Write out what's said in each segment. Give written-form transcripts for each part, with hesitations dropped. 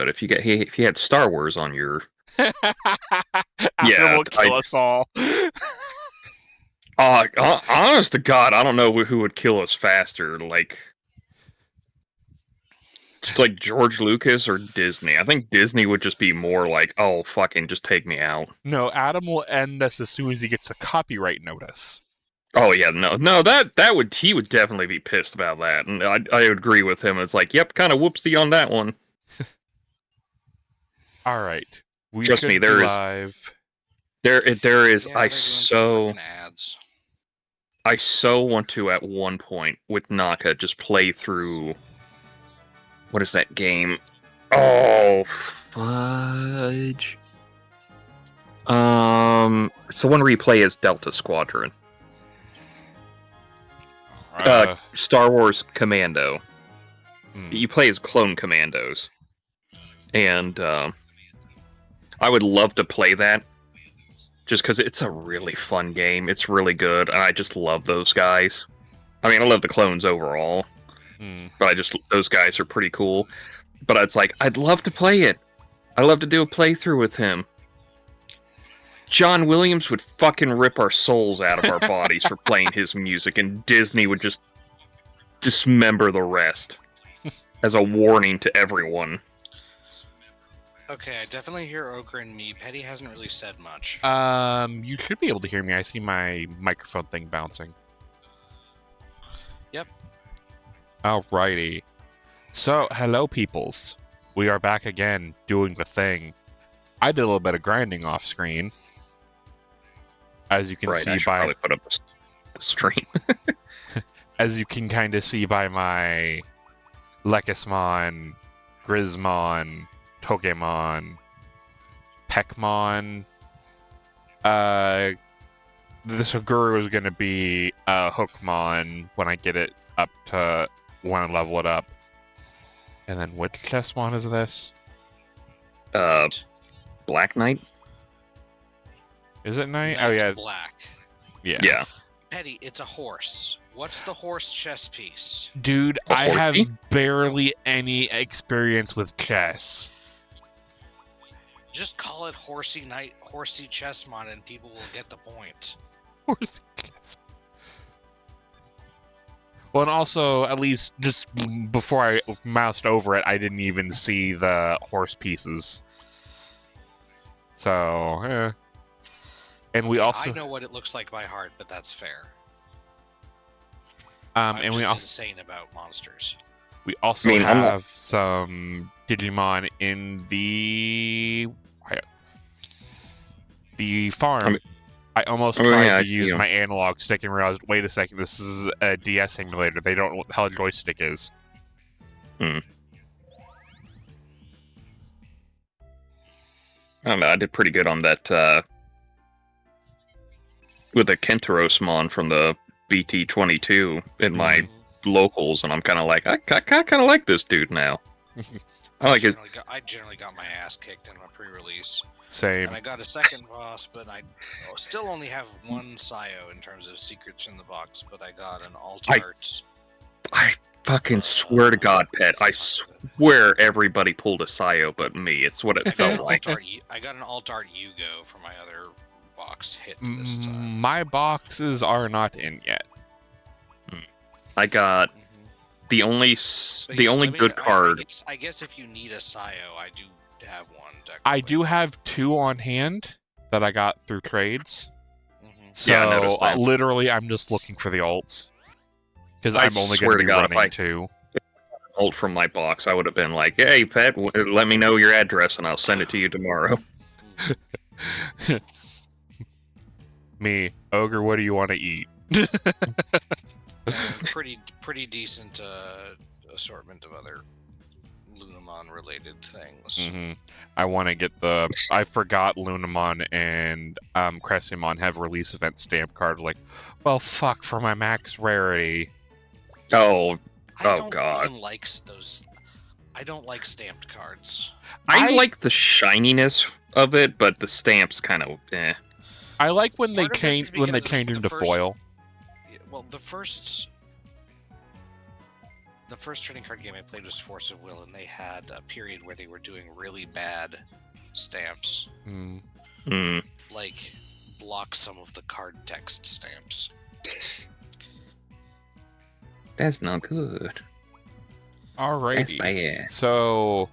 But if you had Star Wars on your After we'll kill us all. Honest to God, I don't know who would kill us faster. Like George Lucas or Disney. I think Disney would just be more like, oh, fucking just take me out. No, Adam will end us as soon as he gets a copyright notice. Oh yeah, no, he would definitely be pissed about that, and I would agree with him. It's like, yep, kind of whoopsie on that one. All right, Trust me, there is. Yeah, I so want to at one point with Naka just play through. What is that game? Oh, fudge. It's the one where you play as Delta Squadron. Star Wars Commando. You play as clone commandos. And I would love to play that. Just because it's a really fun game. It's really good. And I just love those guys. I mean, I love the clones overall. But those guys are pretty cool. But it's like, I'd love to play it. I'd love to do a playthrough with him. John Williams would fucking rip our souls out of our bodies for playing his music, and Disney would just dismember the rest as a warning to everyone. Okay, I definitely hear Ogre and me. Petty hasn't really said much. You should be able to hear me. I see my microphone thing bouncing. Yep. Alrighty. So, hello, peoples. We are back again, doing the thing. I did a little bit of grinding off screen. As you can see by... probably put up the stream. As you can kind of see by my Lekismon, Grismon, Togemon, Peckmon. This Guru is going to be Hookmon when I get it up to... when I level it up. And then which Chessmon is this? Black Knight? Is it Knight? Oh, yeah. Black. Yeah. Petty, it's a horse. What's the horse chess piece? Dude, I have barely any experience with chess. Just call it Horsey Knight, Horsey Chessmon, and people will get the point. Horsey Chessmon. Well, and also, at least just before I moused over it, I didn't even see the horse pieces. So, And we also... I know what it looks like by heart, but that's fair. And we also insane about monsters. We also have some Digimon in the farm. I almost tried to use my analog stick and realized, wait a second, this is a DS simulator. They don't know what the hell a joystick is. I don't know, I did pretty good on that with the Kentorosmon from the BT22 in my locals, and I'm kind of like, I kind of like this dude now. I generally got my ass kicked in my pre-release. Same. And I got a second boss, but I still only have one Sayo in terms of secrets in the box, but I got an alt-art. I fucking swear to God, Pet, I swear everybody pulled a Sayo but me. It's what it felt like. I got an alt-art Yugo for my other box hit this time. My boxes are not in yet. I got the only good card. I guess if you need a Sayo, I do have one. I do have two on hand that I got through trades. So yeah, I noticed that. Literally, I'm just looking for the alts because I'm only going to be running two. Alt from my box, I would have been like, "Hey, Pet, let me know your address and I'll send it to you tomorrow." Me, Ogre, what do you want to eat? Pretty decent assortment of other Lunamon related things. I want to get I forgot Lunamon and Cressimon have release event stamp cards. Like, well, fuck for my max rarity. God. I don't like stamped cards. I like the shininess of it, but the stamps kind of eh. I like when they change into foil. Well, the first the first trading card game I played was Force of Will, and they had a period where they were doing really bad stamps. Like, block some of the card text stamps. That's not good. Alrighty. That's bad. So,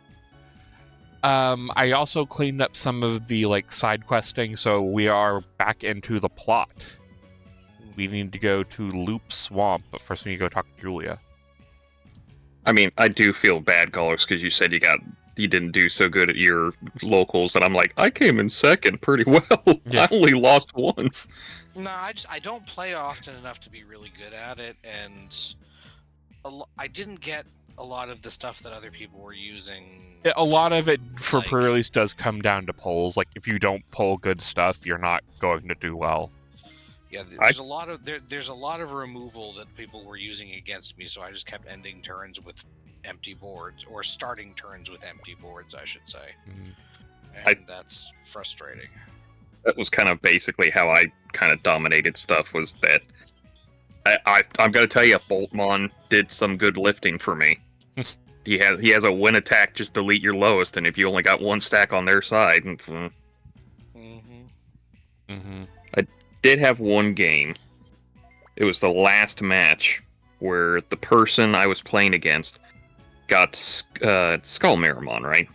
I also cleaned up some of the side questing, so we are back into the plot. We need to go to Loop Swamp, but first we need to go talk to Julia. I mean, I do feel bad, Golux, because you said you didn't do so good at your locals, and I'm like, I came in second pretty well. Yeah. I only lost once. No, I don't play often enough to be really good at it, and I didn't get a lot of the stuff that other people were using. A lot of it for pre-release does come down to polls. Like, if you don't pull good stuff, you're not going to do well. Yeah, there's a lot of removal that people were using against me, so I just kept ending turns with empty boards, or starting turns with empty boards, I should say. And that's frustrating. That was kind of basically how I kind of dominated stuff, was that I'm going to tell you, Boltmon did some good lifting for me. He has a win attack, just delete your lowest, and if you only got one stack on their side. I did have one game. It was the last match where the person I was playing against got Skull Miramon, right?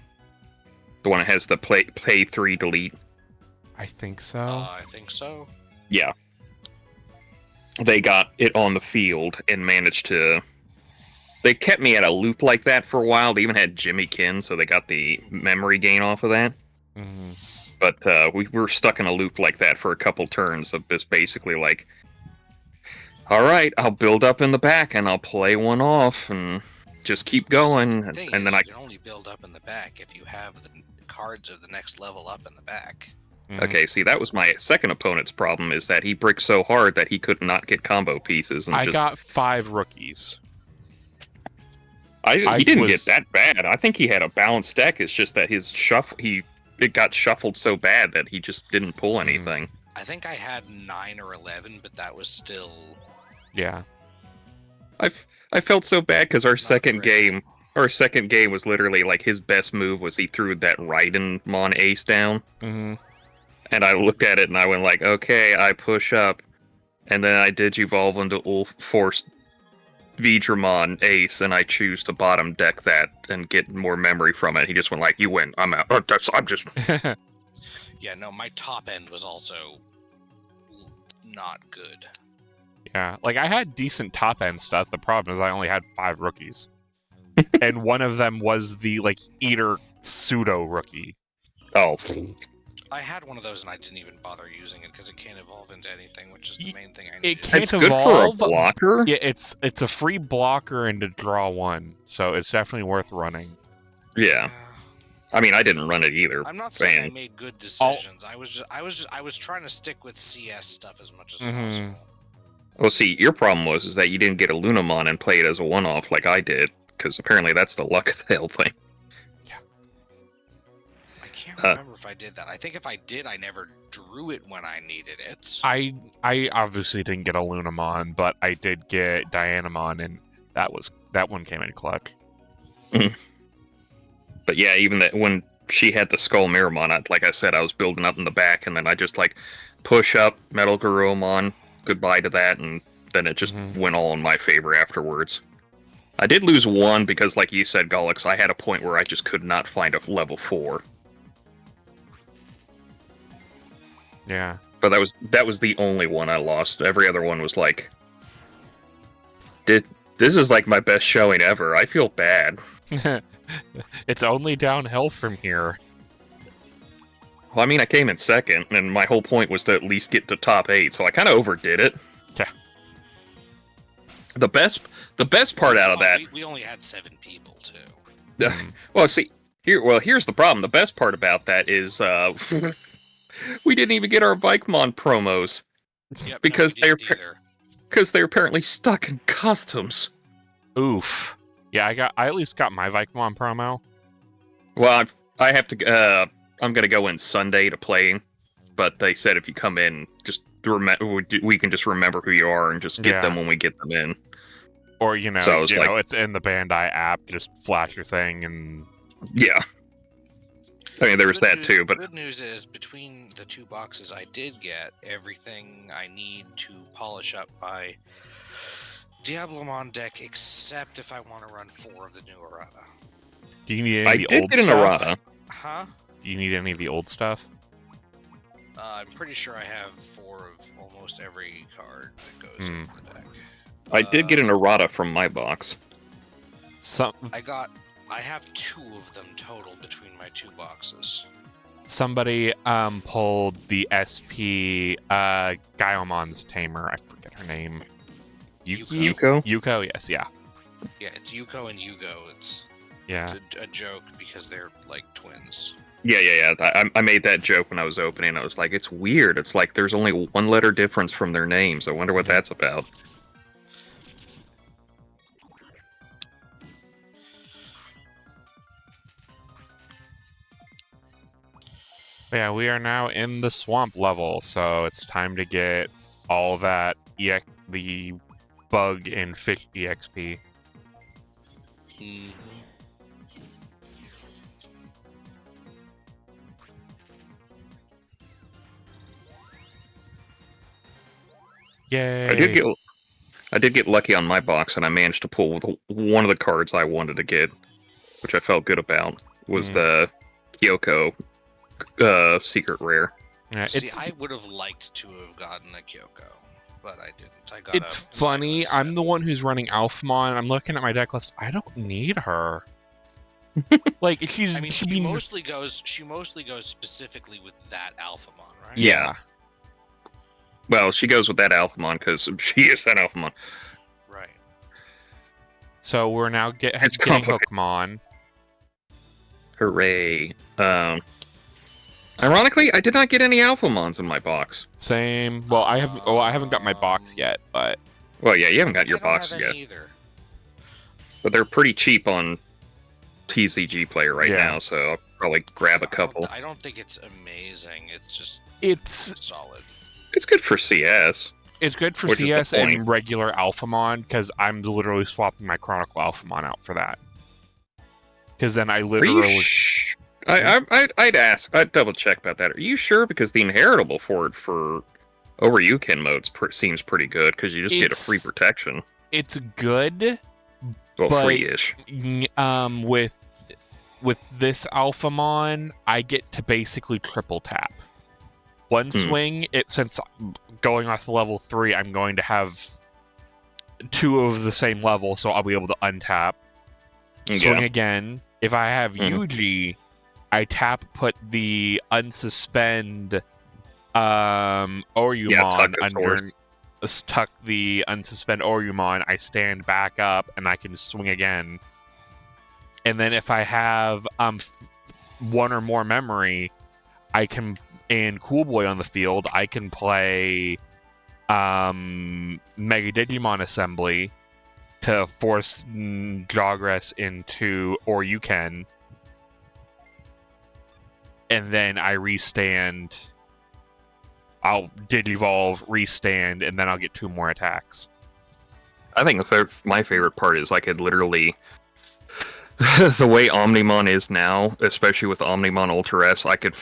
The one that has the pay 3 delete. I think so. I think so. Yeah. They got it on the field and managed to... They kept me at a loop like that for a while. They even had Jimmy Kin, so they got the memory gain off of that. But we were stuck in a loop like that for a couple turns of just basically like, all right, I'll build up in the back and I'll play one off and just keep going. The thing and is, then you can only build up in the back if you have the cards of the next level up in the back. Okay, see, that was my second opponent's problem, is that he bricked so hard that he could not get combo pieces. And I got 5 rookies. He didn't get that bad. I think he had a balanced deck. It's just that his it got shuffled so bad that he just didn't pull anything. I think I had 9 or 11, but that was still... Yeah. I felt so bad because our second game was literally like his best move was he threw that Raidenmon ace down. And I looked at it and I went like, okay, I push up. And then I Digivolve into Force Vidramon ace, and I choose to bottom deck that and get more memory from it. He just went like, you win, I'm out. I'm just... Yeah, no, my top end was also not good. Yeah, like I had decent top end stuff. The problem is I only had 5 rookies. And one of them was the Eater pseudo rookie. Oh. I had one of those and I didn't even bother using it because it can't evolve into anything, which is the main thing I needed. It can't it's evolve. Good for a blocker? Yeah, it's a free blocker and to draw 1, so it's definitely worth running. Yeah. I mean, I didn't run it either. I'm not saying I made good decisions. I was trying to stick with CS stuff as much as possible. Well, see, your problem was that you didn't get a Lunamon and play it as a one-off like I did, because apparently that's the luck of the hell thing. Yeah. I can't remember if I did that. I think if I did, I never drew it when I needed it. I obviously didn't get a Lunamon, but I did get Dianamon, and that one came in clutch. But yeah, even that when she had the Skull Miramon, like I said, I was building up in the back, and then I just push up Metal Garurumon, goodbye to that, and then it just went all in my favor afterwards. I did lose 1 because, like you said, Golux, I had a point where I just could not find a level 4. Yeah. But that was the only one I lost. Every other one was like, this is like my best showing ever. I feel bad. It's only downhill from here. Well, I mean, I came in second, and my whole point was to at least get to top 8, so I kind of overdid it. Yeah. The best part out of that... We only had 7 people, too. Well, see, here's the problem. The best part about that is we didn't even get our Vikemon promos. Yep, because no, they're apparently stuck in customs. Oof. Yeah, I at least got my Vikemon promo. Well, I have to... I'm gonna go in Sunday to play, but they said if you come in, just we can just remember who you are and just get them when we get them in. Or, you know, So it's in the Bandai app, just flash your thing and... Yeah. I mean, there was that too, but... Good news is, between the 2 boxes, I did get everything I need to polish up my Diablomon deck, except if I want to run 4 of the new errata. Do you need any of the old I did get an stuff? errata. Huh? Do you need any of the old stuff? I'm pretty sure I have 4 of almost every card that goes in the deck. I did get an errata from my box. I have 2 of them total between my 2 boxes. Somebody pulled the SP Gaiamon's tamer. I forget her name. Yuko? Yuko, yes, yeah. Yeah, it's Yuko and Yugo. It's a joke because they're like twins. Yeah. I made that joke when I was opening. I was like, it's weird. It's like there's only 1 letter difference from their names. I wonder what that's about. Yeah, we are now in the swamp level, so it's time to get all that the bug and fish EXP. Yay! I did get lucky on my box, and I managed to pull one of the cards I wanted to get, which I felt good about. Was the Kyoko secret rare. Yeah, See, I would have liked to have gotten a Kyoko, but I didn't. It's funny. I'm the one who's running Alphamon. I'm looking at my deck list. I don't need her. Like she mostly goes specifically with that Alphamon, right? Yeah. Well, she goes with that Alphamon because she is that Alphamon. Right. So we're now getting Hookmon. Hooray. Ironically, I did not get any Alphamons in my box. Same. Well, I haven't got my box yet, but... Well, yeah, you haven't got your box yet. Either. But they're pretty cheap on TCG Player right now, so I'll probably grab a couple. I don't think it's amazing. It's just... It's solid. It's good for CS. It's good for CS and regular Alphamon, because I'm literally swapping my Chronicle Alphamon out for that. Because then I literally... I'd double check about that. Are you sure? Because the inheritable for Oryuken mode seems pretty good, because you just get a free protection. It's good, well, but free-ish. With this Alphamon, I get to basically triple tap. One swing, since going off the level 3, I'm going to have 2 of the same level, so I'll be able to untap. Swing again. If I have Yuji, I put the unsuspend Orumon under... Tuck the unsuspend Orumon, I stand back up, and I can swing again. And then if I have 1 or more memory, I can... And Cool Boy on the field, I can play Mega Digimon Assembly to force Jogress into Oryuken, and then I restand. I'll Digivolve, restand, and then I'll get 2 more attacks. I think my favorite part is I could literally... the way Omnimon is now, especially with Omnimon Ultra S, I could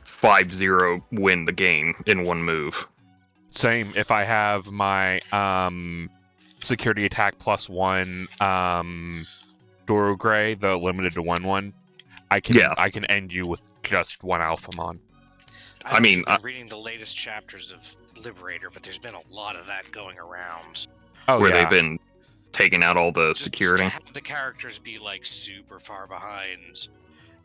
5-0 win the game in 1 move. Same. If I have my security attack +1 Dorogray, the limited to 1/1, I can end you with just 1 Alphamon. I'm reading the latest chapters of Liberator, but there's been a lot of that going around. Where they've been taking out all the security. Just have the characters be like super far behind,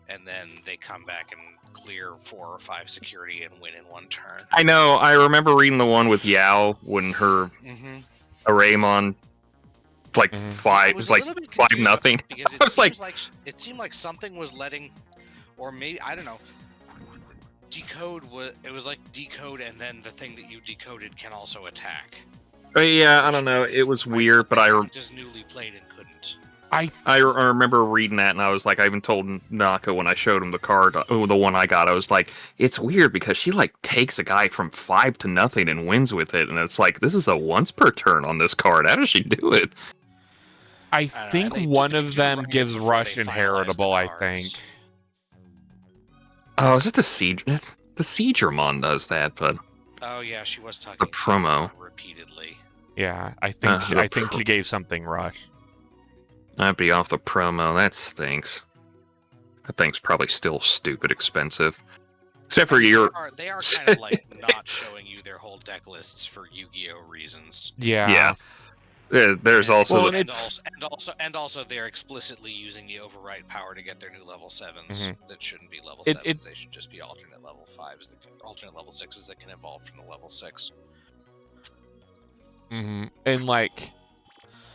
and then they come back and clear 4 or 5 security and win in 1 turn. I know. I remember reading the one with Yao when her Araymon like 5 was like 5-0. Because it seemed like something was letting, or maybe I don't know. It was like decode, and then the thing that you decoded can also attack. Yeah, I don't know. It was weird, but I just newly played and couldn't. I remember reading that, and I was like, I even told Naka when I showed him the card, the one I got, I was like, it's weird because she like takes a guy from 5-0 and wins with it, and it's like, this is a once per turn on this card. How does she do it? I think one of them gives Rush inheritable, I think. Oh, is it the Siege? It's the Siegermon does that, but oh yeah, she was talking the promo repeatedly. Yeah, I think she gave something Rush. That'd be off the promo. That stinks. That thing's probably still stupid expensive. Except for your... They are kind of like not showing you their whole deck lists for Yu-Gi-Oh reasons. Yeah. There's also and also they're explicitly using the override power to get their new level 7s. That shouldn't be level 7s. They should just be alternate level 5s, alternate level 6s that can evolve from the level 6. And like,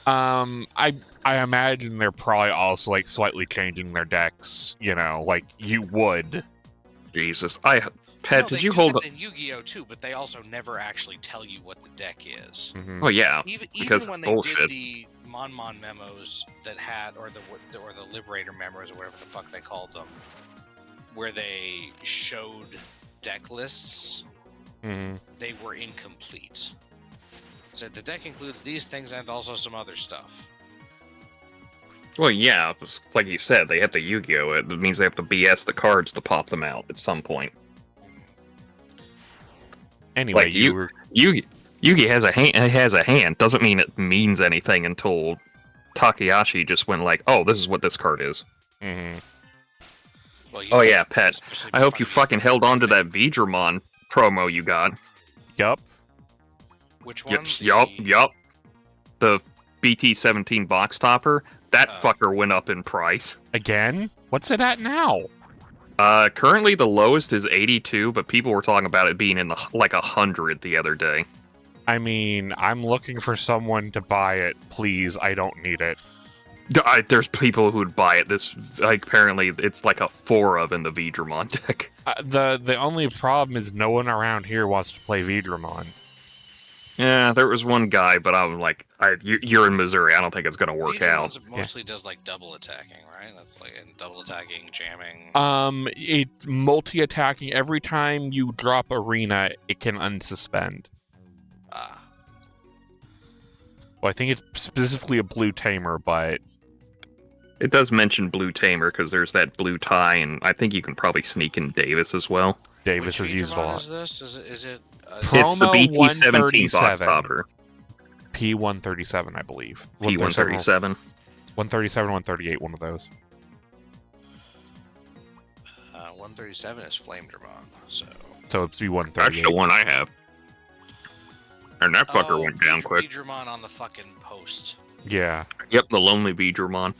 I imagine they're probably also like slightly changing their decks. You know, like you would. Jesus, Pet, did you hold up in Yu-Gi-Oh too? But they also never actually tell you what the deck is. Oh yeah, even when they did the Mon memos that had, or the Liberator memos, or whatever the fuck they called them, where they showed deck lists, they were incomplete. Said the deck includes these things and also some other stuff. Well, yeah, it's like you said, they have to Yu-Gi-Oh! It means they have to BS the cards to pop them out at some point. Anyway, like, Yugi has a hand. Doesn't mean it means anything until Takahashi just went like, "Oh, this is what this card is." Well, oh yeah, Pet. I hope you fucking held on to that Vidramon promo you got. Yup. Which one? Yup. The BT-17 box topper. That fucker went up in price. Again? What's it at now? Currently the lowest is 82, but people were talking about it being in like 100 the other day. I mean, I'm looking for someone to buy it. Please, I don't need it. There's people who would buy it. This, like, apparently it's like a 4 of in the Vidramon deck. The only problem is no one around here wants to play Vidramon. Yeah, there was one guy, but I'm like, you're in Missouri. I don't think it's going to work out. Mostly does like double attacking, right? That's like double attacking, jamming. It's multi-attacking. Every time you drop Arena, it can unsuspend. Well, I think it's specifically a blue tamer, but it does mention blue tamer because there's that blue tie, and I think you can probably sneak in Davis as well. Davis is used a lot. Is this? Is it? It's the BT-17 box topper. P-137, I believe. P-137? 137, 138, one of those. 137 is Flame Dramon, so it's P-138. That's the one I have. And that fucker went down quick. Dramon on the fucking post. Yeah. Yep, the lonely Dramon.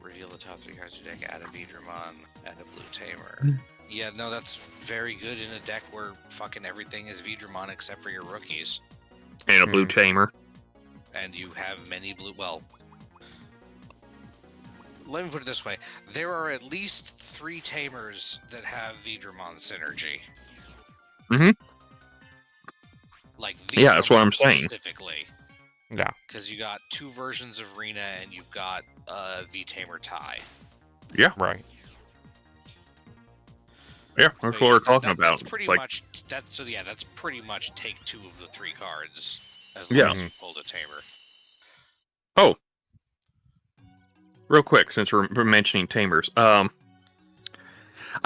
Reveal the top 3 cards of your deck, add a Dramon, add a blue tamer. Yeah, no, that's very good in a deck where fucking everything is Vidramon except for your rookies. And a blue tamer. And you have many blue... Well, let me put it this way. There are at least 3 tamers that have Vidramon synergy. Like Vidramon yeah, that's what I'm saying. Specifically. Yeah. Because you got 2 versions of Rena and you've got V-Tamer tie. Yeah. Right. Yeah, that's what we're talking about. That's pretty much that's pretty much take 2 of the 3 cards as long as you pulled a tamer. Oh, real quick, since we're mentioning tamers, I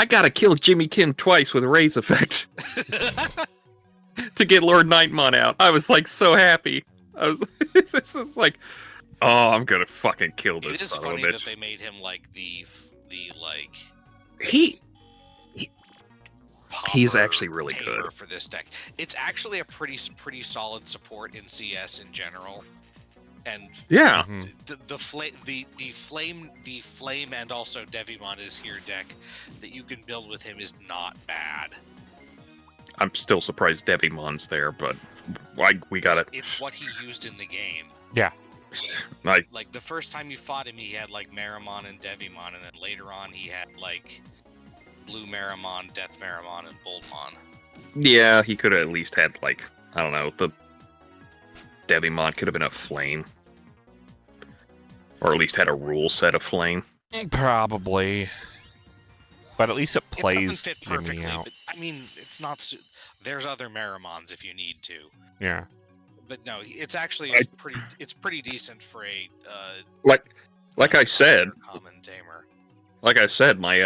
gotta kill Jimmy Kim twice with Raise Effect to get Lord Nightmon out. I was like so happy. I was this is like, oh, I'm gonna fucking kill this son of a bitch. It is funny that they made him like the like he's actually really good for this deck. It's actually a pretty solid support in CS in general, and yeah, the flame and also Devimon is here deck that you can build with him is not bad. I'm still surprised Devimon's there, but we got it. It's what he used in the game. Yeah, like the first time you fought him, he had like Marimon and Devimon, and then later on he had like Blue Marimon, Death Marimon, and Boldmon. Yeah, he could have at least had, like, I don't know, the Devimon could have been a flame. Or at least had a rule set of flame. Probably. But at least it plays it doesn't fit perfectly, out. But, I mean, it's not... There's other Marimons if you need to. Yeah. But no, it's actually it's pretty decent for a like I said, common tamer. Like I said, my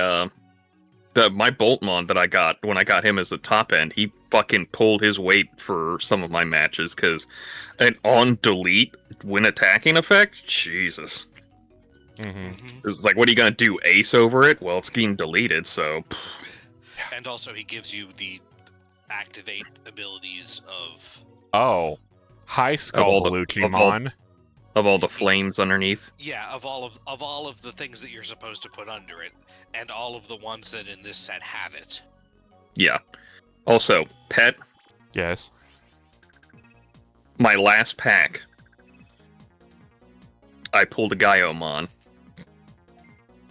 Boltmon that I got when I got him as the top end, he fucking pulled his weight for some of my matches because an on delete when attacking effect, Jesus. It's like, what are you gonna do? Ace over it? Well, it's getting deleted, so. And also, he gives you the activate abilities of. High Skull Digimon. Of all the flames underneath. Yeah, of all of the things that you're supposed to put under it, and all of the ones that in this set have it. Yeah. Also, Pet. Yes. My last pack, I pulled a Gaiomon.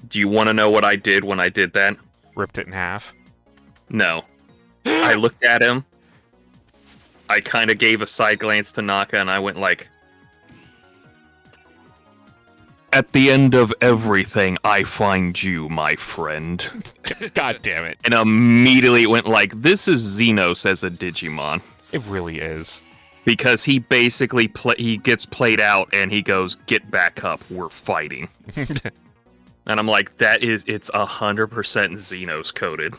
Do you want to know what I did when I did that? Ripped it in half. No. I looked at him. I kind of gave a side glance to Naka, and I went like, at the end of everything, I find you, my friend. God damn it. And immediately went like, this is Xenos as a Digimon. It really is. Because he basically he gets played out and he goes, get back up, we're fighting. And I'm like, it's 100% Xenos coded.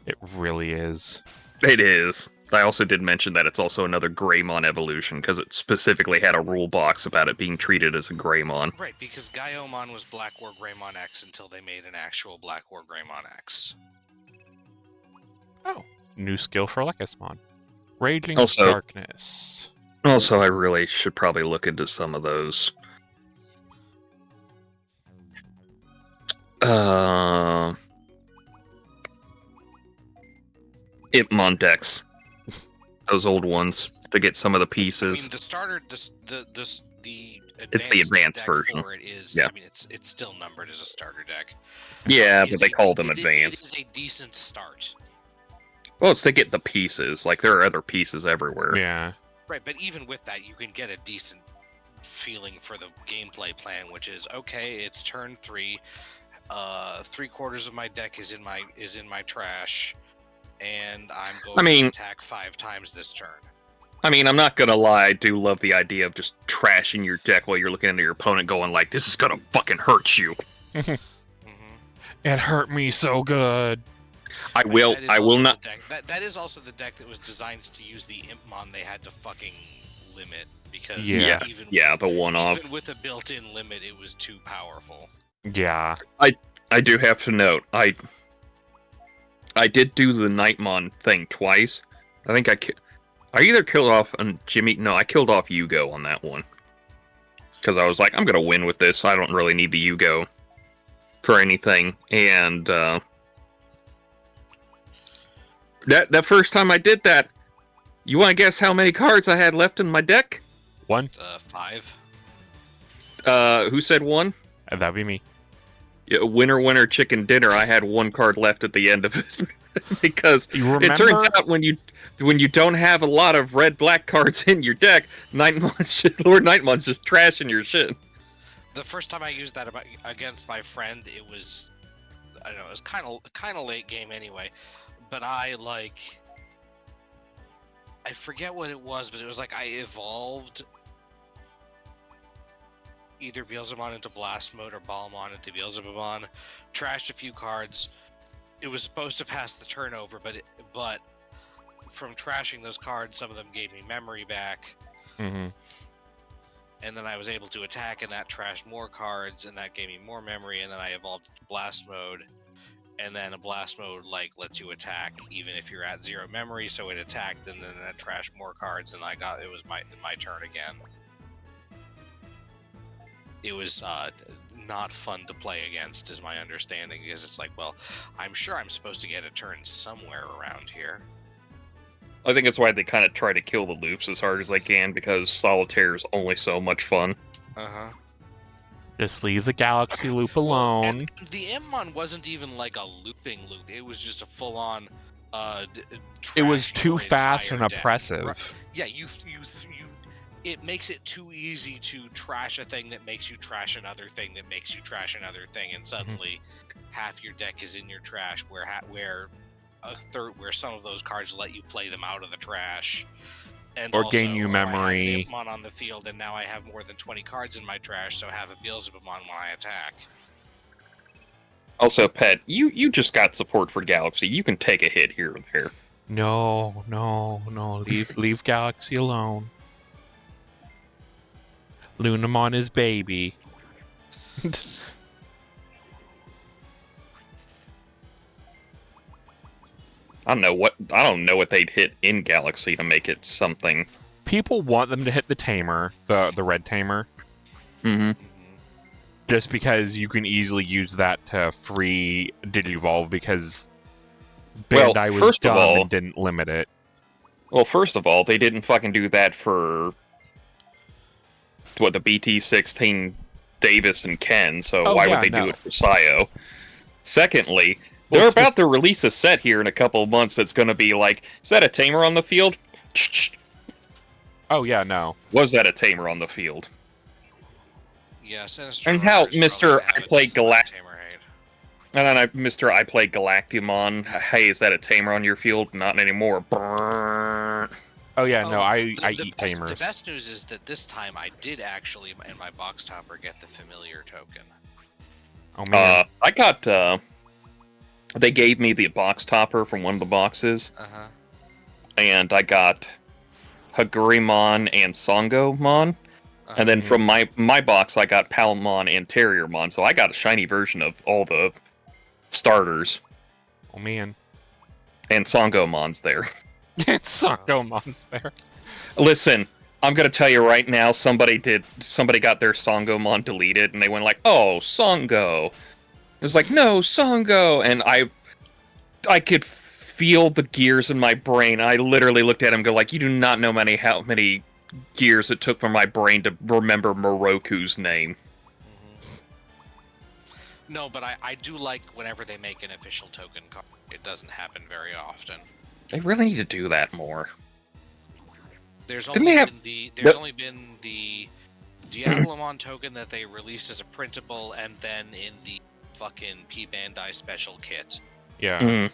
It really is. It is. I also did mention that it's also another Greymon evolution, because it specifically had a rule box about it being treated as a Greymon. Right, because Gaiomon was Black War Greymon X until they made an actual Black War Greymon X. Oh. New skill for Lekismon. Raging Darkness. Also, I really should probably look into some of those. Impmon decks. Those old ones to get some of the pieces. I mean, the starter, the it's the advanced version. For it is, yeah. I mean, it's still numbered as a starter deck. Yeah, but they call them advanced. It is a decent start. Well, it's to get the pieces. Like, there are other pieces everywhere. Yeah. Right, but even with that, you can get a decent feeling for the gameplay plan, which is, okay, it's turn 3. 3/4 of my deck is in my trash, and I'm going to attack 5 times this turn. I mean, I'm not gonna lie, I do love the idea of just trashing your deck while you're looking at your opponent going like, this is gonna fucking hurt you. It hurt me so good. I will not... That is also the deck that was designed to use the Impmon they had to fucking limit, because the one-off. Even with a built-in limit, it was too powerful. Yeah. I do have to note, I did do the Nightmon thing twice. I think I either killed off Jimmy... No, I killed off Yugo on that one. Because I was like, I'm gonna win with this, I don't really need the Yugo for anything. And, That first time I did that, you want to guess how many cards I had left in my deck? 1. 5. Who said 1? That'd be me. Yeah, winner, chicken dinner. I had 1 card left at the end of it because it turns out when you don't have a lot of red-black cards in your deck, Lord Nightmon's just trashing your shit. The first time I used that against my friend, it was, I don't know, it was kind of late game anyway. But I forget what it was, but it was like I evolved either Beelzebubon into Blast Mode or Balmon into Beelzebubon, trashed a few cards. It was supposed to pass the turnover, but from trashing those cards, some of them gave me memory back. Mm-hmm. And then I was able to attack, and that trashed more cards, and that gave me more memory, and then I evolved into Blast Mode. And then a Blast Mode lets you attack even if you're at 0 memory, so it attacked and then it trashed more cards, and it was my turn again. It was not fun to play against, is my understanding, because it's like, well, I'm sure I'm supposed to get a turn somewhere around here. I think that's why they kind of try to kill the loops as hard as they can, because Solitaire is only so much fun. Uh-huh. Just leave the Galaxy loop alone. And the Impmon wasn't even like a looping loop. It was just a full-on it was too fast and oppressive. Right. Yeah, it makes it too easy to trash a thing that makes you trash another thing that makes you trash another thing, and suddenly half your deck is in your trash, where a third where some of those cards let you play them out of the trash. And or also, gain you memory. I have an Apemon on the field, and now I have more than 20 cards in my trash, so I have a Beelzebubmon when I attack. Also, Pet, you just got support for Galaxy. You can take a hit here and there. No. Leave Galaxy alone. Lunamon is baby. I don't know what they'd hit in Galaxy to make it something. People want them to hit the Tamer, the red Tamer. Mm-hmm. Just because you can easily use that to free Digivolve, because Bandai was first of dumb all, and didn't limit it. Well, first of all, they didn't fucking do that for the BT16 Davis and Ken, so why would they do it for Sayo? Secondly, they're about to release a set here in a couple of months that's going to be like, is that a Tamer on the field? Oh yeah, no. Was that a Tamer on the field? Yes, and how Mr. I play Mr. I play Galactimon. Hey, is that a Tamer on your field? Not anymore. Brrr. Oh yeah, no, I eat Tamers. The best news is that this time I did actually, in my box topper, get the familiar token. Oh man. I got, they gave me the box topper from one of the boxes. Uh-huh. And I got Hagurimon and Songomon. And then from my box, I got Palmon and Terriermon. So I got a shiny version of all the starters. Oh man. And Songomon's there. And Songomon's there. Listen, I'm gonna tell you right now, somebody got their Songomon deleted, and they went like, "Oh, Songo." It's like, "No, Songo," and I could feel the gears in my brain. I literally looked at him and go like, "You do not know how many gears it took for my brain to remember Moroku's name." No, but I do like whenever they make an official token card. It doesn't happen very often. They really need to do that more. There's only been the Diabloman token that they released as a printable, and then in the fucking P Bandai special kit, yeah,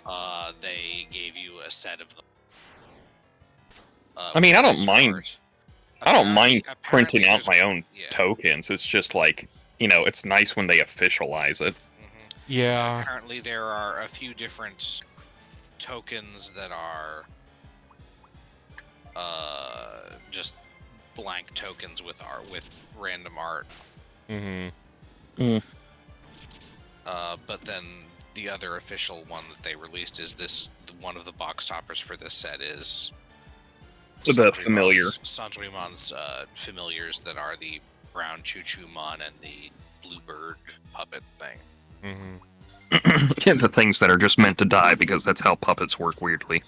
they gave you a set of them. I mean, I don't mind printing out my own tokens. It's just like, it's nice when they officialize it. Yeah. Apparently, there are a few different tokens that are just blank tokens with random art. But then the other official one that they released is one of the box toppers for this set is the familiar Sandrimon's familiars that are the brown Choo-Choo-Mon and the bluebird puppet thing. And the things that are just meant to die because that's how puppets work weirdly.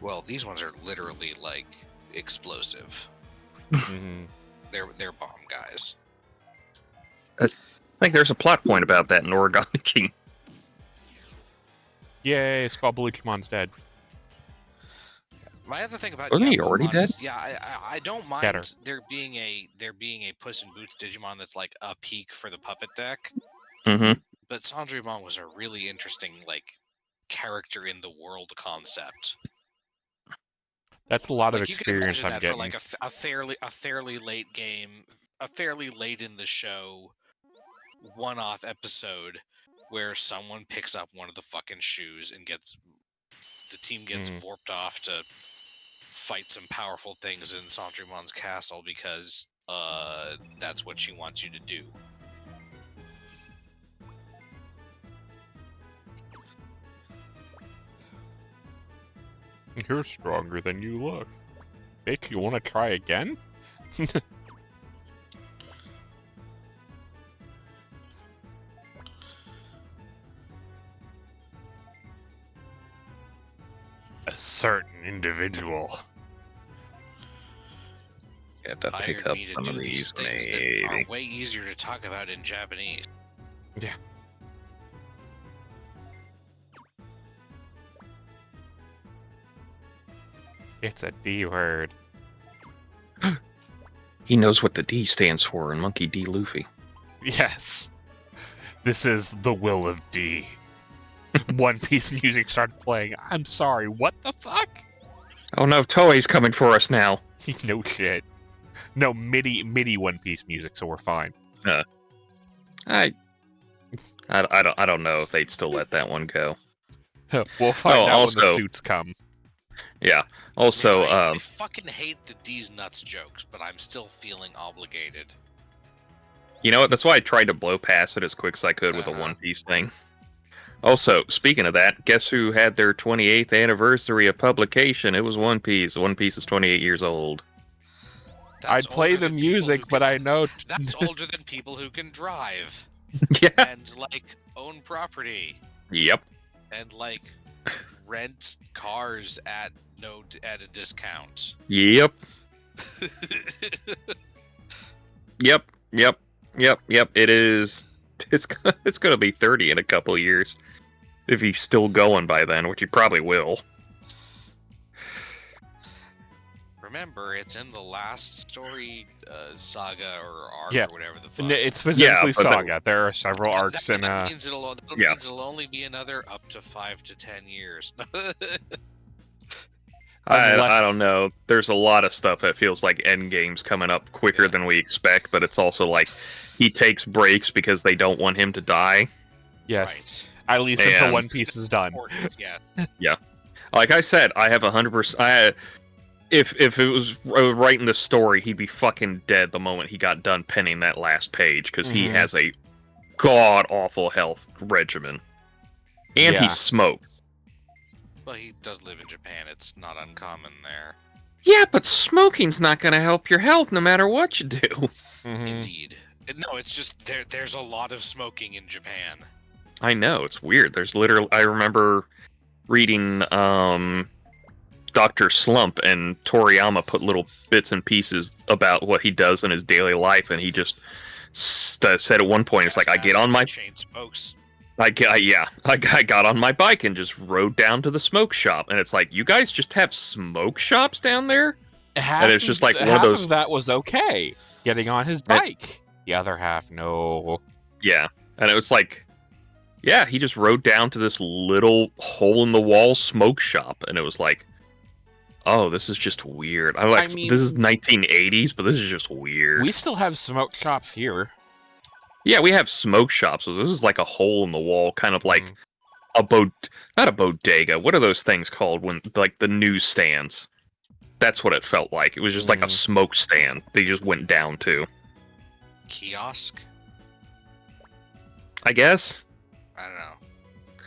Well, these ones are literally like explosive. They're bomb guys. I think there's a plot point about that in Origami King. Yay, Skullbluchimon's dead. My other thing about wasn't he already dead? I don't mind there being a Puss in Boots Digimon that's like a peak for the puppet deck. But Sandrymon was a really interesting character in the world concept. That's a lot of experience I'm getting. For like a fairly late game, a fairly late in the show, one-off episode where someone picks up one of the fucking shoes and the team gets warped off to fight some powerful things in Sandrymon's castle because that's what she wants you to do. You're stronger than you look. Make you want to try again? A certain individual. You have to pick up some of these, maybe. That are way easier to talk about in Japanese. Yeah. It's a D word. He knows what the D stands for in Monkey D. Luffy. Yes. This is the will of D. One Piece music started playing. I'm sorry, what the fuck? Oh no, Toei's coming for us now. No shit. No, MIDI One Piece music, so we're fine. I don't know if they'd still let that one go. We'll find out when the also- suits come. Yeah. Also, I fucking hate the D's nuts jokes, but I'm still feeling obligated. you know what? That's why I tried to blow past it as quick as I could with the One Piece thing. Also, speaking of that, guess who had their 28th anniversary of publication? It was One Piece. One Piece is 28 years old. That's I'd play older the than people music, who but can- I know... That's older than people who can drive Yeah. and like own property Yep. and like rent cars at a discount. Yep. Yep. It is. It's gonna be 30 in a couple of years if he's still going by then, which he probably will. Remember, it's in the last story saga or arc Yeah. or whatever the fuck. It's specifically but Saga. There are several arcs in... That means it'll only be another up to 5 to 10 years. I don't know. There's a lot of stuff that feels like Endgame's coming up quicker than we expect, but it's also like he takes breaks because they don't want him to die. Yes. Right. At least until And- One Piece is done. Yeah. Like I said, I have 100%. If it was writing the story, he'd be fucking dead the moment he got done penning that last page because he Mhm. has a god awful health regimen, and Yeah. he smokes. Well, he does live in Japan. It's not uncommon there. Yeah, but smoking's not going to help your health no matter what you do. Mhm. Indeed. No, it's just there's a lot of smoking in Japan. I know, it's weird. There's literally, I remember reading Dr. Slump, and Toriyama put little bits and pieces about what he does in his daily life, and he just said at one point, it's like, I get on my... chain smokes. I got on my bike and just rode down to the smoke shop, and it's like, you guys just have smoke shops down there? And it's just like one of half those- of that was okay. Getting on his bike. The other half, no. Yeah, and it was like, yeah, he just rode down to this little hole-in-the-wall smoke shop, and it was like, oh, this is just weird. I mean- this is 1980s, but this is just weird. We still have smoke shops here. Yeah, we have smoke shops, so this is like a hole-in-the-wall, kind of like not a bodega. What are those things called when, like, the newsstands? That's what it felt like. It was just like a smoke stand they just went down to. Kiosk? I guess. I don't know.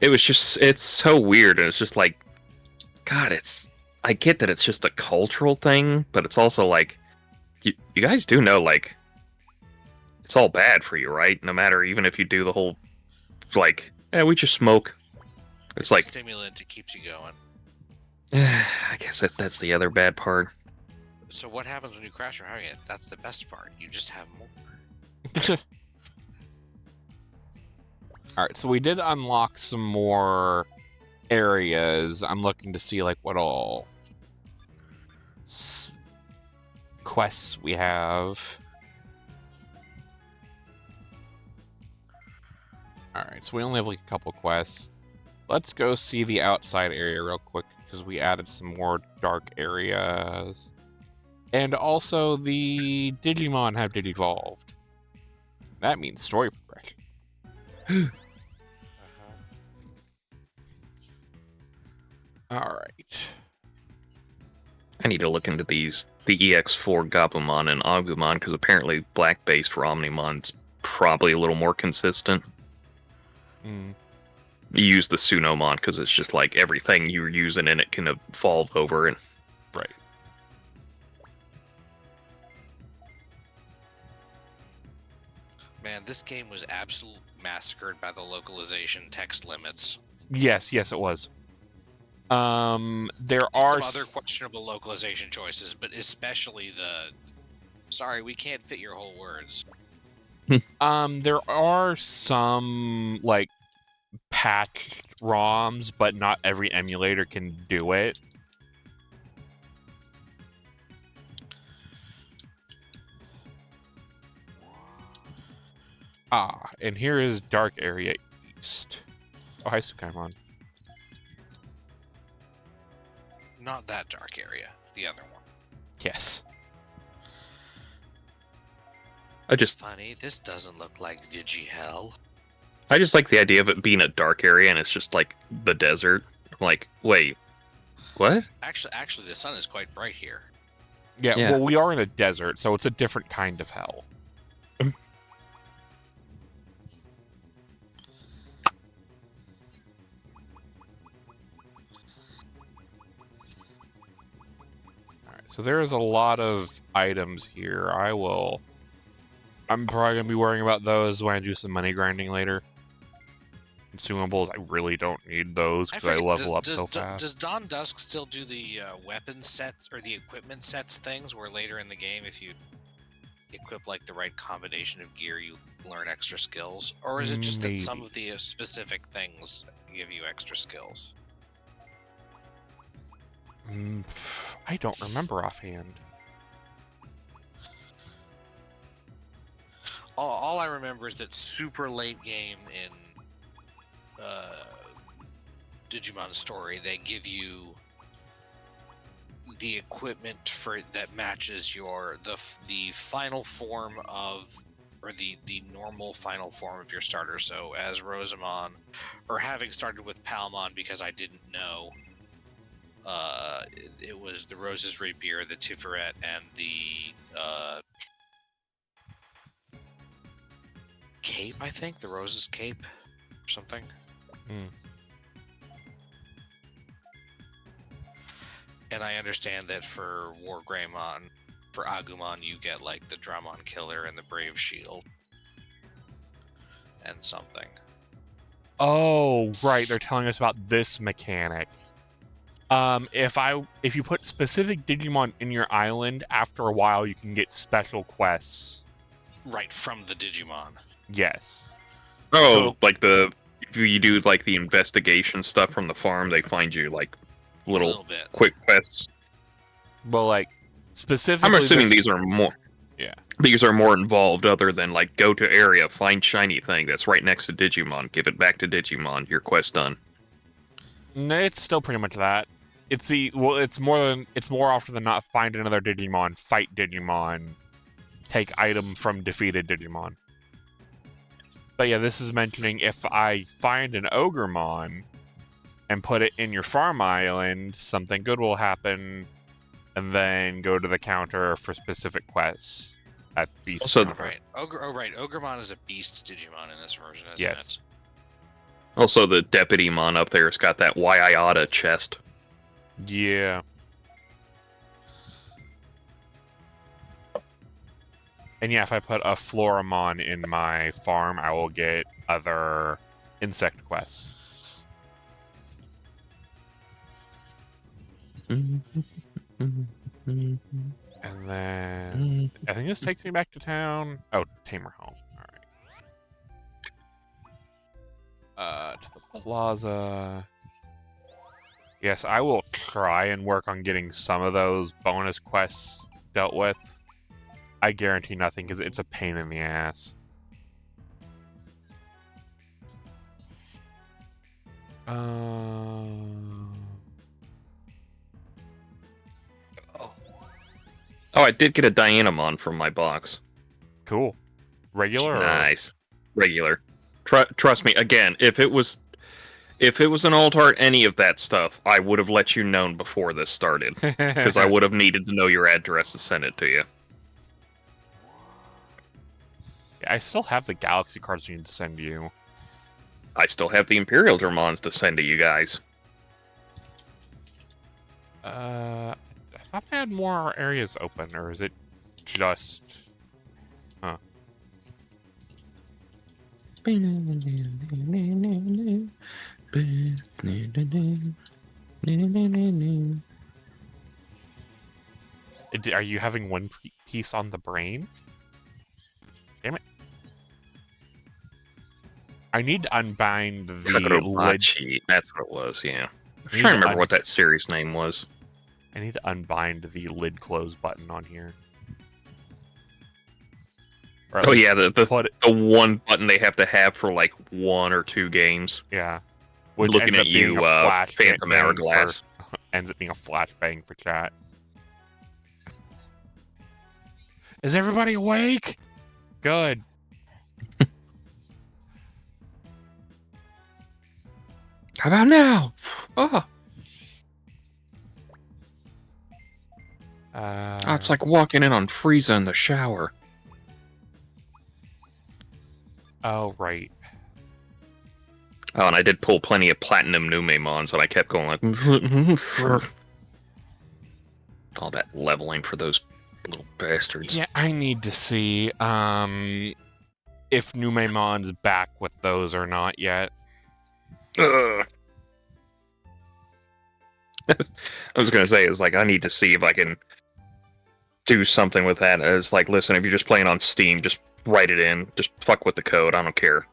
It was just, it's so weird, and it's just like, God, I get that it's just a cultural thing, but it's also like, you guys do know, like, it's all bad for you, right? No matter, even if you do the whole, like, we just smoke. It's like, a stimulant, it keeps you going. I guess that's the other bad part. So what happens when you crash your it? That's the best part. You just have more. Alright, so we did unlock some more areas. I'm looking to see, like, what all quests we have. Alright, so we only have, like, a couple quests. Let's go see the outside area real quick, because we added some more dark areas. And also, the Digimon have Digivolved. That means story progression. Alright. I need to look into the EX4 Gabumon and Agumon, because apparently black base for Omnimon's probably a little more consistent. Mm. You use the Sunomon because it's just like everything you're using in it can evolve over, and Right. Man, this game was absolutely massacred by the localization text limits. Yes, it was. There are Some other questionable localization choices, but especially the sorry, we can't fit your whole words. there are some like patched ROMs, but not every emulator can do it. And here is Dark Area East. Oh, hi, Sukaimon. Not that dark area. The other one. Yes. Funny, this doesn't look like Digi-Hell. I just like the idea of it being a dark area and it's just like the desert. I'm like, wait, what? Actually, the sun is quite bright here. Yeah, Yeah. well, we are in a desert, so it's a different kind of hell. So there's a lot of items here. I'm probably going to be worrying about those when I do some money grinding later. Consumables, I really don't need those because I level up so fast. Does Dawn Dusk still do the weapon sets or the equipment sets things where later in the game, if you equip like the right combination of gear, you learn extra skills? Or is it just that some of the specific things give you extra skills? I don't remember offhand. All I remember is that super late game in Digimon Story, they give you the equipment for that matches the final form of, or the normal final form of your starter. So as Rosamon, or having started with Palmon because I didn't know. It was the Rose's Rapier, the Tiferet, and the Cape, I think? The Rose's Cape? Or something? And I understand that for War Greymon, for Agumon, you get like the Dramon Killer and the Brave Shield. And something. Oh, right. They're telling us about this mechanic. If you put specific Digimon in your island, after a while you can get special quests. Right, from the Digimon. Yes. Oh, so, like if you do like the investigation stuff from the farm, they find you like little quick quests. Well, like specifically, I'm assuming these are more. Yeah. These are more involved, other than like go to area, find shiny thing that's right next to Digimon, give it back to Digimon, your quest done. No, it's still pretty much that. It's more often than not find another Digimon, fight Digimon, take item from defeated Digimon. But yeah, this is mentioning if I find an Ogremon and put it in your farm island, something good will happen, and then go to the counter for specific quests at Beast. Also, right. Ogremon is a Beast Digimon in this version, isn't it? Also, the Deputy Mon up there has got that Waiata chest. Yeah. And yeah, if I put a Floramon in my farm, I will get other insect quests. And then I think this takes me back to town. Oh, Tamer Home. Alright. To the plaza. Yes, I will try and work on getting some of those bonus quests dealt with. I guarantee nothing because it's a pain in the ass. Oh, I did get a Dianamon from my box. Cool. Regular? Nice. Regular. Trust me, again, if it was an alt art, any of that stuff, I would have let you know before this started. Because I would have needed to know your address to send it to you. Yeah, I still have the Galaxy cards I need to send you. I still have the Imperial Dramons to send to you guys. I thought I had more areas open, or is it just... Huh. Are you having one piece on the brain? Damn it. I need to unbind the lid. That's what it was, yeah. I'm trying to remember what that series name was. I need to unbind the lid close button on here. Oh yeah, the one button they have to have for like 1 or 2 games. Yeah. Which looking ends at up being you, a flash Phantom bang Hourglass. ends up being a flashbang for chat. Is everybody awake? Good. How about now? Oh. It's like walking in on Frieza in the shower. Oh, right. Oh, and I did pull plenty of Platinum Numemons, and I kept going like... all that leveling for those little bastards. Yeah, I need to see if Numemon's back with those or not yet. I was gonna say, it's like, I need to see if I can do something with that. It's like, listen, if you're just playing on Steam, just write it in. Just fuck with the code, I don't care.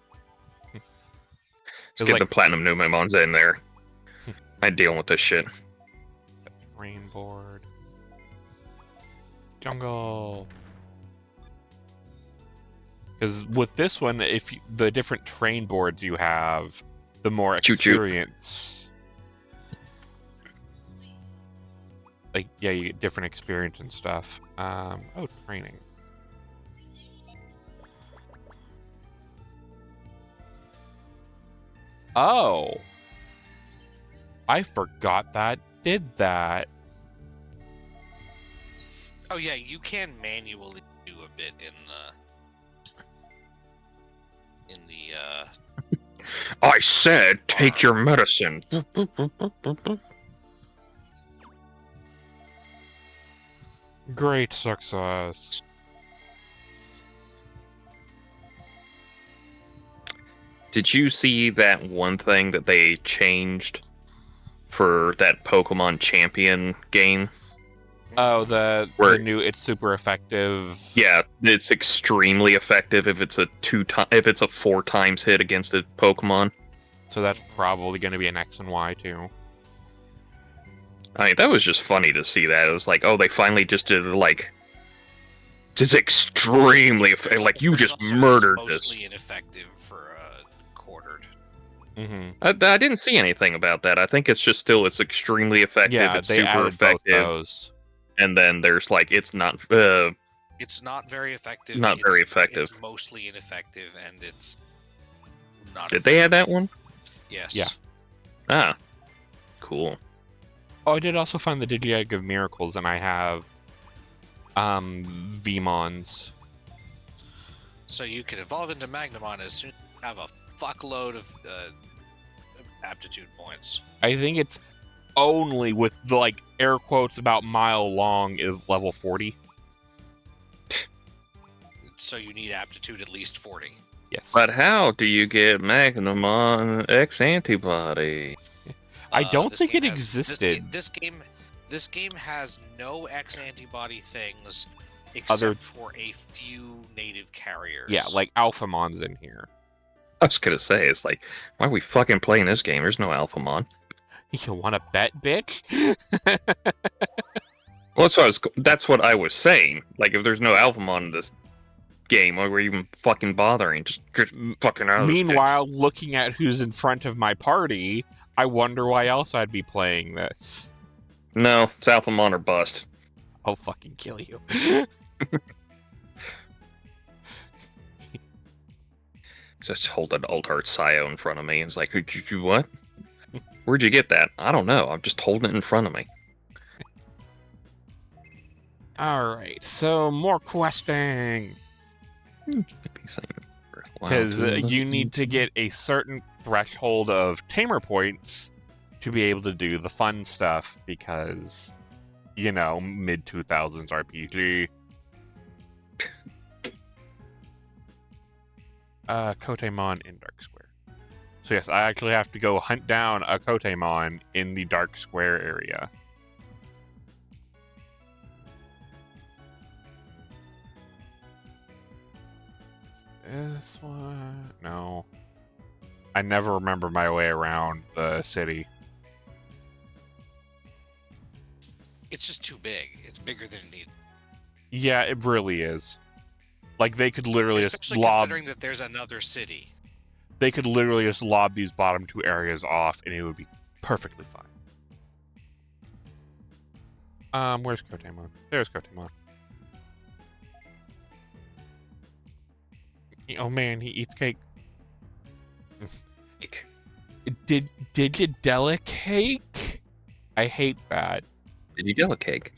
Just get the Platinum Numemons in there. I ain't dealing with this shit. Rainboard. Jungle. Because with this one, if the different train boards you have, the more experience. Like, yeah, you get different experience and stuff. Oh, training. Oh. I forgot that did that. Oh yeah, you can manually do a bit in the I said, take your medicine. Great success. Did you see that one thing that they changed for that Pokemon Champion game? Oh, the new, it's super effective. Yeah, it's extremely effective if it's a 4 times hit against a Pokemon. So that's probably going to be an X and Y too. I mean, that was just funny to see that. It was like, oh, they finally just did like, just extremely like you just murdered this. Mostly ineffective for quartered. Mm-hmm. I didn't see anything about that. I think it's just still it's extremely effective. Yeah, it's they super added effective. Both those. And then there's like it's not very effective. Not very effective. It's mostly ineffective, and it's not. Did they add that one? Yes. Yeah. Ah, cool. Oh, I did also find the Digi-Egg of Miracles, and I have Vmons. So you can evolve into Magnamon as soon as you have a fuckload of aptitude points. I think it's only with the, like, air quotes about mile long is level 40. So you need aptitude at least 40. Yes. But how do you get Magnamon X antibody? I don't think it existed. This game has no X antibody things except for a few native carriers. Yeah, like Alphamon's in here. I was gonna say, it's like, why are we fucking playing this game? There's no Alphamon. You want to bet, bitch? Well, that's what I was saying. Like, if there's no Alphamon in this game, why were you even fucking bothering? Just get fucking out of this game. Meanwhile, looking at who's in front of my party, I wonder why else I'd be playing this. No, it's Alphamon or bust. I'll fucking kill you. Just hold an Alt-Art Sio in front of me. It's like, you what? Where'd you get that? I don't know. I'm just holding it in front of me. Alright, so more questing. Because you need to get a certain threshold of tamer points to be able to do the fun stuff, because, you know, mid-2000s RPG. Kotemon in Dark Square. So yes, I actually have to go hunt down a Kotemon in the Dark Square area. This one? No. I never remember my way around the city. It's just too big. It's bigger than it needs. Yeah, it really is. Like, they could literally Especially just lob... considering that there's another city. they could literally just lob these bottom 2 areas off, and it would be perfectly fine. Where's Kotemon? There's Kotemon. Oh man, he eats cake. Digidella cake? I hate that. Digidella cake.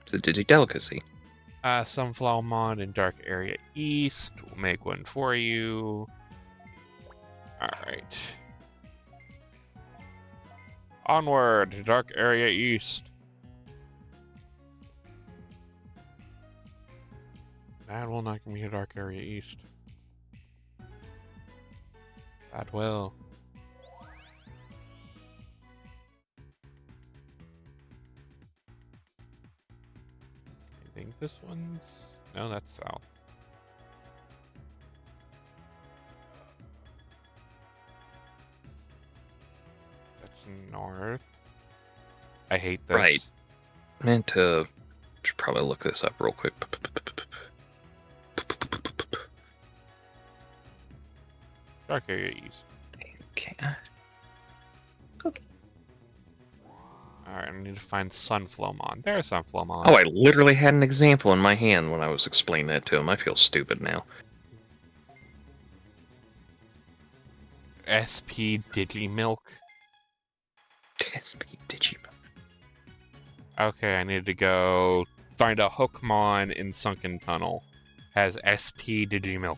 It's a Digidelicacy. Sunflowermon in Dark Area East. We'll make one for you. Alright. Onward to Dark Area East. That will not give me a Dark Area East. That will. I think this one's... No, that's south. That's north. I hate this. Right. Meant to... Should probably look this up real quick. Dark Area East. Okay. Alright, I need to find Sunflowmon. There's Sunflowmon. Oh, I literally had an example in my hand when I was explaining that to him. I feel stupid now. SP Digimilk. SP Digimon. Okay, I need to go find a Hookmon in Sunken Tunnel. Has SP Digimilk.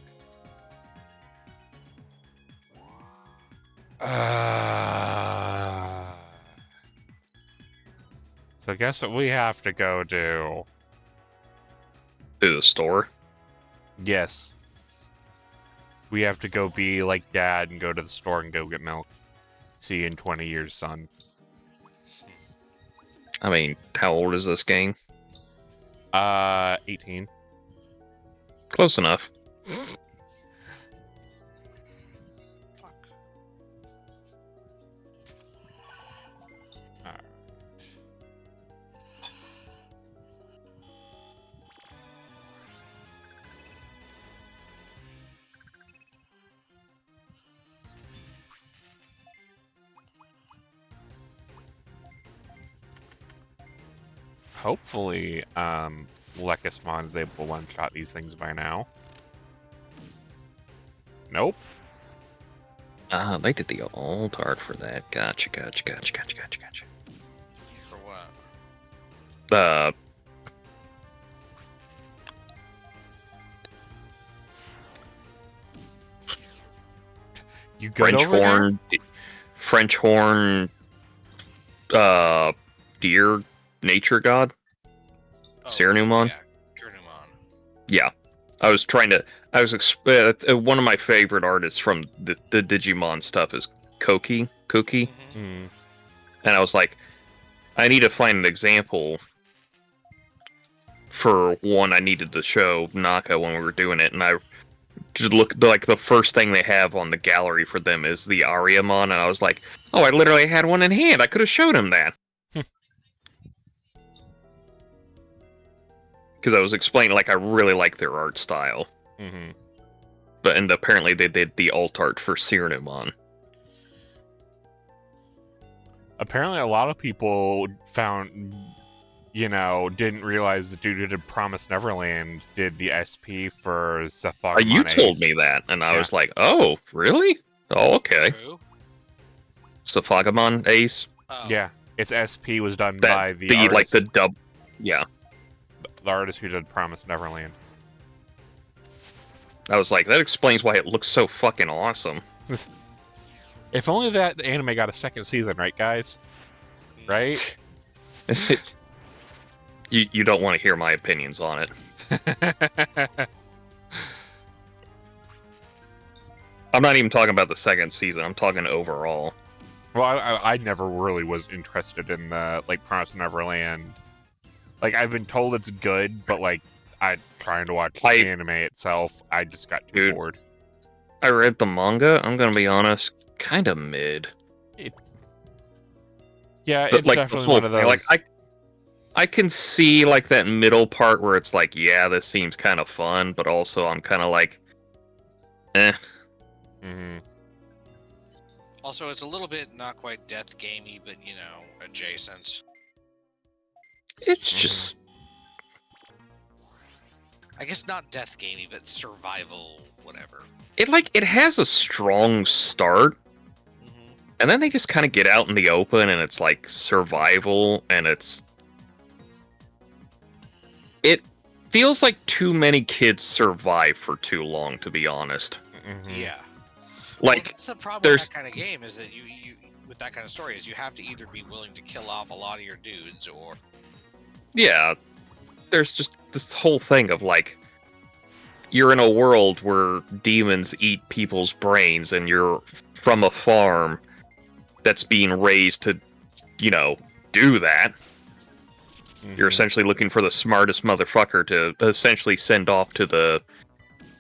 So I guess what we have to go do... To the store? Yes. We have to go be like Dad and go to the store and go get milk. See you in 20 years, son. I mean, how old is this game? 18. Close enough. Hopefully, Lekismon is able to one-shot these things by now. Nope. They did the alt art for that. Gotcha. For what? You good over there? French horn, deer, nature god? Cernumon? Yeah, Cernumon. Yeah. One of my favorite artists from the Digimon stuff is Cookie. Mm. And I was like, I need to find an example for one I needed to show Naka when we were doing it, and I just looked, like, the first thing they have on the gallery for them is the Ariamon, and I was like, oh, I literally had one in hand, I could have showed him that. Because I was explaining, like, I really like their art style. Mm-hmm. And apparently they did the alt art for Cernumon. Apparently a lot of people found, didn't realize the dude who did Promise Neverland did the SP for Zephagmon You Ace. told me that, and I was like, oh, really? Oh, okay. Who? Zephagmon Ace? Oh. Yeah, its SP was done by the artist, like, the dub... Yeah. the artist who did Promise Neverland. I was like, that explains why it looks so fucking awesome. If only that anime got a second season, right, guys? Right? You don't want to hear my opinions on it. I'm not even talking about the second season. I'm talking overall. Well, I never really was interested in the, Promise Neverland. I've been told it's good, but, I'm trying to watch the anime itself. I just got too bored. I read the manga. I'm gonna be honest, kind of mid. It's definitely one of those. I can see, that middle part where it's like, yeah, this seems kind of fun, but also I'm kind of like, eh. Mm-hmm. Also, it's a little bit not quite death gamey, but adjacent. It's just, I guess not death gamey, but survival, whatever. it has a strong start, and then they just kind of get out in the open, and it's like survival, and it feels like too many kids survive for too long, to be honest. Yeah. Like, that's the problem with that kind of game, is that you with that kind of story, is you have to either be willing to kill off a lot of your dudes, or... Yeah, there's just this whole thing of, like, you're in a world where demons eat people's brains, and you're from a farm that's being raised to, do that. You're essentially looking for the smartest motherfucker to essentially send off to the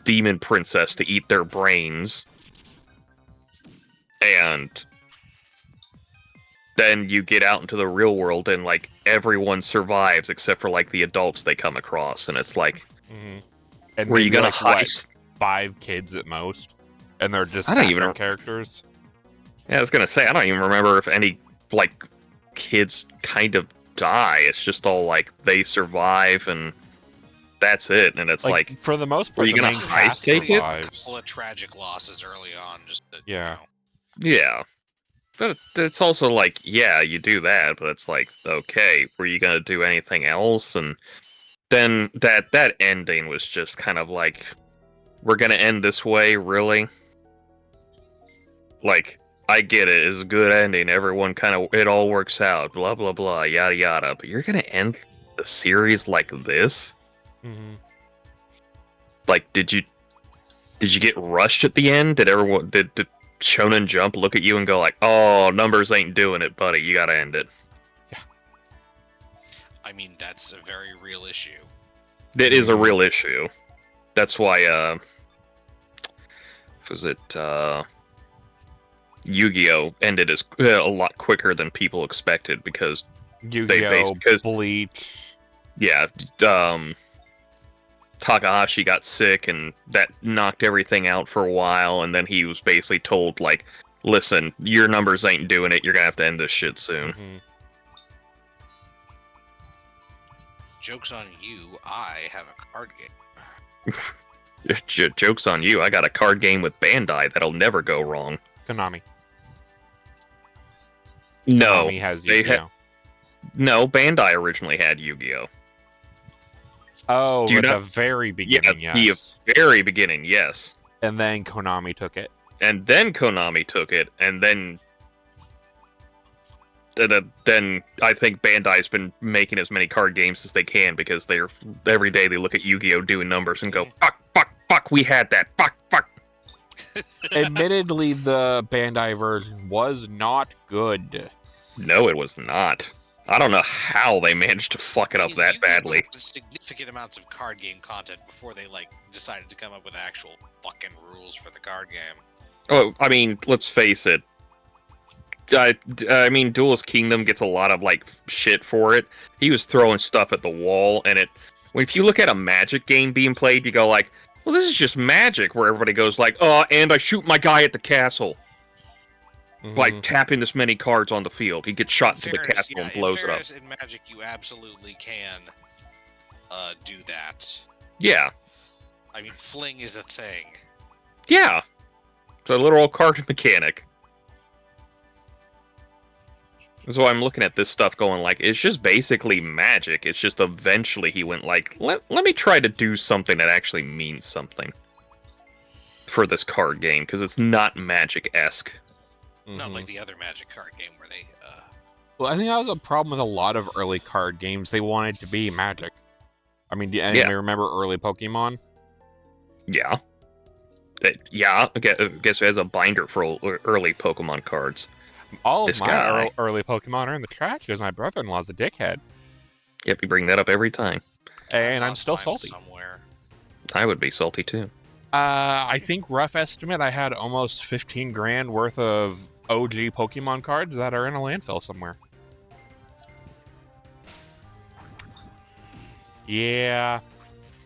demon princess to eat their brains. And then you get out into the real world, and, like, everyone survives except for, like, the adults they come across, and it's like... And were you gonna like, heist 5 kids at most, and they're just I don't even background characters? Yeah, I was gonna say, I don't even remember if any, like, kids kind of die. It's just all, like, they survive, and that's it. And it's like for the most part, are you the gonna main heist cast take it? A survives. couple of tragic losses early on, just to, Yeah. Yeah. But it's also like, yeah, you do that, but it's like, okay, were you gonna do anything else? And then that ending was just kind of like, we're gonna end this way, really? Like, I get it, it's a good ending, everyone it all works out, blah blah blah, yada yada, but you're gonna end the series like this? Like, did you get rushed at the end? Did Shonen Jump look at you and go like, oh, numbers ain't doing it, buddy, you gotta end it? I mean, that's a very real issue. It is a real issue. That's why, was it, Yu-Gi-Oh! Ended as a lot quicker than people expected, because Yu-Gi-Oh! Bleach. Yeah, Takahashi got sick, and that knocked everything out for a while, and then he was basically told, like, listen, your numbers ain't doing it, you're gonna have to end this shit soon. Joke's on you, I have a card game. Joke's on you, I got a card game with Bandai that'll never go wrong. Konami. No, Konami has Yu-Gi-Oh! No, Bandai originally had Yu-Gi-Oh! Oh, at the very beginning, yes. The very beginning, yes. And then Konami took it. And then I think Bandai's been making as many card games as they can, because every day they look at Yu-Gi-Oh! Doing numbers and go, fuck, we had that, fuck. Admittedly, the Bandai version was not good. No, it was not. I don't know how they managed to fuck it up that badly. Significant amounts of card game content before they decided to come up with actual fucking rules for the card game. Oh, I mean, let's face it. I mean, Duelist Kingdom gets a lot of shit for it. He was throwing stuff at the wall, and if you look at a Magic game being played, you go like, well, this is just Magic, where everybody goes like, oh, and I shoot my guy at the castle. Like, tapping this many cards on the field. He gets shot into the castle and blows it up. In Magic, you absolutely can do that. Yeah. I mean, fling is a thing. Yeah. It's a literal card mechanic. So I'm looking at this stuff going like, it's just basically Magic. It's just eventually he went like, let me try to do something that actually means something for this card game, because it's not Magic-esque. Not like the other Magic card game where they... Well, I think that was a problem with a lot of early card games. They wanted to be Magic. I mean, do anybody remember early Pokemon? Yeah. I guess it has a binder for early Pokemon cards. All of my early Pokemon are in the trash because my brother-in-law's a dickhead. Yep, you bring that up every time. And I'm still salty. Somewhere. I would be salty too. I think rough estimate, I had almost 15 grand worth of OG Pokemon cards that are in a landfill somewhere. Yeah.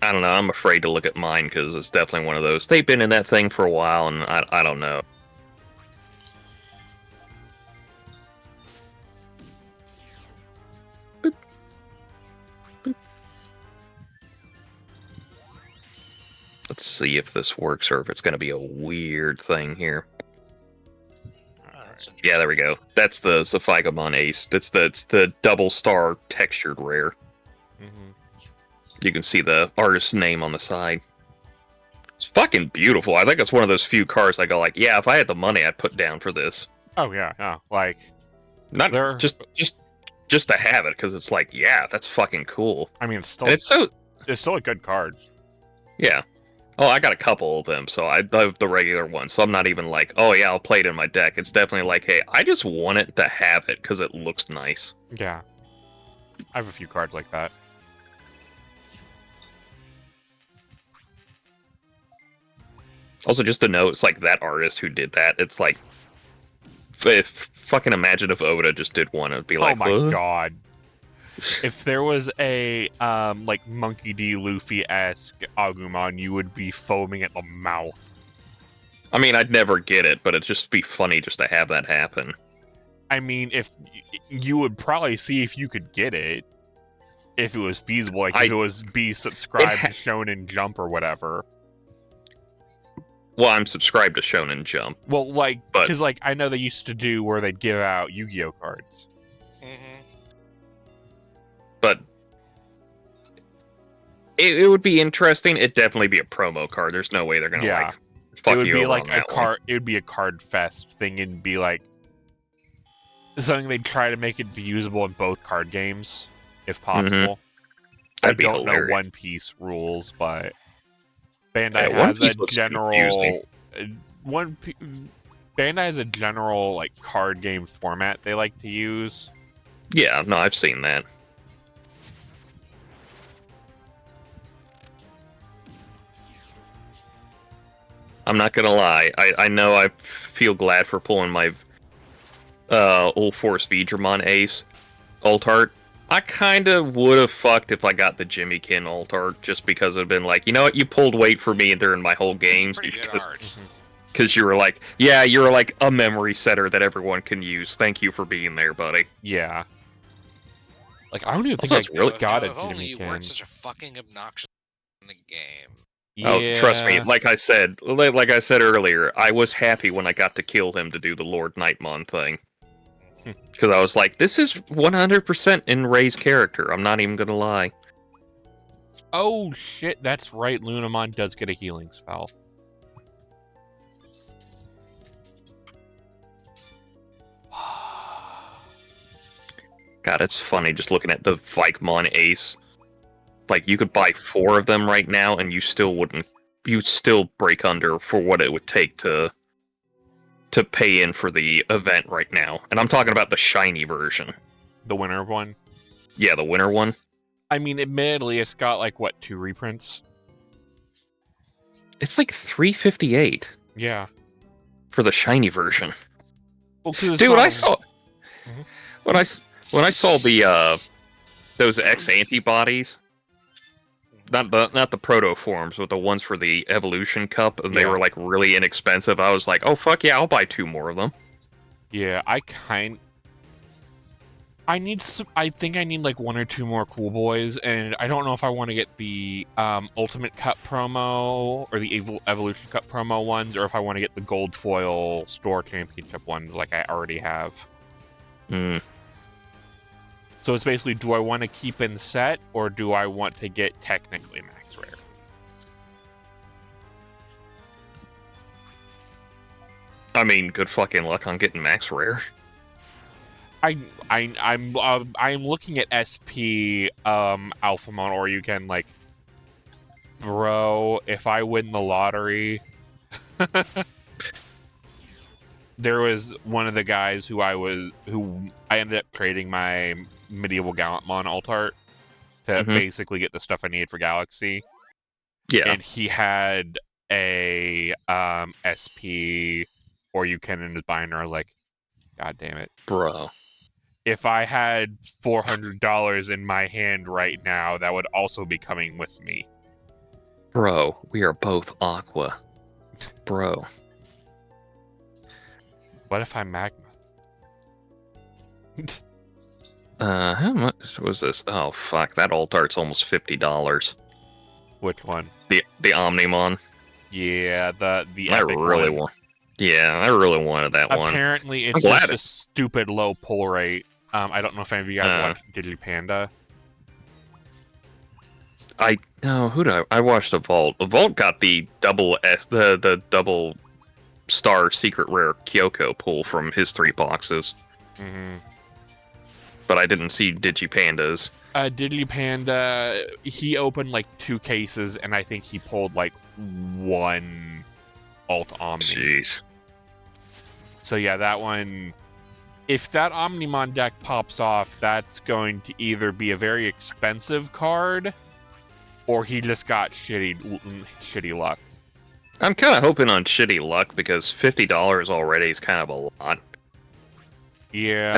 I don't know. I'm afraid to look at mine because it's definitely one of those. They've been in that thing for a while, and I don't know. Let's see if this works or if it's going to be a weird thing here. Yeah, there we go. That's the Zaphigamon Ace. It's the double star textured rare. Mm-hmm. You can see the artist's name on the side. It's fucking beautiful. I think it's one of those few cards I go like, yeah, if I had the money, I'd put down for this. Oh yeah, yeah. Like, not just to have it because it's like, yeah, that's fucking cool. I mean, it's still a good card. Yeah. Oh, I got a couple of them, so I love the regular one. So I'm not even like, oh yeah, I'll play it in my deck. It's definitely like, hey, I just want it to have it because it looks nice. Yeah. I have a few cards like that. Also, just to note, it's like that artist who did that. It's like, if fucking imagine if Oda just did one, it'd be like, oh my god. If there was a like Monkey D. Luffy-esque Agumon, you would be foaming at the mouth. I mean, I'd never get it, but it'd just be funny just to have that happen. I mean, if you would probably see if you could get it, if it was feasible, like if it was be subscribed to Shonen Jump or whatever. Well, I'm subscribed to Shonen Jump. Well, like, because like I know they used to do where they'd give out Yu-Gi-Oh cards. Mm-hmm. But it would be interesting. It'd definitely be a promo card. There's no way they're gonna like fuck it would you be over like on a that card. one. It would be a card fest thing, and be like something they'd try to make it be usable in both card games, if possible. I don't know One Piece rules, but Bandai has a general Bandai has a general like card game format they like to use. Yeah, no, I've seen that. I'm not gonna lie. I know I feel glad for pulling my Old Force Vidramon Ace alt art. I kind of would have fucked if I got the Jimmy Kin alt art, just because it would have been like, you know what, you pulled weight for me during my whole games. Because you were like, yeah, you're like a memory setter that everyone can use. Thank you for being there, buddy. Yeah. Like, I don't even think I really got it. If only you weren't such a fucking obnoxious in the game. Yeah. Oh, trust me. Like I said earlier, I was happy when I got to kill him to do the Lord Nightmon thing. Because I was like, this is 100% in Ray's character. I'm not even gonna lie. Oh shit, that's right. Lunamon does get a healing spell. God, it's funny just looking at the Vikemon Ace. Like, you could buy 4 of them right now, and you still wouldn't. You'd still break under for what it would take to pay in for the event right now. And I'm talking about the shiny version. The winter one? Yeah, the winter one. I mean, admittedly, it's got, like, what, 2 reprints? It's like $358. Yeah. For the shiny version. Well, dude, I saw... Mm-hmm. When I saw the, those X antibodies... Not the proto forms, but the ones for the Evolution Cup, and they were like really inexpensive. I was like, oh fuck yeah, I'll buy 2 more of them. Yeah, I think I need like 1 or 2 more Cool Boys, and I don't know if I want to get the Ultimate Cup promo or the Evolution Cup promo ones, or if I want to get the Gold Foil Store Championship ones like I already have. Hmm. So it's basically, do I want to keep in set, or do I want to get technically max rare? I mean, good fucking luck on getting max rare. I'm looking at SP Alphamon, or you can like, bro, if I win the lottery. There was one of the guys who I ended up trading my Medieval Gallantmon alt art to basically get the stuff I needed for Galaxy. Yeah. And he had a SP or you can in his binder. I was like, God damn it. Bro. If I had $400 in my hand right now, that would also be coming with me. Bro, we are both Aqua. Bro. What if I'm Magma? How much was this? Oh, fuck. That alt art's almost $50. Which one? The Omnimon. Yeah, the I epic really one. want. Yeah, I really wanted that one. Apparently, it's just a stupid low pull rate. I don't know if any of you guys watch Digipanda. I watched the Vault. The Vault got the double the double star secret rare Kyoko pull from his 3 boxes. Mm-hmm. But I didn't see Digipandas. Digipanda, he opened like 2 cases, and I think he pulled like 1 Alt Omni. Jeez. So yeah, that one. If that Omnimon deck pops off, that's going to either be a very expensive card, or he just got shitty luck. I'm kind of hoping on shitty luck because $50 already is kind of a lot. Yeah.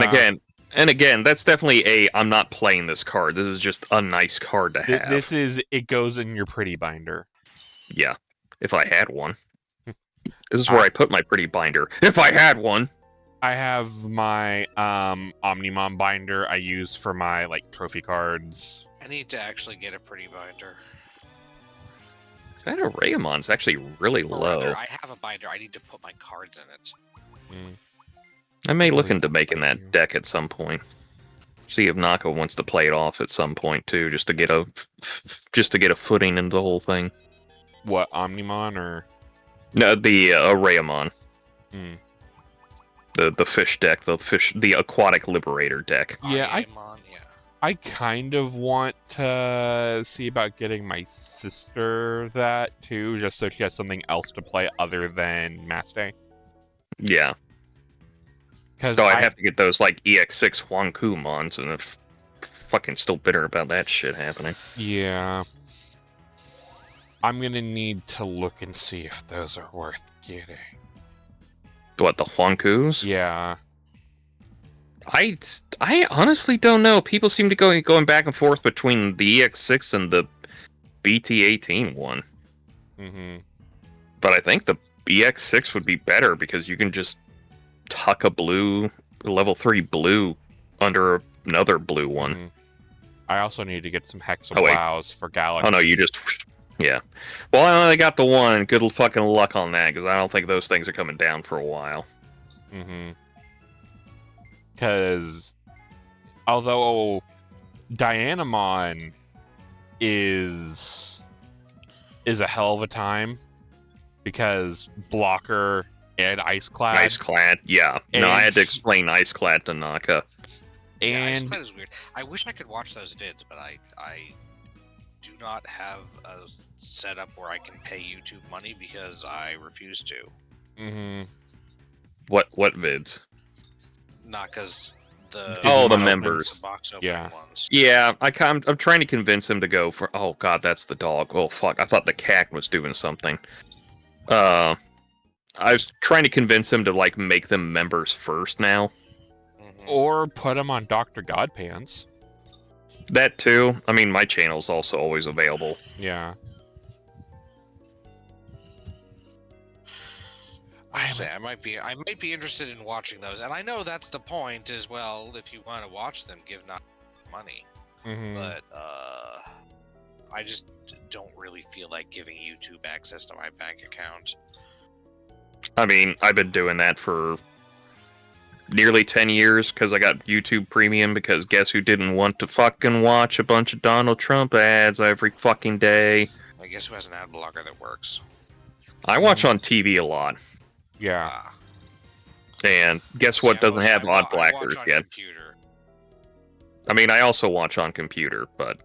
And again, that's definitely I'm not playing this card. This is just a nice card to have. It goes in your pretty binder. Yeah, if I had one. This is where I put my pretty binder. If I had one. I have my Omnimon binder I use for my like trophy cards. I need to actually get a pretty binder. That Arayamon's actually really low. Rather, I have a binder. I need to put my cards in it. I may look into making that deck at some point. See if Naka wants to play it off at some point too, just to get a footing into the whole thing. What, Omnimon or? No, the Arayamon. The fish deck, the aquatic liberator deck. Yeah, I kind of want to see about getting my sister that too, just so she has something else to play other than Maste. Yeah. So I have to get those like EX6 Huangku mons, and I'm fucking still bitter about that shit happening. Yeah. I'm gonna need to look and see if those are worth getting. What, the Huangkus? Yeah. I honestly don't know. People seem to going back and forth between the EX6 and the BT18 one. Mm-hmm. But I think the EX6 would be better because you can just tuck a level 3 blue under another blue one. Mm-hmm. I also need to get some Hexa Wows for Golux. Oh no, you just... Yeah. Well, I only got the one. Good fucking luck on that, because I don't think those things are coming down for a while. Mm-hmm. Because although Dianamon is a hell of a time, because blocker and Ice Clad. Yeah. No, I had to explain Ice Clad to Naka. And Ice Clad is weird. I wish I could watch those vids, but I do not have a setup where I can pay YouTube money because I refuse to. Mm-hmm. What vids? Naka's the members. The box yeah. Ones. Yeah, I'm trying to convince him to go for. Oh god, that's the dog. Oh fuck, I thought the cat was doing something. I was trying to convince him to like make them members first now, or put them on Dr. Godpants. That too. I mean, my channel's also always available. Yeah. I might be interested in watching those, and I know that's the point as well. If you want to watch them, give not money. Mm-hmm. But I just don't really feel like giving YouTube access to my bank account. I mean, I've been doing that for nearly 10 years because I got YouTube Premium, because guess who didn't want to fucking watch a bunch of Donald Trump ads every fucking day? I guess who has an ad blocker that works? I watch on TV a lot. Yeah. And guess what doesn't have ad blockers yet? Computer. I mean, I also watch on computer, but...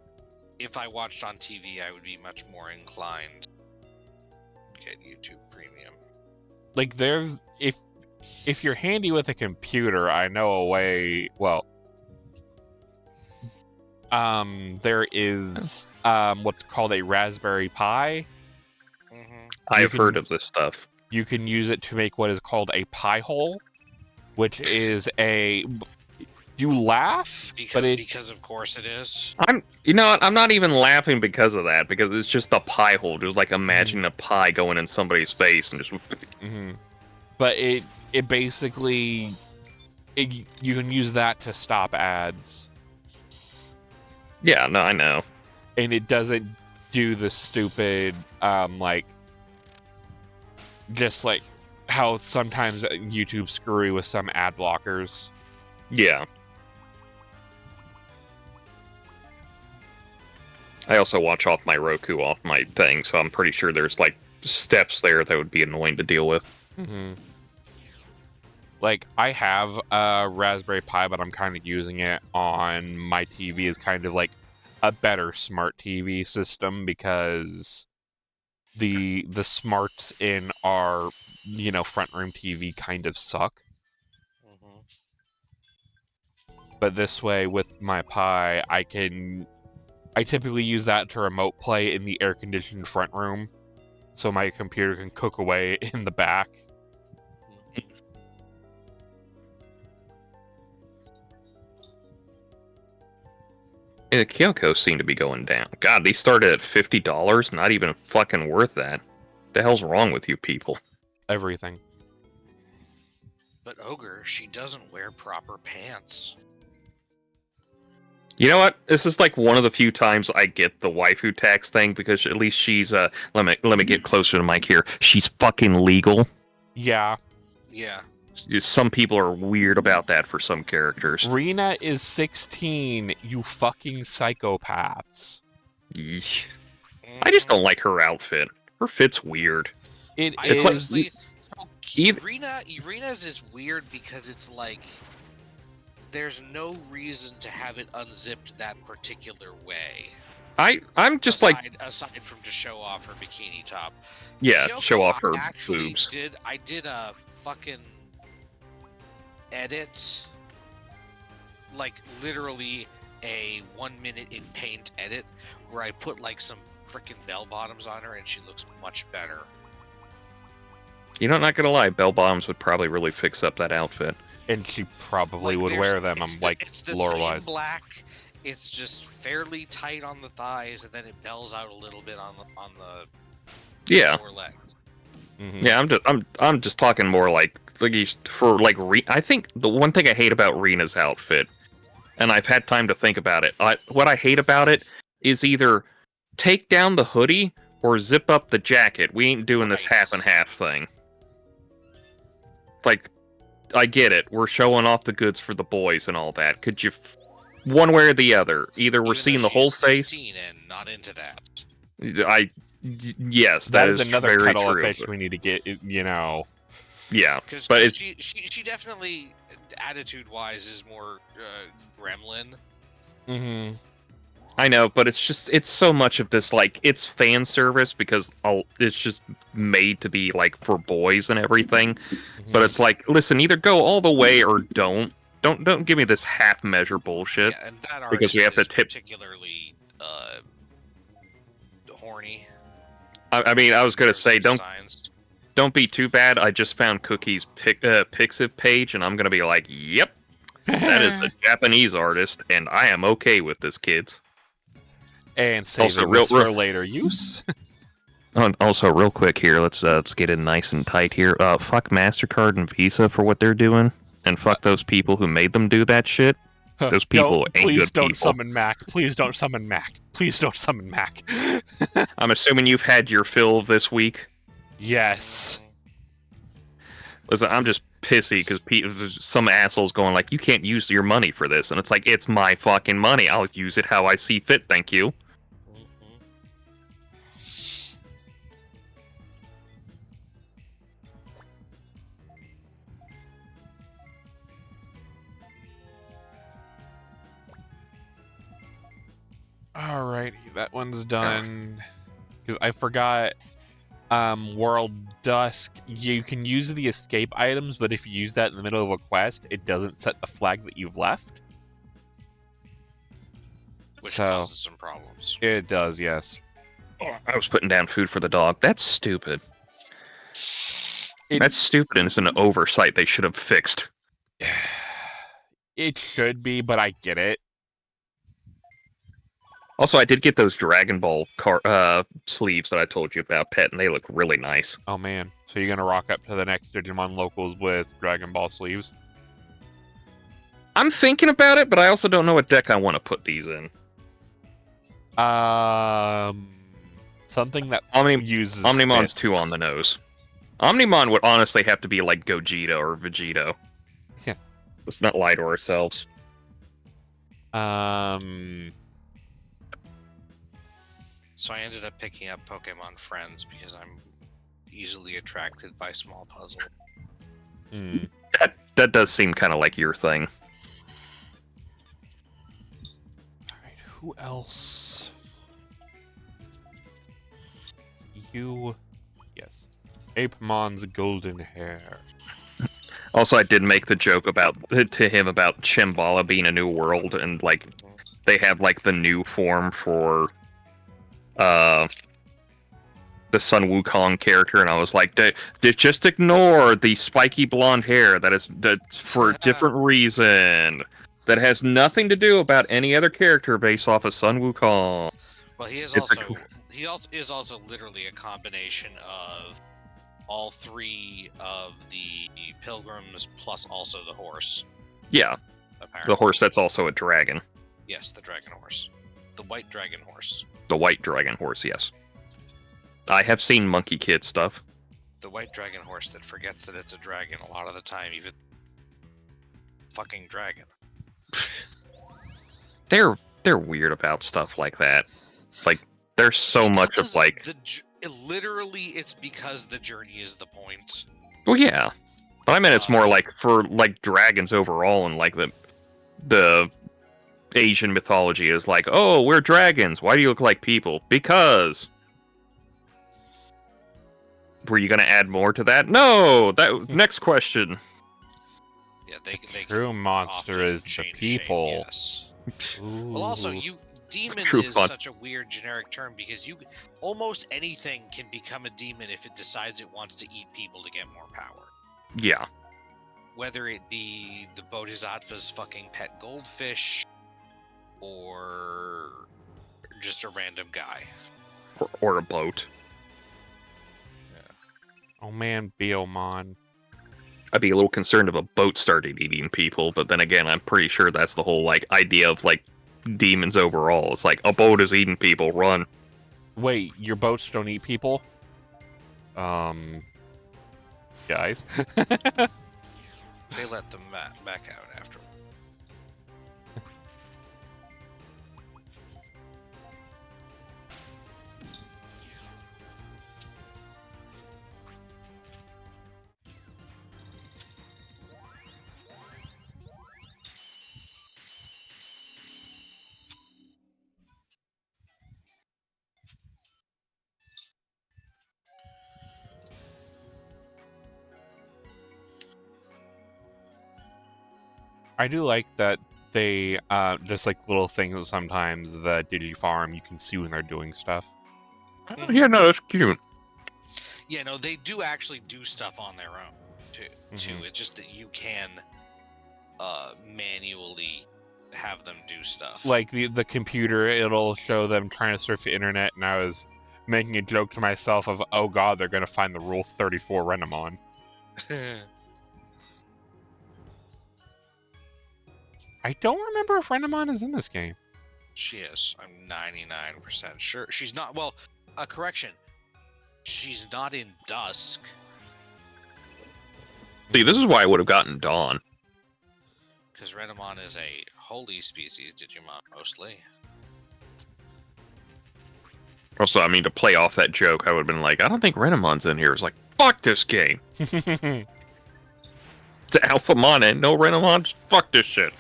If I watched on TV, I would be much more inclined to get YouTube Premium. Like, there's... If you're handy with a computer, I know a way... Well... there is what's called a Raspberry Pi. Mm-hmm. I've heard of this stuff. You can use it to make what is called a pie hole, which is a... You laugh, because of course it is. I'm not even laughing because of that, because it's just a pie hole. Just like imagining a pie going in somebody's face and just... Mm-hmm. But it basically... you can use that to stop ads. Yeah, no, I know. And it doesn't do the stupid, like, just like how sometimes YouTube screwy with some ad blockers. Yeah. I also watch off my Roku off my thing, so I'm pretty sure there's like steps there that would be annoying to deal with. Mm-hmm. Like, I have a Raspberry Pi, but I'm kind of using it on my TV as kind of like a better smart TV system because the smarts in our, front room TV kind of suck. Mm-hmm. But this way, with my Pi, I typically use that to remote play in the air-conditioned front room, so my computer can cook away in the back. Yeah, the Kyoko seem to be going down. God, these started at $50. Not even fucking worth that. The hell's wrong with you people? Everything. But Ogre, she doesn't wear proper pants. You know what? This is like one of the few times I get the waifu tax thing because at least she's let me get closer to the mic here. She's fucking legal. Yeah. Yeah. Some people are weird about that for some characters. Rina is 16, you fucking psychopaths. Yeesh. I just don't like her outfit. Her fit's weird. It's like Irina's is weird because it's like there's no reason to have it unzipped that particular way. I'm just aside from to show off her bikini top. Yeah, Kyoko, show off her actually boobs. I did a fucking edit, like literally a 1 minute in paint edit where I put like some freaking bell bottoms on her and she looks much better. You know, not gonna lie, bell bottoms would probably really fix up that outfit. And she probably Like, would wear them. It's the lore-wise. same black. It's just fairly tight on the thighs, and then it bells out a little bit on the Yeah. lower legs. Mm-hmm. Yeah, I'm just talking more like for like I think the one thing I hate about Rina's outfit, and I've had time to think about it. What I hate about it is either take down the hoodie or zip up the jacket. We ain't doing this half and half thing. Like, I get it. We're showing off the goods for the boys and all that. Could you, one way or the other, either we're seeing the whole face. And not into that. Yes, that is is another very kettle true. of fish we need to get. Yeah, because she definitely attitude-wise is more gremlin. Mm-hmm. I know, but it's so much of this, like, it's fan service because it's just made to be, like, for boys and everything. Mm-hmm. But it's like, listen, either go all the way or don't. Don't give me this half-measure bullshit. Yeah, and that because we have to tip. Particularly horny. I mean, I was gonna say, designs. Don't be too bad. I just found Cookie's Pixiv page, and I'm gonna be like, yep, that is a Japanese artist, and I am okay with this, kids. And save it for later use. Also, real quick here, let's get it nice and tight here. Fuck MasterCard and Visa for what they're doing, and fuck those people who made them do that shit. Those people ain't good people. Please don't summon Mac. Please don't summon Mac. Please don't summon Mac. I'm assuming you've had your fill of this week. Yes. Listen, I'm just pissy because some assholes going like, you can't use your money for this, and it's like, it's my fucking money. I'll use it how I see fit. Thank you. Alrighty, that one's done. Because I forgot, World Dusk, you can use the escape items, but if you use that in the middle of a quest, it doesn't set the flag that you've left. Which causes some problems. It does, yes. Oh, I was putting down food for the dog. That's stupid. That's stupid, and it's an oversight they should have fixed. It should be, but I get it. Also, I did get those Dragon Ball sleeves that I told you about, Pet, and they look really nice. Oh, man. So you're going to rock up to the next Digimon Locals with Dragon Ball sleeves? I'm thinking about it, but I also don't know what deck I want to put these in. Something that uses Omnimon's fists. too on the nose. Omnimon would honestly have to be like Gogeta or Vegito. Yeah. Let's not lie to ourselves. So I ended up picking up Pokemon Friends because I'm easily attracted by small puzzles. That does seem kind of like your thing. Alright, who else? You... Yes. Apemon's golden hair. Also, I did make the joke to him about Shambhala being a new world, and like they have like the new form for the Sun Wukong character, and I was like, just ignore the spiky blonde hair. That's for a different reason. That has nothing to do about any other character based off of Sun Wukong. Well, he is also literally a combination of all three of the pilgrims plus also the horse. Yeah, apparently. The horse that's also a dragon. Yes, the dragon horse. The white dragon horse. The white dragon horse, yes. I have seen Monkey Kid stuff. The white dragon horse that forgets that it's a dragon a lot of the time, even fucking dragon. They're weird about stuff like that. Like, there's so much of like... Literally, it's because the journey is the point. Well, yeah. But I meant it's more like for like dragons overall, and like the Asian mythology is like, oh, we're dragons. Why do you look like people? Because. Were you gonna add more to that? No. Next question. Yeah, they true monster is the people. Shape, yes. Well, also demon is such a weird generic term because almost anything can become a demon if it decides it wants to eat people to get more power. Yeah. Whether it be the Bodhisattva's fucking pet goldfish, or just a random guy. Or a boat. Yeah. Oh man, Biomon. I'd be a little concerned if a boat started eating people, but then again, I'm pretty sure that's the whole like idea of like demons overall. It's like a boat is eating people, run. Wait, your boats don't eat people? Guys. They let them back out after. I do like that they just like little things sometimes the Digifarm you can see when they're doing stuff. Oh, yeah, no, that's cute. Yeah, no, they do actually do stuff on their own too. It's just that you can manually have them do stuff. Like the computer, it'll show them trying to surf the internet, and I was making a joke to myself of, oh god, they're gonna find the Rule 34 Renamon. I don't remember if Renamon is in this game. She is. I'm 99% sure. She's not. Well, correction. She's not in Dusk. See, this is why I would have gotten Dawn. Because Renamon is a holy species Digimon, mostly. Also, I mean, to play off that joke, I would have been like, I don't think Renamon's in here. It's like, fuck this game. It's Alphamon and no Renamon. Just fuck this shit.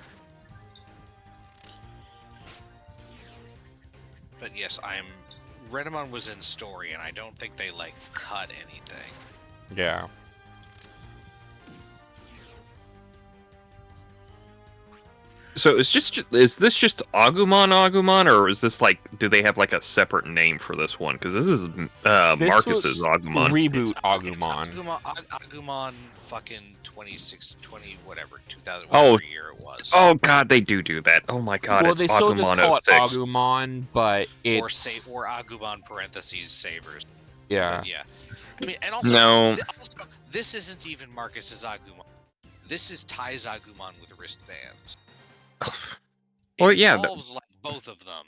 But yes, Renamon was in story, and I don't think they, like, cut anything. Yeah. So is this just Agumon, or is this like, do they have like a separate name for this one? Because this is Marcus's Agumon. Reboot Agumon. Agumon fucking 20 whatever, 2000, Oh. whatever year it was. Oh god, they do that. Oh my god, Well, it's they still just call it 06. Agumon, but it's... Or Agumon parentheses Savers. Yeah. But yeah. I mean, and also, No. This isn't even Marcus's Agumon. This is Tai's Agumon with wristbands. Well, It yeah, evolves like both of them,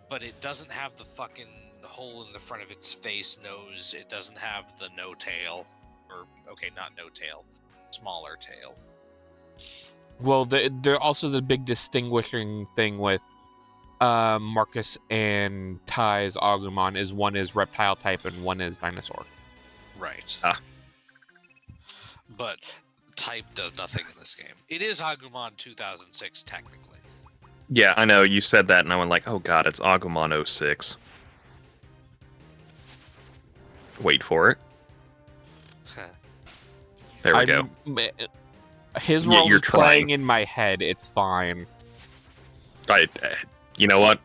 but it doesn't have the fucking hole in the front of its face, nose. It doesn't have the no tail, or okay, not no tail, smaller tail. Well, they're also the big distinguishing thing with Marcus and Ty's Agumon is one is reptile type and one is dinosaur. Right. Ah. But type does nothing in this game. It is Agumon 2006 technically. Yeah, I know, you said that and I went like, oh god, it's Agumon 06. Wait for it. There we go. His Yeah, world you're is playing trying. in my head. It's fine. You know what?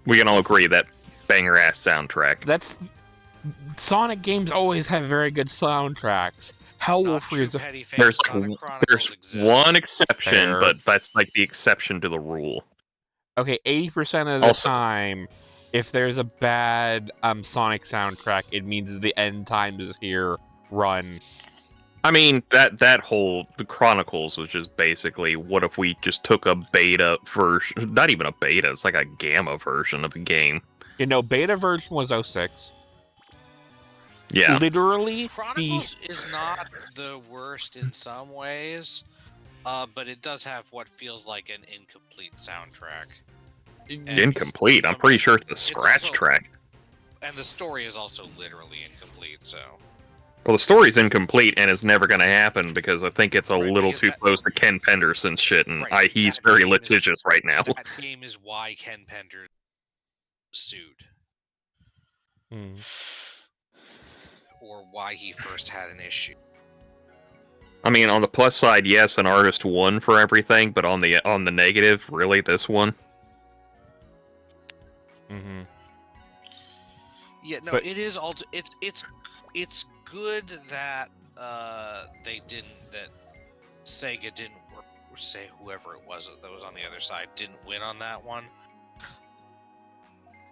We can all agree that banger-ass soundtrack. Sonic games always have very good soundtracks. Hell will freeze. There's exists. one exception, Fair. but that's like the exception to the rule. Okay, 80% of the Also- time, if there's a bad Sonic soundtrack, it means the end time is here. Run. I mean, that whole the Chronicles was just basically, what if we just took a beta version, not even a beta, it's like a gamma version of the game. Beta version was 06. Yeah. Literally, Chronicles is not the worst in some ways, but it does have what feels like an incomplete soundtrack. Incomplete. I'm pretty sure it's a scratch track. And the story is also literally incomplete, so... Well, the story's incomplete and it's never going to happen because I think it's a Right, little because too that- close to Ken Penderson's shit, and Right, he's that very game is- litigious right now. That game is why Ken Pender sued. Hmm. Or why he first had an issue. I mean, on the plus side, yes, an artist won for everything, but on the negative, really, this one? Mm-hmm. Yeah, no, But- it is also it's good that that Sega didn't work, or say whoever it was that was on the other side didn't win on that one.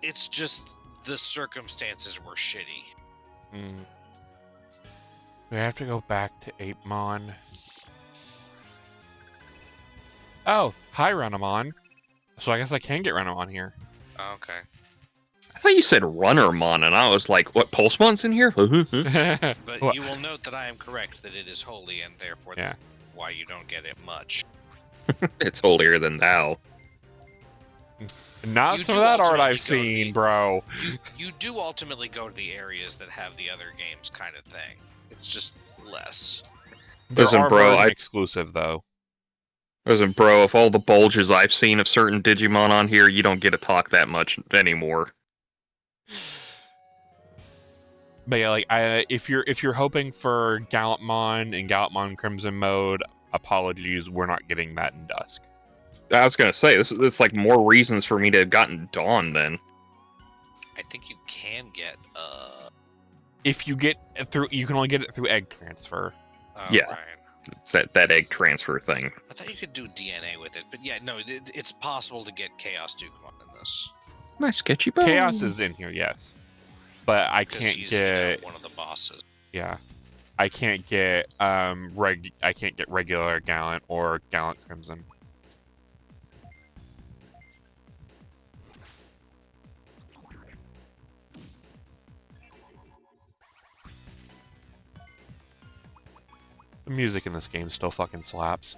It's just the circumstances were shitty. Mm. We have to go back to Apemon. Oh, hi, Renamon. So I guess I can get Renamon here. Okay. I thought you said Runnermon, and I was like, what, Pulsemon's in here? But Well, you will note that I am correct that it is holy, and therefore Yeah. why you don't get it much. It's holier than thou. Not You some do of that art ultimately I've go to seen, the- bro. You do ultimately go to the areas that have the other games kind of thing. It's just less. There Listen, are bro, version exclusive, though. Listen, bro, of all the bulges I've seen of certain Digimon on here, you don't get to talk that much anymore. But yeah, like if you're hoping for Gallantmon and Gallantmon Crimson mode, apologies, we're not getting that in Dusk. I was gonna say, this is like more reasons for me to have gotten Dawn then. I think you can get If you get through, you can only get it through egg transfer. Yeah. right. It's that egg transfer thing. I thought you could do DNA with it, but yeah, no, it's possible to get Chaos Dukemon in this. My sketchy bone. Chaos is in here, yes, but I 'Cause can't he's, get. one of the bosses. Yeah, I can't get I can't get regular Gallant or Gallant Crimson. The music in this game still fucking slaps.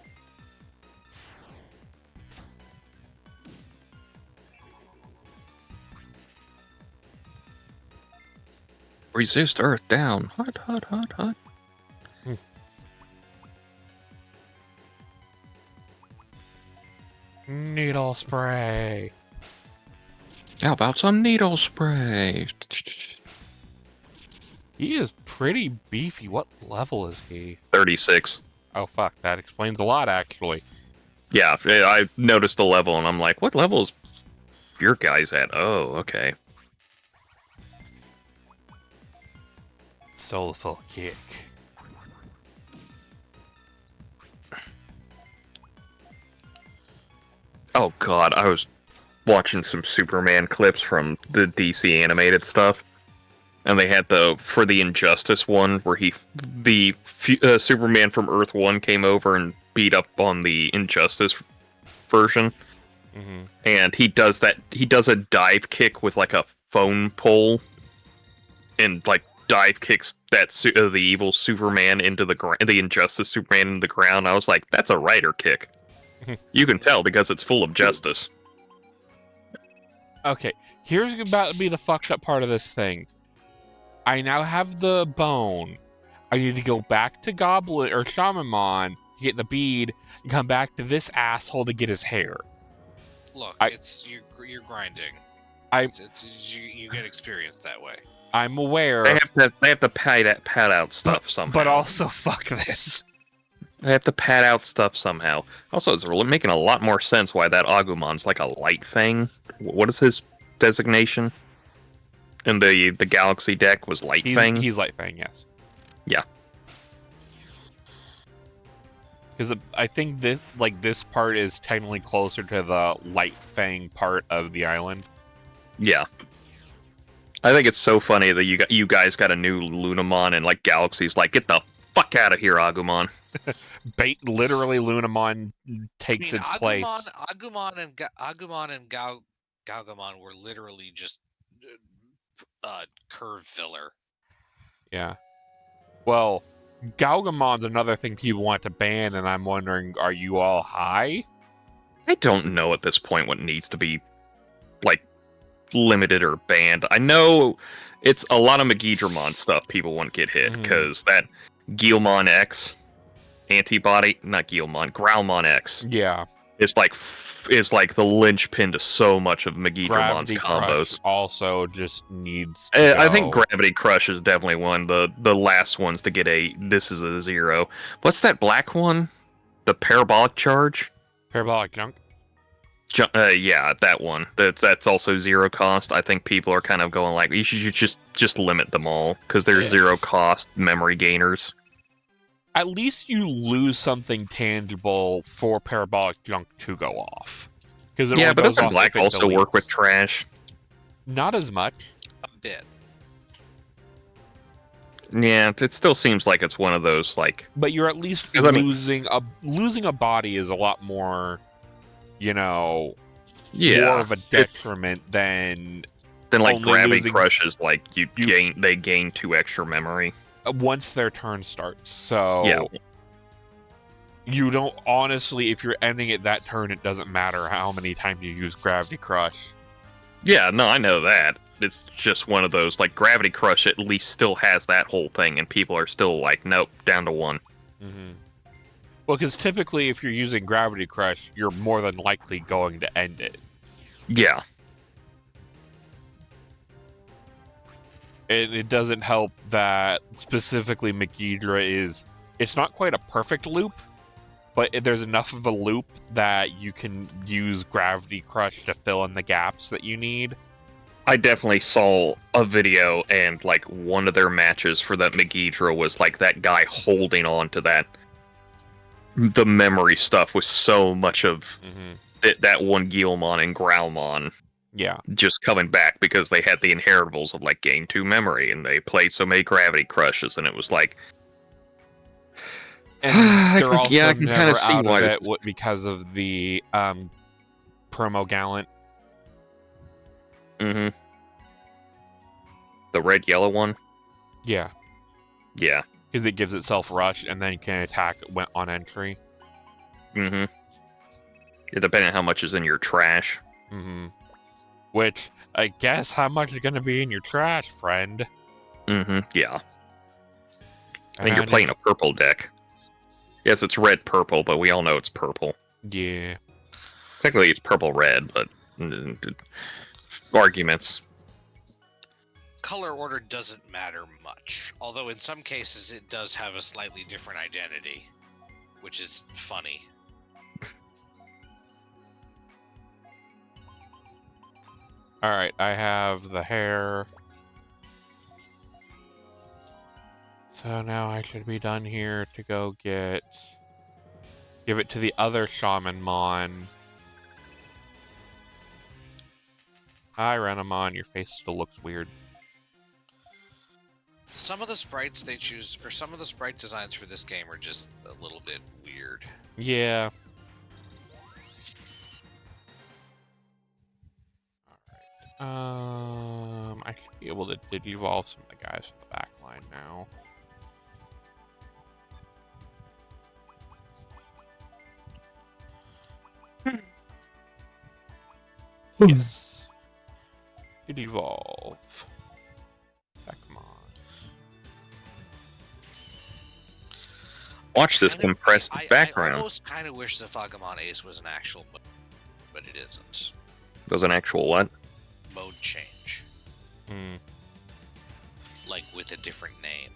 Resist Earth down. Hot, hot, hot, hot. Needle spray. How about some needle spray? He is pretty beefy. What level is he? 36. Oh fuck, that explains a lot actually. Yeah, I noticed the level and I'm like, what level is your guys at? Oh, okay. Soulful kick. Oh god, I was watching some Superman clips from the DC animated stuff, and they had for the Injustice one where Superman from Earth 1 came over and beat up on the Injustice version, Mm-hmm. and he does a dive kick with like a phone pole and like dive kicks that the evil Superman into the ground, the Injustice Superman into the ground. I was like, that's a writer kick. You can tell because it's full of justice. Okay, here's about to be the fucked up part of this thing. I now have the bone. I need to go back to Goblin or Shamanmon to get the bead and come back to this asshole to get his hair. Look, you're grinding. You get experience that way. I'm aware. They have to pad out stuff somehow. But also, fuck this. They have to pad out stuff somehow. Also, it's really making a lot more sense why that Agumon's like a light fang. What is his designation? In the Galaxy deck was light fang. He's light fang, yes. Yeah. Because I think this part is technically closer to the light fang part of the island. Yeah. I think it's so funny that you guys got a new Lunamon and like Galaxy's like, get the fuck out of here, Agumon. Literally, Lunamon takes its place. Agumon and Galgamon were literally just curve filler. Yeah. Well, Galgamon's another thing people want to ban, and I'm wondering, are you all high? I don't know at this point what needs to be like limited or banned. I know it's a lot of Megidramon stuff people want to get hit because that Guilmon X antibody, not Guilmon, Growlmon X. Yeah, it's like the linchpin to so much of Megidramon's Gravity combos. Crush also just needs to I think Gravity Crush is definitely one of the last ones to get this is a 0. What's that black one? The Parabolic Charge? Parabolic Junk? Yeah, that one. That's also 0 cost. I think people are kind of going like, you should just limit them all because they're 0 cost memory gainers. At least you lose something tangible for Parabolic Junk to go off. But doesn't Black also work with trash? Not as much. A bit. Yeah, it still seems like it's one of those like. But you're at least losing a body is a lot more, more of a detriment than like Gravity Crushes. Like they gain 2 extra memory once their turn starts. So you don't, honestly, if you're ending it that turn, it doesn't matter how many times you use Gravity Crush. Yeah, no, I know that. It's just one of those, like, Gravity Crush at least still has that whole thing, and people are still like, nope, down to 1. Mm-hmm. Well, because typically if you're using Gravity Crush, you're more than likely going to end it. Yeah. It doesn't help that specifically Megidra it's not quite a perfect loop, but there's enough of a loop that you can use Gravity Crush to fill in the gaps that you need. I definitely saw a video, and like one of their matches for that Megidra was like that guy holding on to the memory stuff with so much of that one Guilmon and Growlmon. Yeah. Just coming back because they had the inheritables of like gain 2 memory and they played so many Gravity Crushes, and it was like. And they're also I can never see out of it because of the promo Gallant. Mm-hmm. The red-yellow one? Yeah. Yeah. Because it gives itself rush and then you can attack on entry. Mm-hmm. Yeah, depending on how much is in your trash. Mm-hmm. Which, I guess, how much is going to be in your trash, friend? Mm-hmm, yeah. I think you're playing a purple deck. Yes, it's red-purple, but we all know it's purple. Yeah. Technically, it's purple-red, but... arguments. Color order doesn't matter much, although in some cases it does have a slightly different identity, which is funny. Alright, I have the hair. So now I should be done here to go give it to the other Shamanmon. Hi, Renamon, your face still looks weird. Some of the sprites they choose, or some of the sprite designs for this game are just a little bit weird. Yeah. Alright. I should be able to digivolve some of the guys from the back line now. Yes. Digivolve. Come on. Watch this compressed background. I almost kind of wish the Fagamon Ace was an actual mode, but it isn't. It was an actual what? Mode change. Hmm. Like with a different name.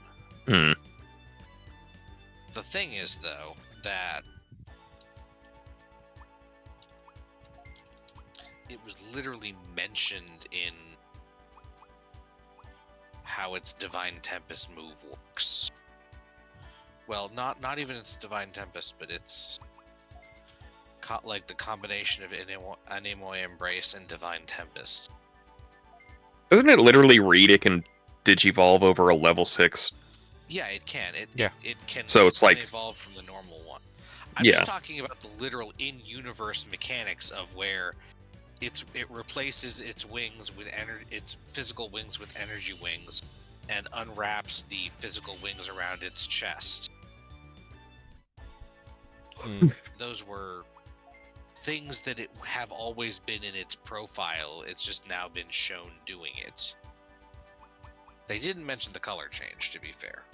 Hmm. The thing is, though, that it was literally mentioned in how its Divine Tempest move works. Well, not even its Divine Tempest, but it's like the combination of Anemoy Embrace and Divine Tempest. Doesn't it literally read it can digivolve over a level 6? Yeah, it can. It can. So it's like evolve from the normal one. I'm just talking about the literal in-universe mechanics of where it replaces its wings with its physical wings with energy wings, and unwraps the physical wings around its chest. Those were things that it have always been in its profile. It's just now been shown doing it. They didn't mention the color change, to be fair.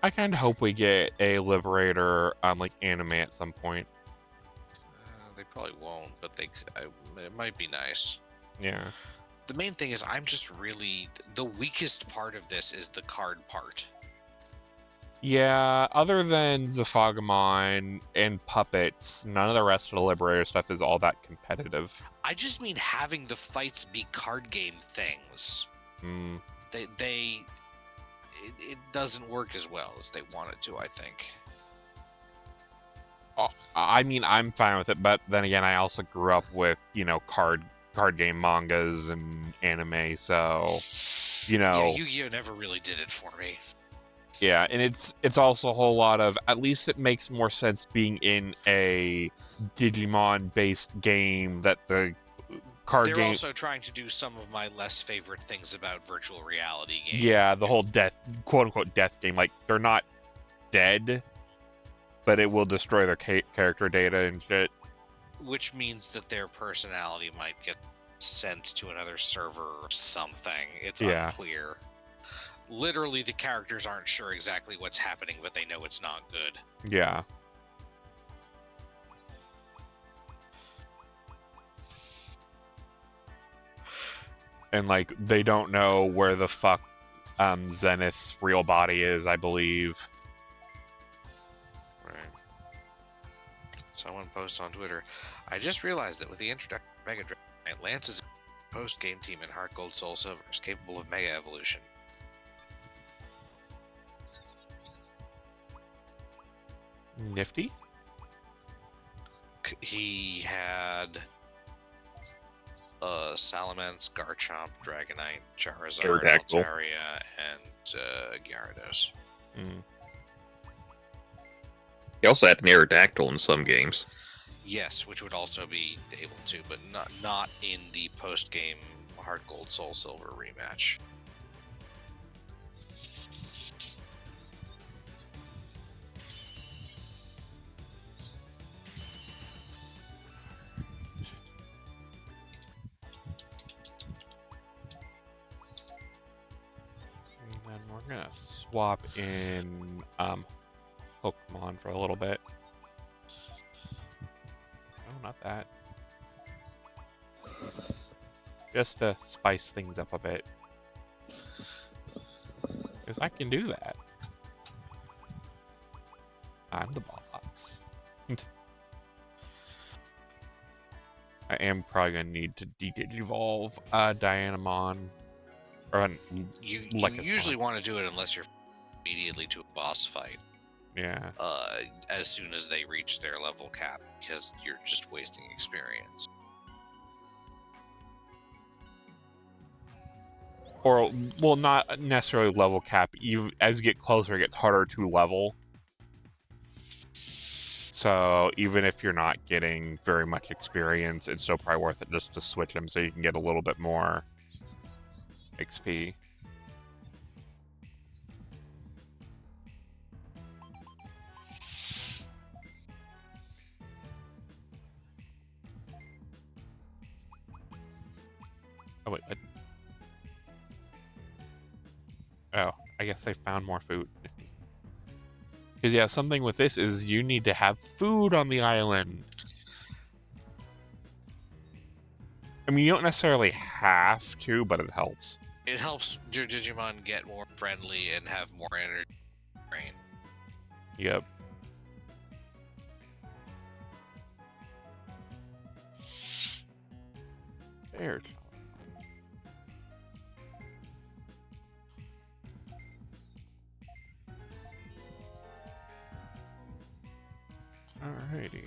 I kind of hope we get a Liberator like anime at some point. They probably won't, but it might be nice. Yeah. The main thing is I'm just really... The weakest part of this is the card part. Yeah, other than Zafagamon and Puppets, none of the rest of the Liberator stuff is all that competitive. I just mean having the fights be card game things. It doesn't work as well as they want it to, I think. I mean, I'm fine with it, but then again, I also grew up with, card game mangas and anime, so, Yeah, Yu-Gi-Oh! Never really did it for me. Yeah, and it's also a whole lot of, at least it makes more sense being in a Digimon-based game that the card game... They're also trying to do some of my less favorite things about virtual reality games. Yeah, the whole quote-unquote death game. Like, they're not dead, but it will destroy their character data and shit. Which means that their personality might get sent to another server or something. It's unclear. Literally, the characters aren't sure exactly what's happening, but they know it's not good. Yeah. And, like, they don't know where the fuck Zenith's real body is, I believe. Right. Someone posts on Twitter, I just realized that with the introduction of Mega Dragon, Lance is a post-game team in Heart Gold Soul Silver is capable of Mega Evolution. Nifty? He had Salamence, Garchomp, Dragonite, Charizard, Altaria, and Gyarados. He also had an Aerodactyl in some games. Yes, which would also be able to, but not in the post-game Heart Gold Soul Silver rematch. And we're gonna swap in Pokemon for a little bit. No, not that. Just to spice things up a bit. Because I can do that. I'm the boss. I am probably going to need to de-digivolve Dianamon. Or you usually want to do it unless you're immediately to a boss fight. Yeah. As soon as they reach their level cap, because you're just wasting experience. Or, well, not necessarily level cap. As you get closer, it gets harder to level. So even if you're not getting very much experience, it's still probably worth it just to switch them so you can get a little bit more XP. Oh, wait, what? Oh, I guess I found more food. Because, yeah, something with this is you need to have food on the island. I mean, you don't necessarily have to, but it helps. It helps your Digimon get more friendly and have more energy. Brain. Yep. There. Alrighty.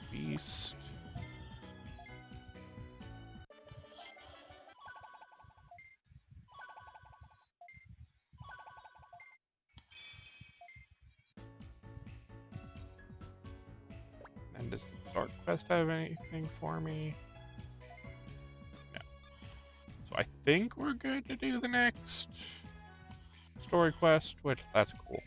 Beast. And does the Dark Quest have anything for me? No. So I think we're good to do the next story quest, which that's cool.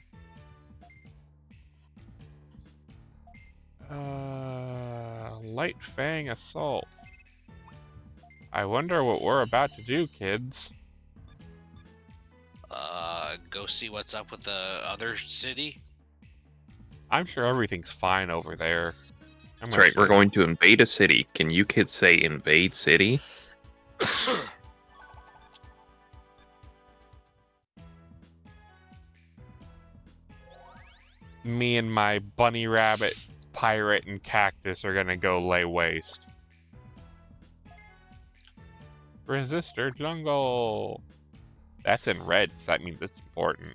Light Fang Assault. I wonder what we're about to do, kids. Go see what's up with the other city. I'm sure everything's fine over there. That's right, we're going to invade a city. Can you kids say invade city? Me and my bunny rabbit, pirate, and cactus are gonna go lay waste. Resistor jungle. That's in red, so that means it's important.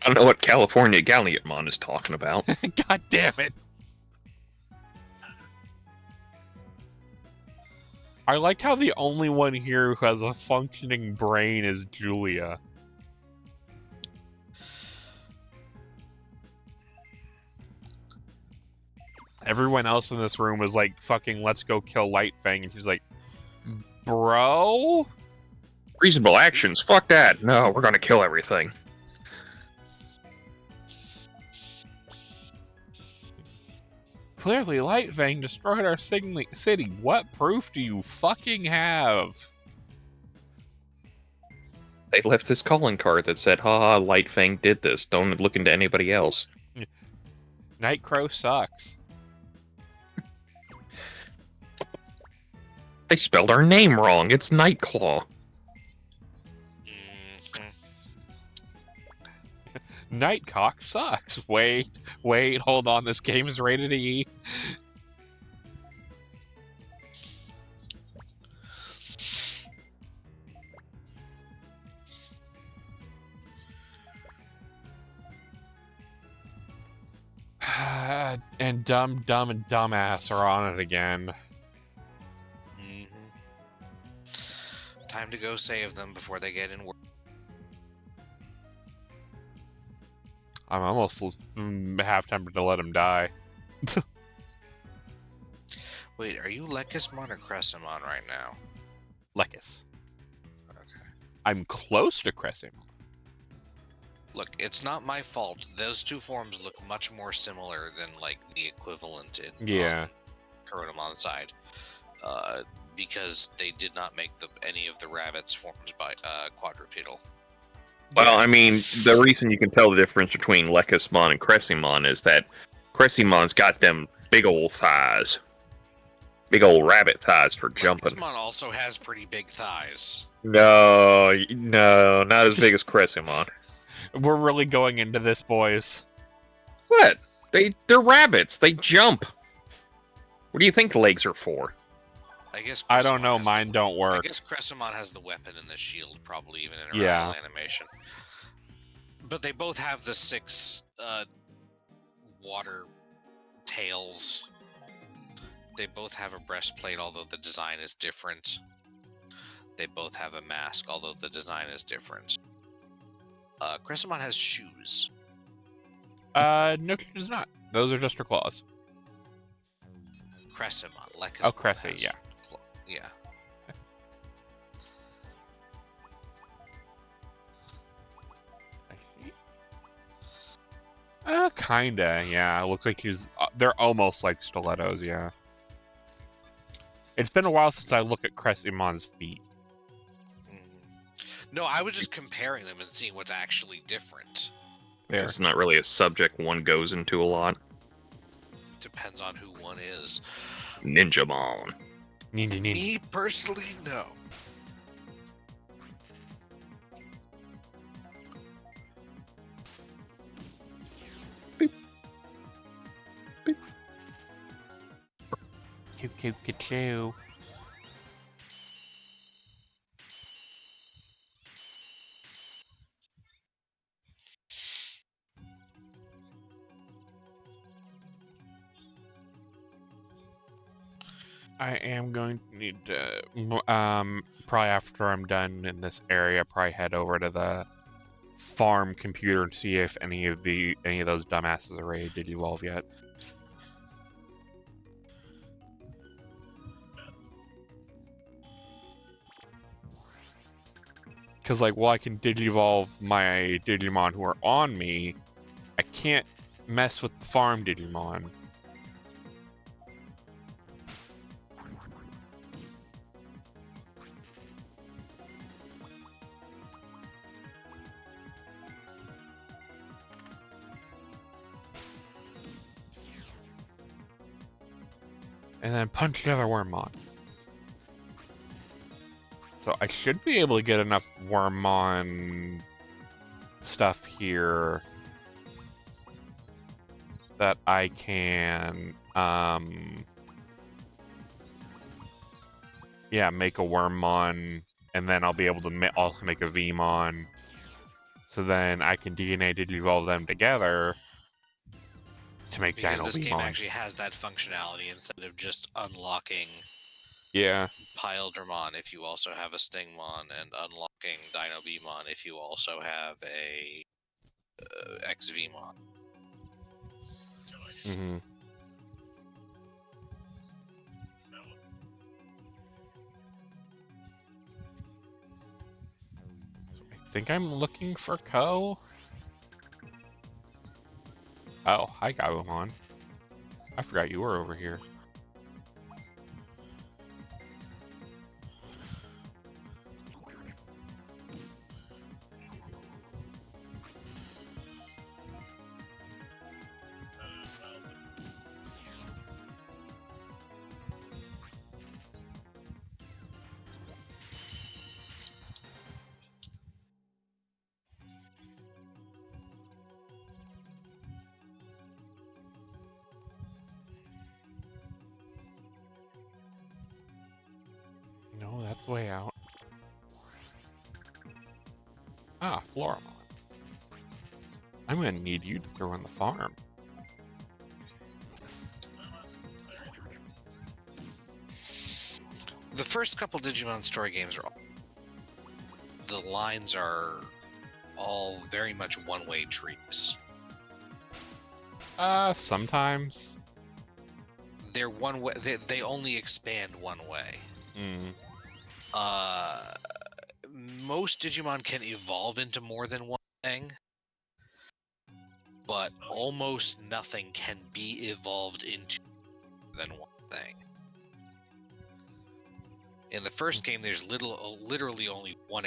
I don't know what California Galliotmon is talking about. God damn it. I like how the only one here who has a functioning brain is Julia. Everyone else in this room is like, fucking, let's go kill Lightfang. And she's like, bro? Reasonable actions? Fuck that. No, we're gonna kill everything. Clearly, Lightfang destroyed our city. What proof do you fucking have? They left this calling card that said, haha, Lightfang did this. Don't look into anybody else. Nightcrow sucks. They spelled our name wrong. It's Nightclaw. Nightcock sucks. Wait, hold on. This game is rated E. And dumb, and dumbass are on it again. Time to go save them before they get in work. I'm almost half tempted to let him die. Wait, are you Lekismon or Crescimon right now? Lekis. Okay. I'm close to Crescimon. Look, it's not my fault. Those two forms look much more similar than, like, the equivalent in Coronamon's side. Because they did not make any of the rabbits formed by quadrupedal. Well, I mean, the reason you can tell the difference between Lekismon and Crescimon is that Cressimon's got them big old thighs. Big old rabbit thighs for jumping. Lekismon also has pretty big thighs. No, not as big as Crescimon. We're really going into this, boys. What? They're rabbits. They jump. What do you think legs are for? I don't know. Mine don't work. I guess Crescimon has the weapon and the shield, probably even in a animation. But they both have the 6 water tails. They both have a breastplate, although the design is different. They both have a mask, although the design is different. Crescimon has shoes. No, she does not. Those are just her claws. Crescimon, like Cressy, yeah. Yeah. Kinda, yeah. Looks like she's. They're almost like stilettos, yeah. It's been a while since I look at Cressimon's feet. No, I was just comparing them and seeing what's actually different. There. It's not really a subject one goes into a lot. Depends on who one is. Ninjamon. Ninja. Me personally, no. Choo. I am going to need to, probably after I'm done in this area, probably head over to the farm computer and see if any of those dumbasses are ready to Digivolve yet. Because, like, while I can Digivolve my Digimon who are on me, I can't mess with the farm Digimon. And then punch another Wormmon. So I should be able to get enough Wormmon stuff here that I can, yeah, make a Wormmon, and then I'll be able to also make a Vmon. So then I can DNA Digivolve them together to make because Dino this Vmon. game actually has that functionality instead of just unlocking Piledramon if you also have a Stingmon, and unlocking Dino Vmon if you also have a XVmon. Mm-hmm. I think I'm looking for Ko. Oh, hi, Gabumon. I forgot you were over here. No, that's way out. Ah, Floramon. I'm gonna need you to throw in the farm. The first couple Digimon story games are the lines are all very much one-way trees. Sometimes. They're one way. They only expand one way. Most Digimon can evolve into more than one thing, but almost nothing can be evolved into more than one thing. In the first game, there's literally only one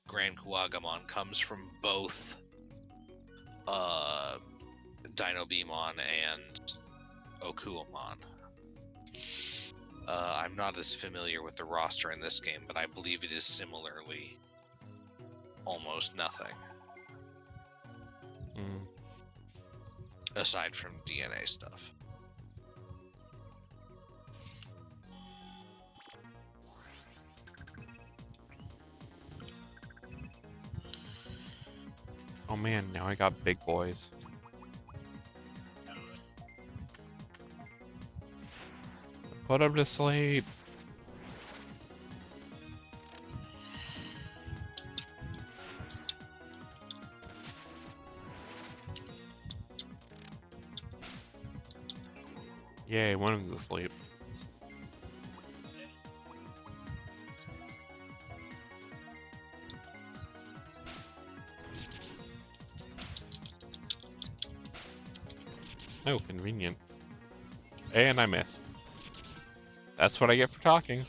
Grand Kuwagamon comes from both Dino Beamon and Okuamon. I'm not as familiar with the roster in this game, but I believe it is similarly almost nothing. Aside from DNA stuff. Oh man, now I got big boys. Put them to sleep. Yay, one of them's asleep. Oh, convenient. And I miss. That's what I get for talking.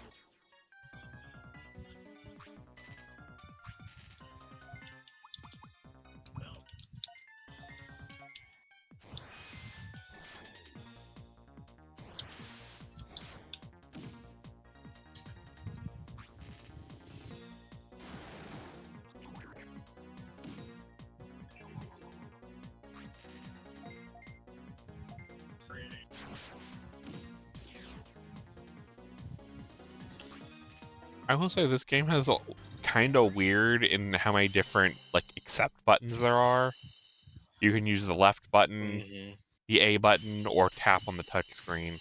I will say this game has kind of weird in how many different like accept buttons there are. You can use the left button, the A button, or tap on the touch screen.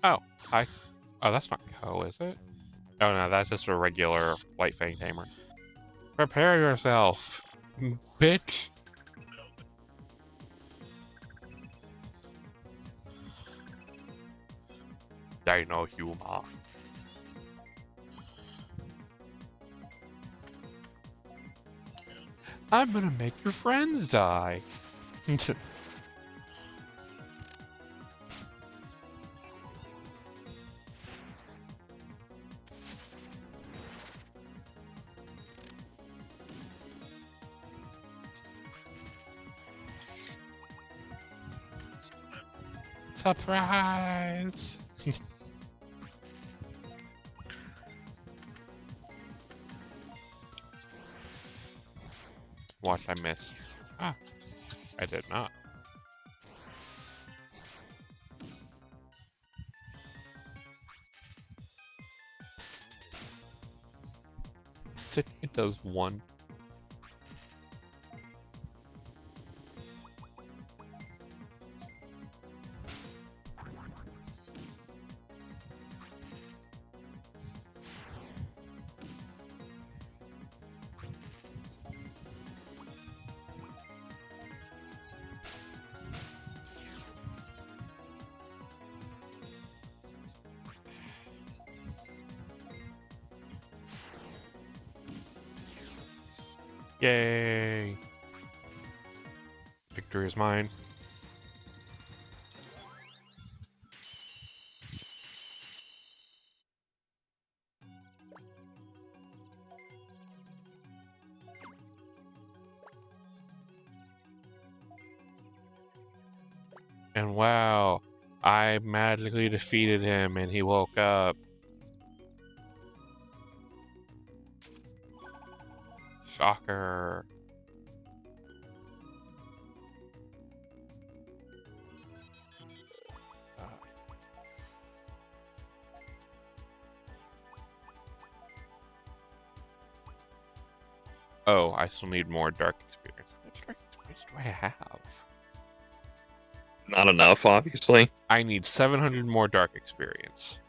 Oh, hi. Oh, that's not Ko, is it? Oh no, that's just a regular White Fang Tamer. Prepare yourself, bitch. Dino Huma. I'm gonna make your friends die. Surprise! Watch I miss. Ah, I did not. It does one. Yay! Victory is mine. And wow, I magically defeated him and he woke up. Shocker. Oh, I still need more dark experience. How much dark experience do I have? Not enough, obviously. I need 700 more dark experience.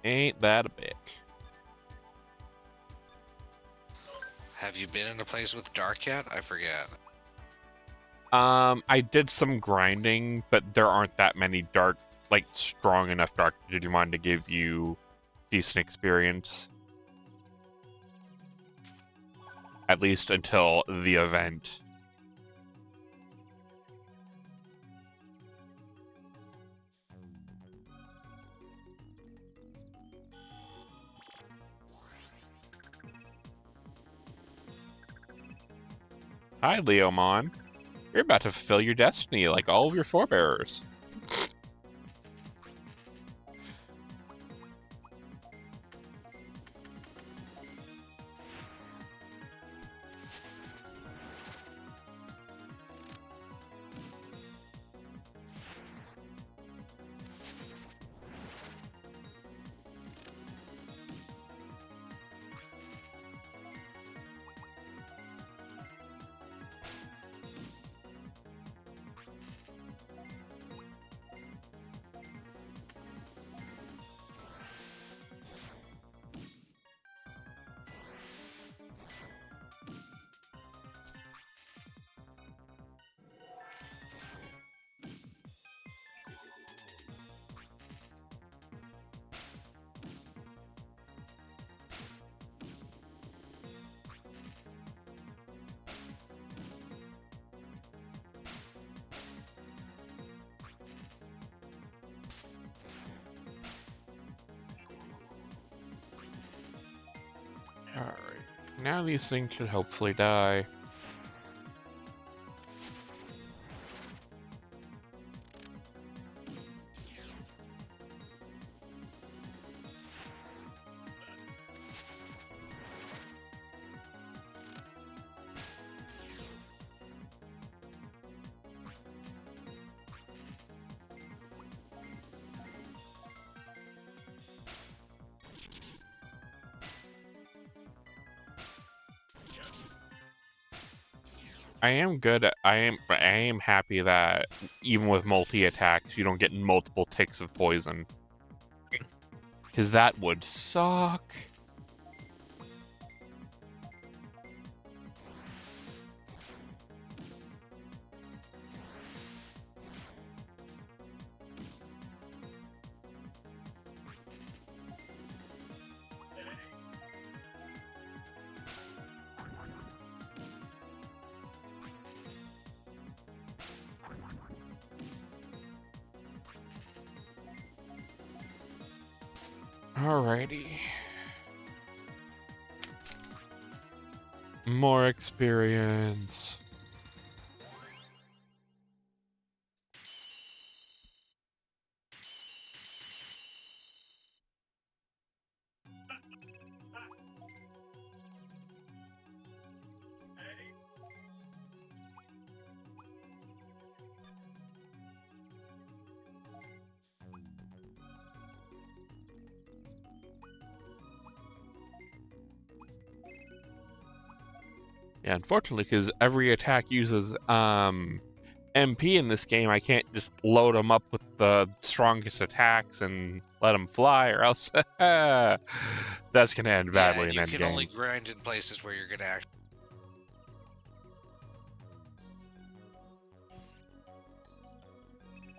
Ain't that a bitch? Have you been in a place with dark yet? I forget. I did some grinding, but there aren't that many dark, like, strong enough dark Digimon to give you decent experience. At least until the event. Hi, Leomon. You're about to fulfill your destiny like all of your forebearers. Alright. Now these things should hopefully die. I am happy that even with multi-attacks, you don't get multiple ticks of poison. Because that would suck. Alrighty. More experience. Yeah, unfortunately, because every attack uses MP in this game, I can't just load them up with the strongest attacks and let them fly, or else that's going to end badly in endgame. You can only grind in places where you're going to act.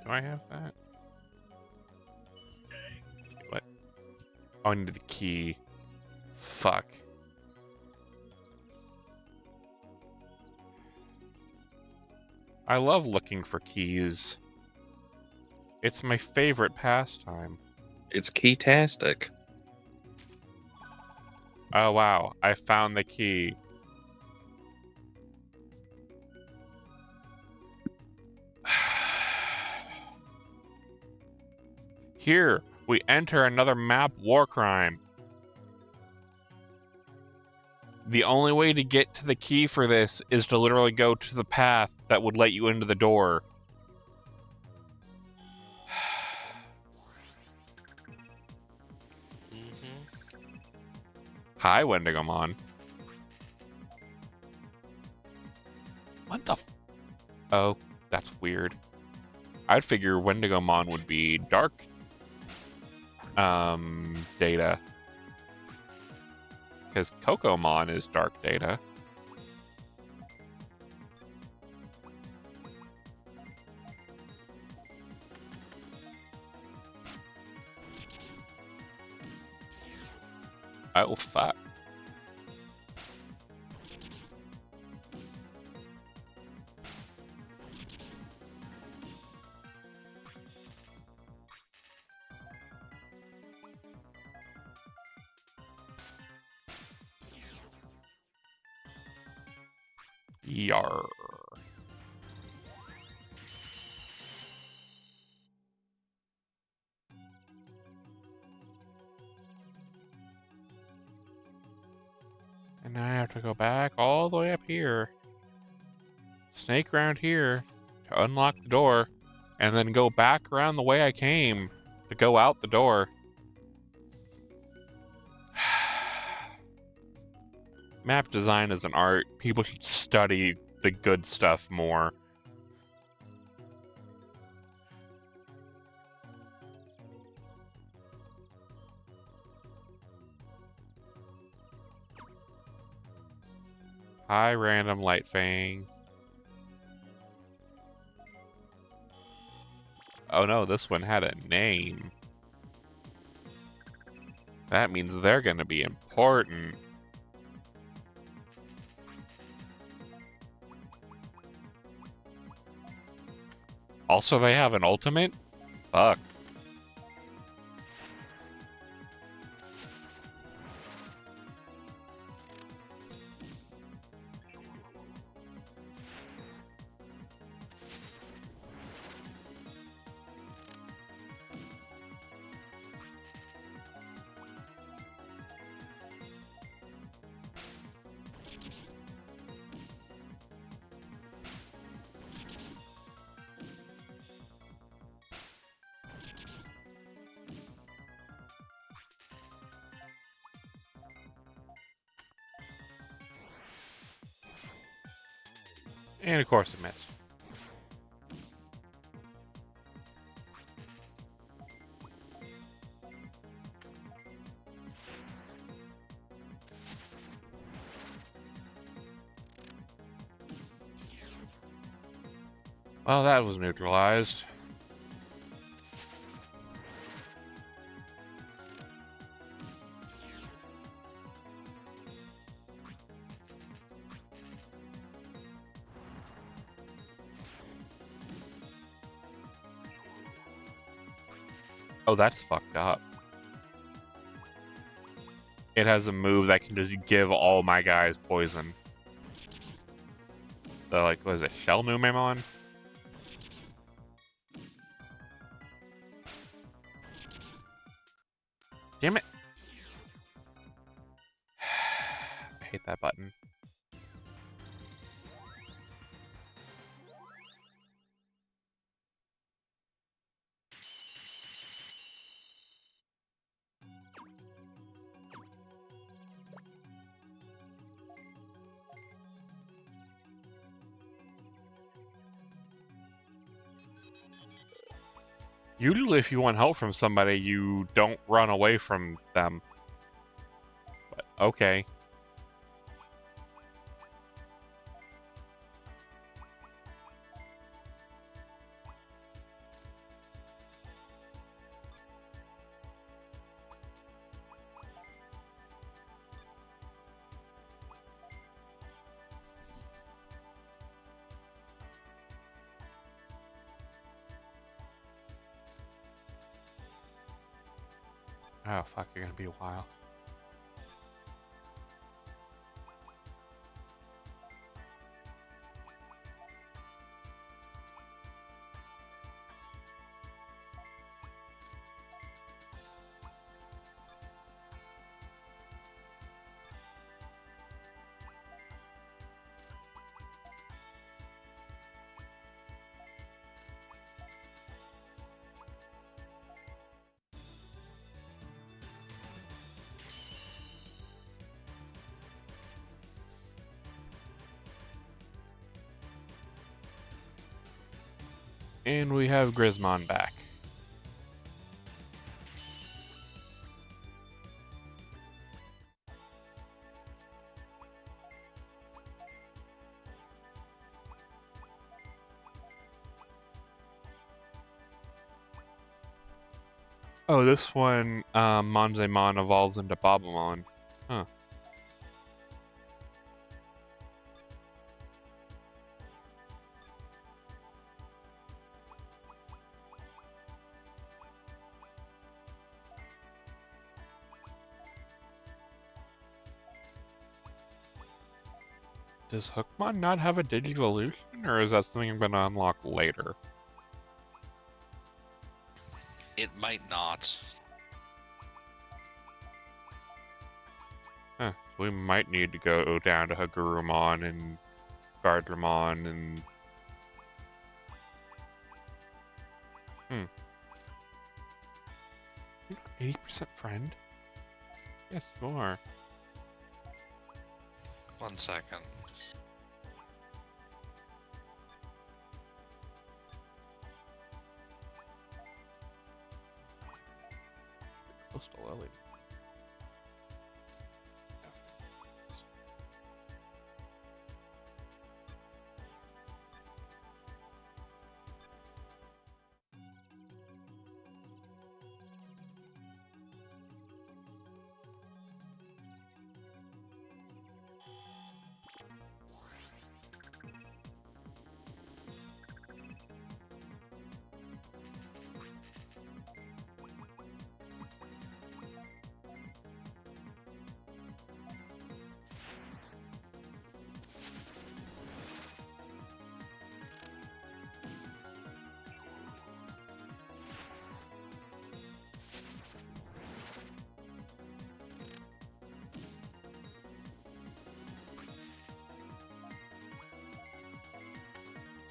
Do I have that? What? Oh, I need the key. Fuck. I love looking for keys. It's my favorite pastime. It's key-tastic. Oh wow, I found the key. Here, we enter another map war crime. The only way to get to the key for this is to literally go to the path that would let you into the door. Hi, Wendigomon. What the Oh, that's weird. I'd figure Wendigomon would be dark data. Because Cocomon is dark data. Oh, fuck. Yar. And now I have to go back all the way up here. Snake around here to unlock the door. And then go back around the way I came to go out the door. Map design is an art. People should study the good stuff more. Hi, random light fang. Oh no, this one had a name. That means they're gonna be important. Also, they have an ultimate? Fuck. And of course it missed. Well, that was neutralized. Oh, that's fucked up. It has a move that can just give all my guys poison. So, like, what is it? Shell Numemon? Damn it. I hate that button. Usually if you want help from somebody, you don't run away from them. But, okay. Oh, fuck, you're gonna be a while. And we have Grismon back. Oh, this one, Monzemon evolves into Bobamon. Huh. Does Hookmon not have a Digivolution, or is that something I'm going to unlock later? It might not. Huh. We might need to go down to Hagurumon and Gardramon and... You're 80% friend? Yes, you are. 1 second. Close to Lily.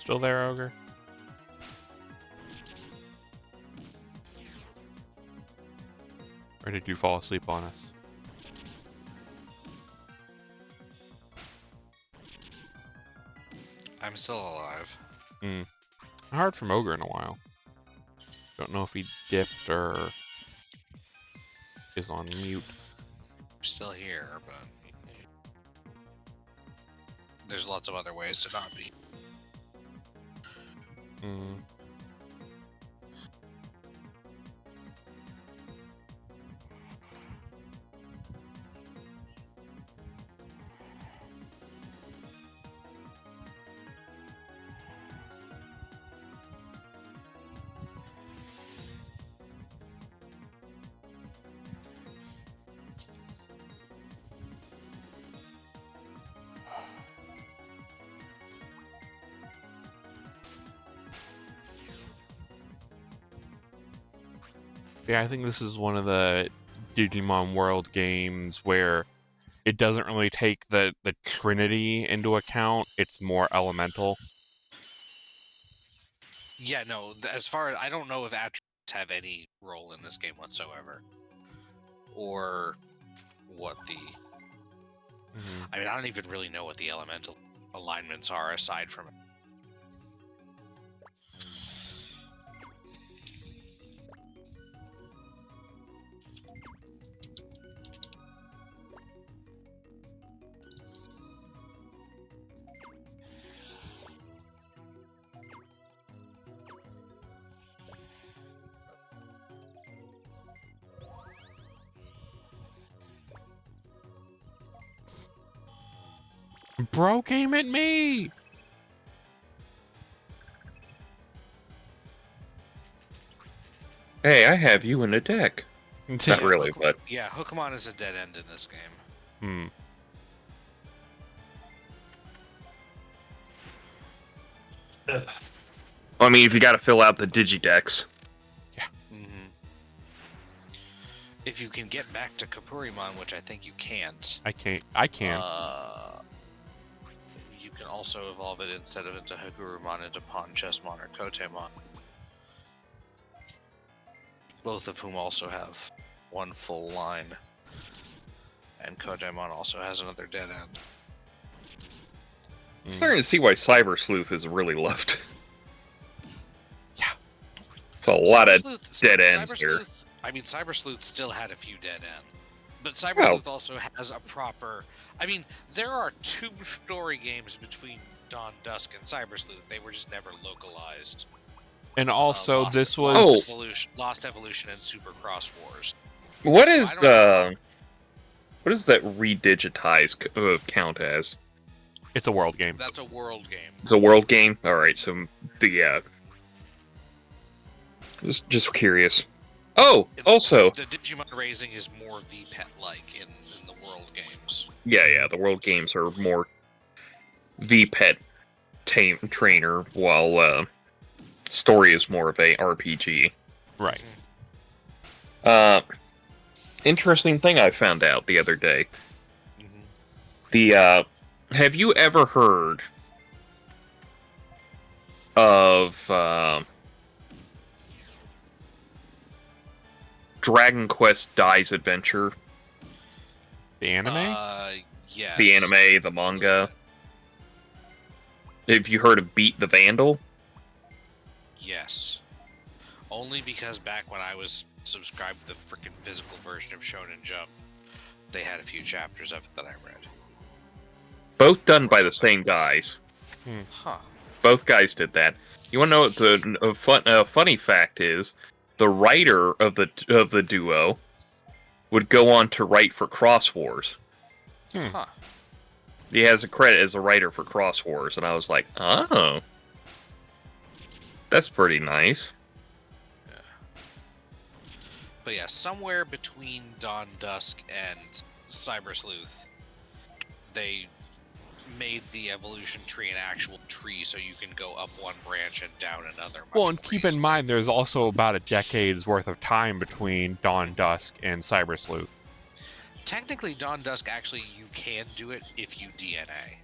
Still there, Ogre? Or did you fall asleep on us? I'm still alive. I heard from Ogre in a while. Don't know if he dipped or is on mute. I'm still here, but there's lots of other ways to not be. Yeah, I think this is one of the Digimon World games where it doesn't really take the Trinity into account. It's more elemental. Yeah, no. As far as I don't know if attributes have any role in this game whatsoever, or what the. I mean, I don't even really know what the elemental alignments are aside from. Bro came at me! Hey, I have you in the deck. Not really, but... Yeah, Hookmon is a dead end in this game. I mean, if you gotta fill out the Digidex. Yeah. If you can get back to Kapurimon, which I think you can't. I can. You can also evolve it instead of into Hagurumon into Ponchesmon or Kotemon. Both of whom also have one full line. And Kotemon also has another dead end. I'm starting to see why Cyber Sleuth is really loved. Yeah. It's a lot of dead ends here. I mean, Cyber Sleuth still had a few dead ends. But Cyber Sleuth also has a proper... I mean, there are 2 story games between Dawn Dusk and Cyber Sleuth. They were just never localized. And also, this was... Lost Evolution and Super Cross Wars. What is that redigitize count as? It's a world game. That's a world game. It's a world game? Alright, so, yeah. Just curious. Oh, also... The Digimon raising is more VPET-like in the world games. Yeah, the world games are more VPET trainer, while story is more of a RPG. Right. Interesting thing I found out the other day. The, have you ever heard of, Dragon Quest Dies Adventure? The anime? Yes. The anime, the manga. Have you heard of Beat the Vandal? Yes. Only because back when I was subscribed to the freaking physical version of Shonen Jump, they had a few chapters of it that I read. Both done by the same guys. Huh. Both guys did that. You want to know what the funny fact is? The writer of the duo would go on to write for Cross Wars. Huh. He has a credit as a writer for Cross Wars, and I was like, oh. That's pretty nice. Yeah. But yeah, somewhere between Dawn Dusk and Cyber Sleuth, they made the evolution tree an actual tree so you can go up one branch and down another. Well, and keep in mind, there's also about a decade's worth of time between Dawn Dusk and Cyber Sleuth. Technically, Dawn Dusk, actually, you can do it if you DNA.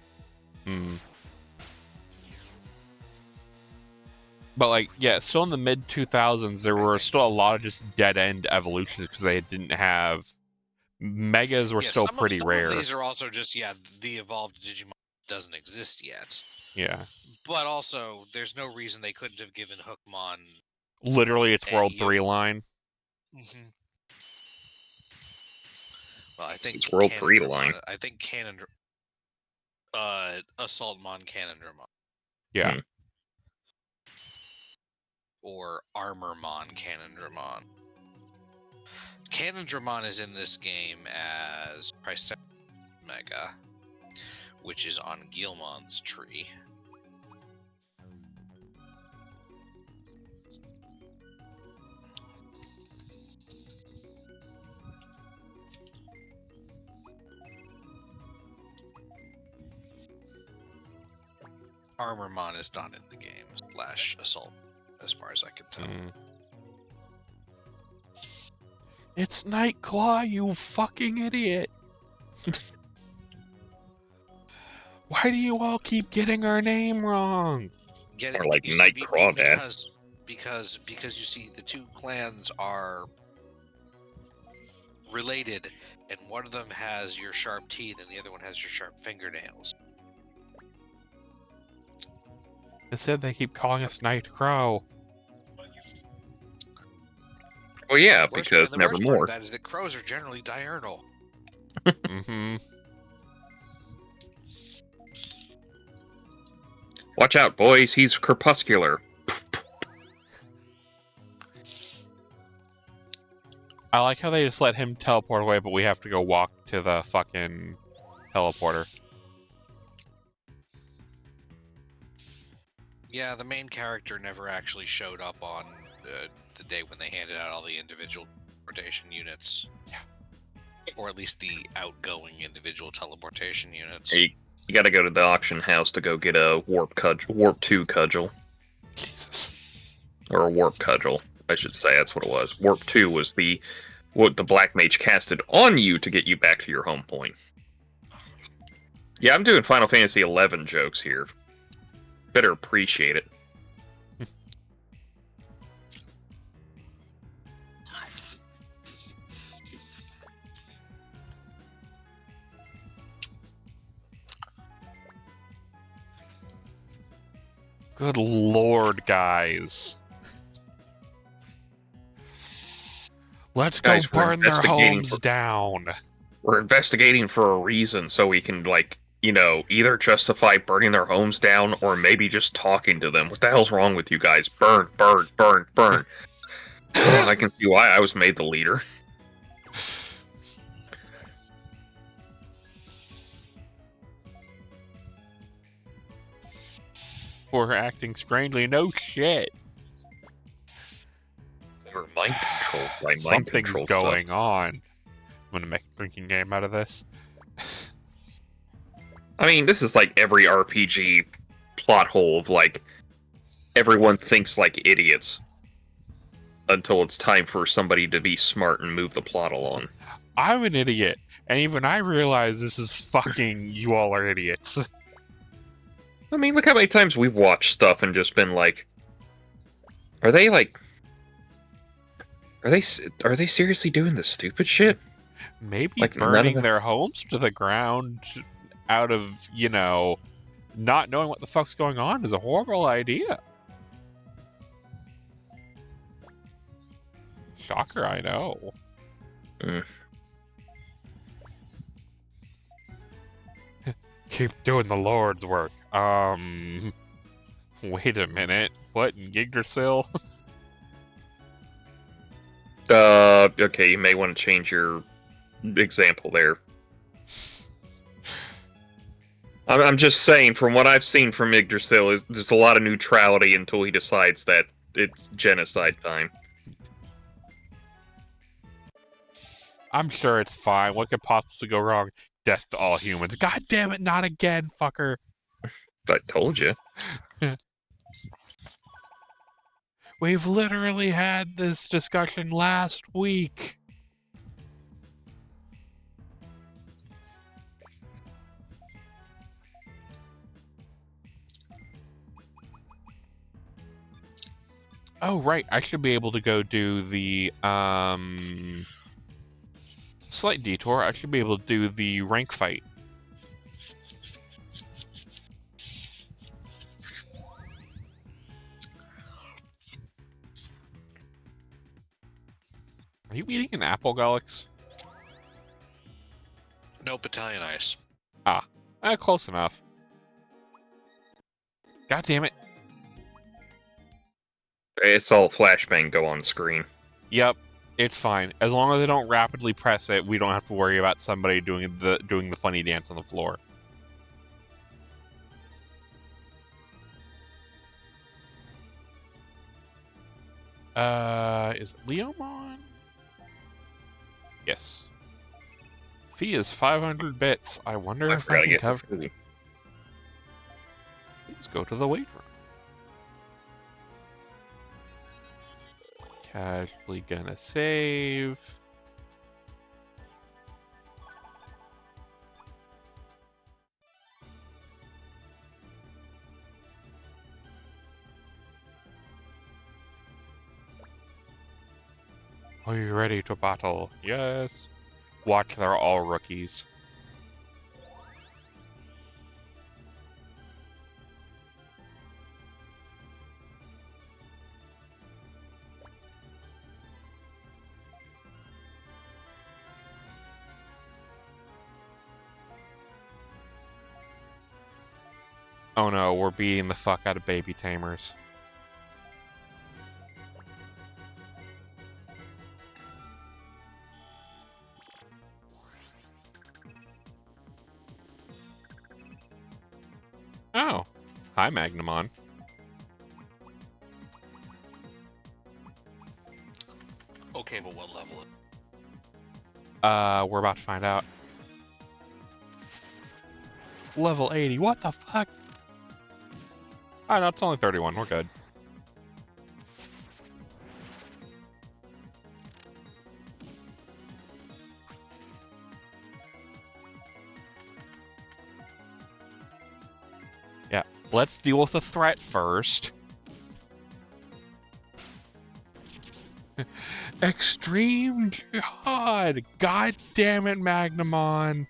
But, like, yeah, still in the mid-2000s, there were still a lot of just dead-end evolutions because they didn't have... Megas were still pretty rare. Some of these are also just, the evolved Digimon doesn't exist yet. Yeah. But also, there's no reason they couldn't have given Hookmon. Literally, it's World 3 line. Mm-hmm. Well, I think it's World 3 line. I think Assaultmon Canondramon. Yeah. Or Armormon Canondramon. Canondramon is in this game as Mega, which is on Guilmon's tree. Armormon is not in the game, / Assault, as far as I can tell. It's Nightclaw, you fucking idiot! Why do you all keep getting our name wrong? Get it? Or like Nightcrawdad. Because you see, the two clans are related, and one of them has your sharp teeth, and the other one has your sharp fingernails. Instead, they keep calling us Nightcrow. Well, yeah, because Nevermore. That is that crows are generally diurnal. Mm-hmm. Watch out, boys. He's crepuscular. I like how they just let him teleport away, but we have to go walk to the fucking teleporter. Yeah, the main character never actually showed up on the day when they handed out all the individual teleportation units. Yeah. Or at least the outgoing individual teleportation units. You gotta go to the auction house to go get a Warp 2 cudgel. Jesus. Or a Warp cudgel, I should say. That's what it was. Warp 2 was what the Black Mage casted on you to get you back to your home point. Yeah, I'm doing Final Fantasy XI jokes here. Better appreciate it. Good lord, guys. Let's go burn their homes down. We're investigating for a reason, so we can, like, either justify burning their homes down or maybe just talking to them. What the hell's wrong with you guys? Burn, burn, burn, burn. I can see why I was made the leader. We're acting strangely. No shit. They were mind controlled by mind Something's control going stuff. on. I'm gonna make a drinking game out of this. I mean, this is like every RPG plot hole of, like, everyone thinks like idiots until it's time for somebody to be smart and move the plot along. I'm an idiot, and even I realize this is fucking you all are idiots. I mean, look how many times we've watched stuff and just been like, are they seriously doing this stupid shit? Maybe like, burning their homes to the ground out of, not knowing what the fuck's going on is a horrible idea. Shocker, I know. Keep doing the Lord's work. Wait a minute. What, in Yggdrasil? Okay, you may want to change your example there. I'm just saying, from what I've seen from Yggdrasil, there's a lot of neutrality until he decides that it's genocide time. I'm sure it's fine. What could possibly go wrong? Death to all humans. God damn it, not again, fucker. I told you. We've literally had this discussion last week. Oh, right. I should be able to go do the, slight detour. I should be able to do the rank fight. Are you eating an apple, Golux? No, Battalion Ice. Close enough. God damn it. It's all flashbang go on screen. Yep, it's fine. As long as they don't rapidly press it, we don't have to worry about somebody doing the funny dance on the floor. Is it Leomon? Yes. Fee is 500 bits. I wonder if I can cover. Please go to the weight room. Casually gonna save. Are you ready to battle? Yes. Watch, they're all rookies. Oh no, we're beating the fuck out of baby tamers. Oh. Hi, Magnamon. Okay, but what level? We're about to find out. Level 80. What the fuck? Oh, no, it's only 31. We're good. Yeah, let's deal with the threat first. Extreme God! God damn it, Magnamon!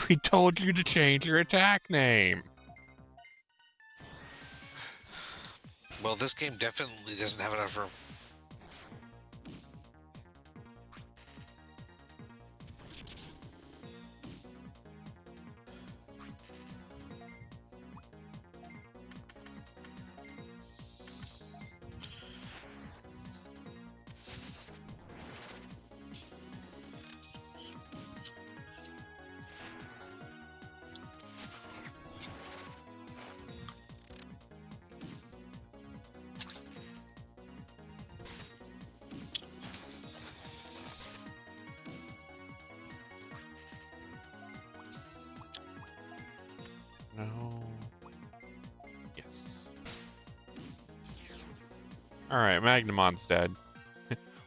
We told you to change your attack name! Well, this game definitely doesn't have enough room. No. Yes. Alright, Magnamon's dead.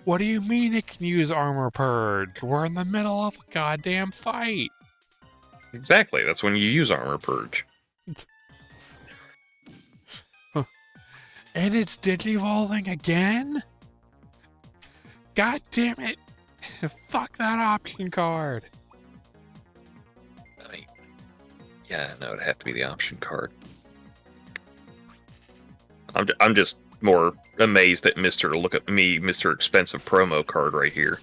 What do you mean it can use Armor Purge? We're in the middle of a goddamn fight! Exactly, that's when you use Armor Purge. And it's digivolving again? God damn it! Fuck that option card! Yeah, no, it'd have to be the option card. I'm just more amazed at Mr. Look at me, Mr. Expensive promo card right here.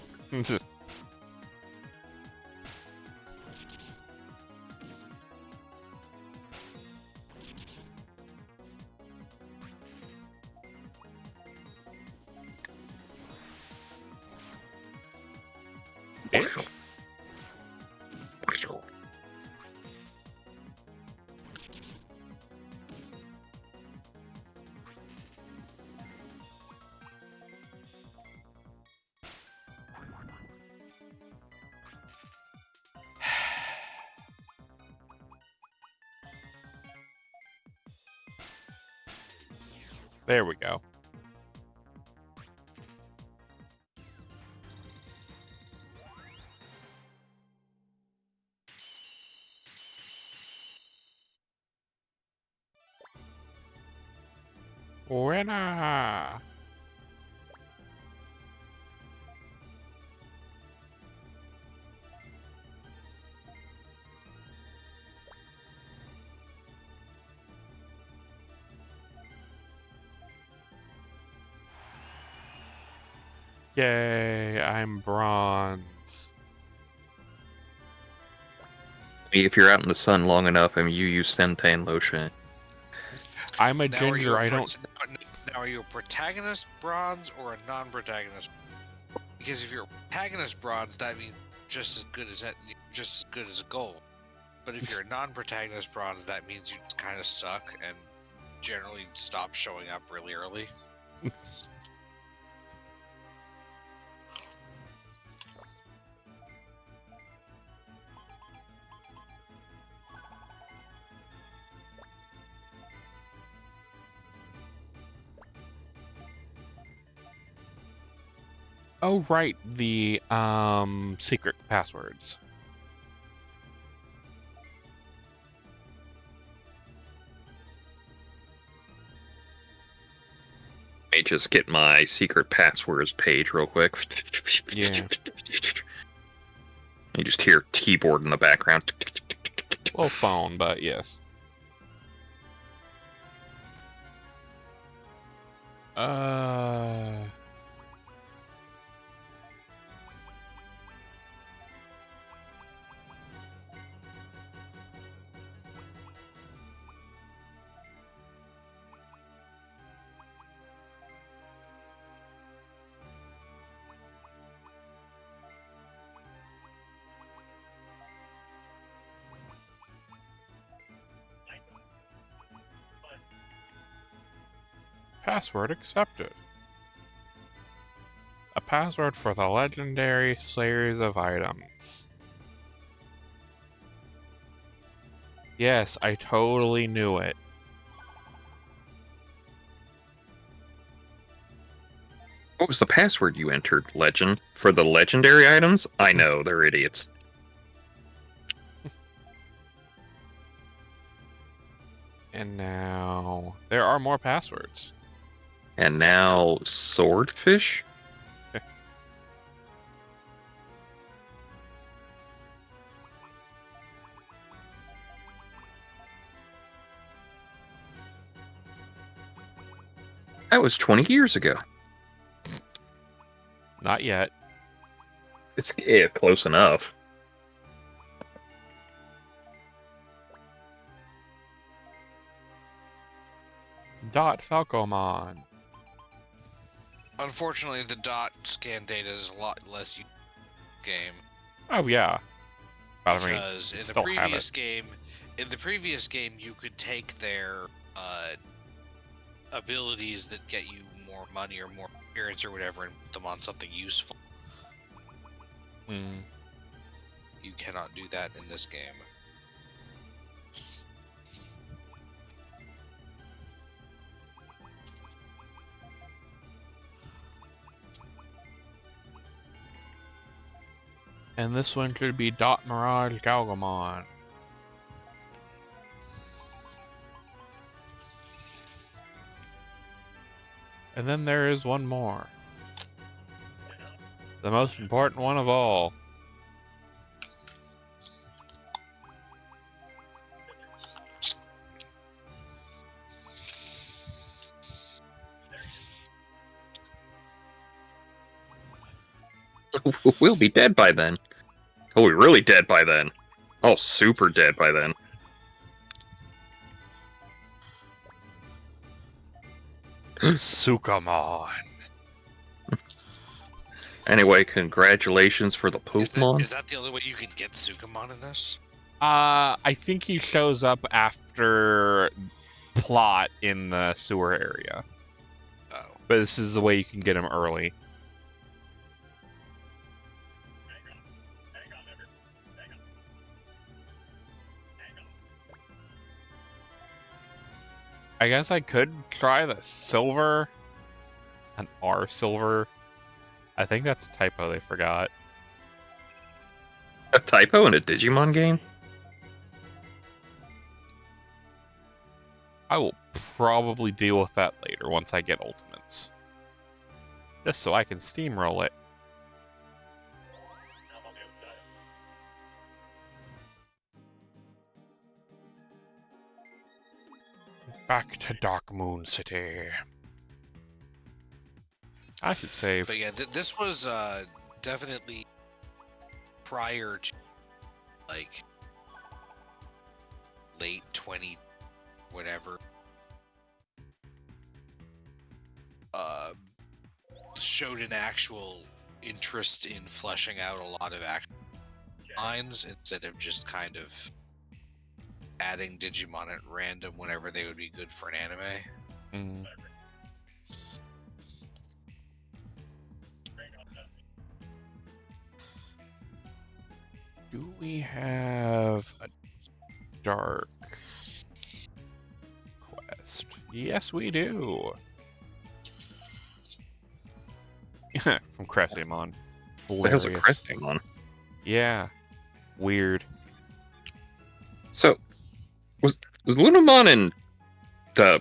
There we go. Winner! Yay, I'm bronze. If you're out in the sun long enough, I mean, you use Centane lotion. I'm a Now, ginger, I don't... Now, are you a protagonist bronze or a non-protagonist? Because if you're a protagonist bronze, that means just as good as a gold. But if you're a non-protagonist bronze, that means you just kind of suck and generally stop showing up really early. Oh, right, the secret passwords. Let me just get my secret passwords page real quick. Yeah. You just hear keyboard in the background. Well, phone, but yes. Password accepted. A password for the legendary series of items. Yes, I totally knew it. What was the password you entered, Legend? For the legendary items? I know, they're idiots. And now there are more passwords. And now swordfish? That was 20 years ago. Not yet. It's close enough. Falcomon. Unfortunately, the dot scan data is a lot less game. Oh yeah. But Because in the previous game, you could take their abilities that get you more money or more experience or whatever and put them on something useful. You cannot do that in this game. And this one could be Dot Mirage Galgamon. And then there is one more. The most important one of all. We'll be dead by then. Oh, we're really dead by then. Oh, super dead by then. Sukamon. Anyway, congratulations for the Pokemon. Is that the only way you can get Sukamon in this? I think he shows up after plot in the sewer area. Oh. But this is the way you can get him early. I guess I could try the silver. An R silver. I think that's a typo they forgot. A typo in a Digimon game? I will probably deal with that later once I get ultimates. Just so I can steamroll it. Back to Dark Moon City. I should save. But yeah, this was definitely prior to like late 20 whatever. Showed an actual interest in fleshing out a lot of action lines instead of just kind of adding Digimon at random whenever they would be good for an anime. Do we have a dark quest? Yes, we do. From Cressimon. There's a Cressimon. Yeah. Weird. So, was Lunamon and the...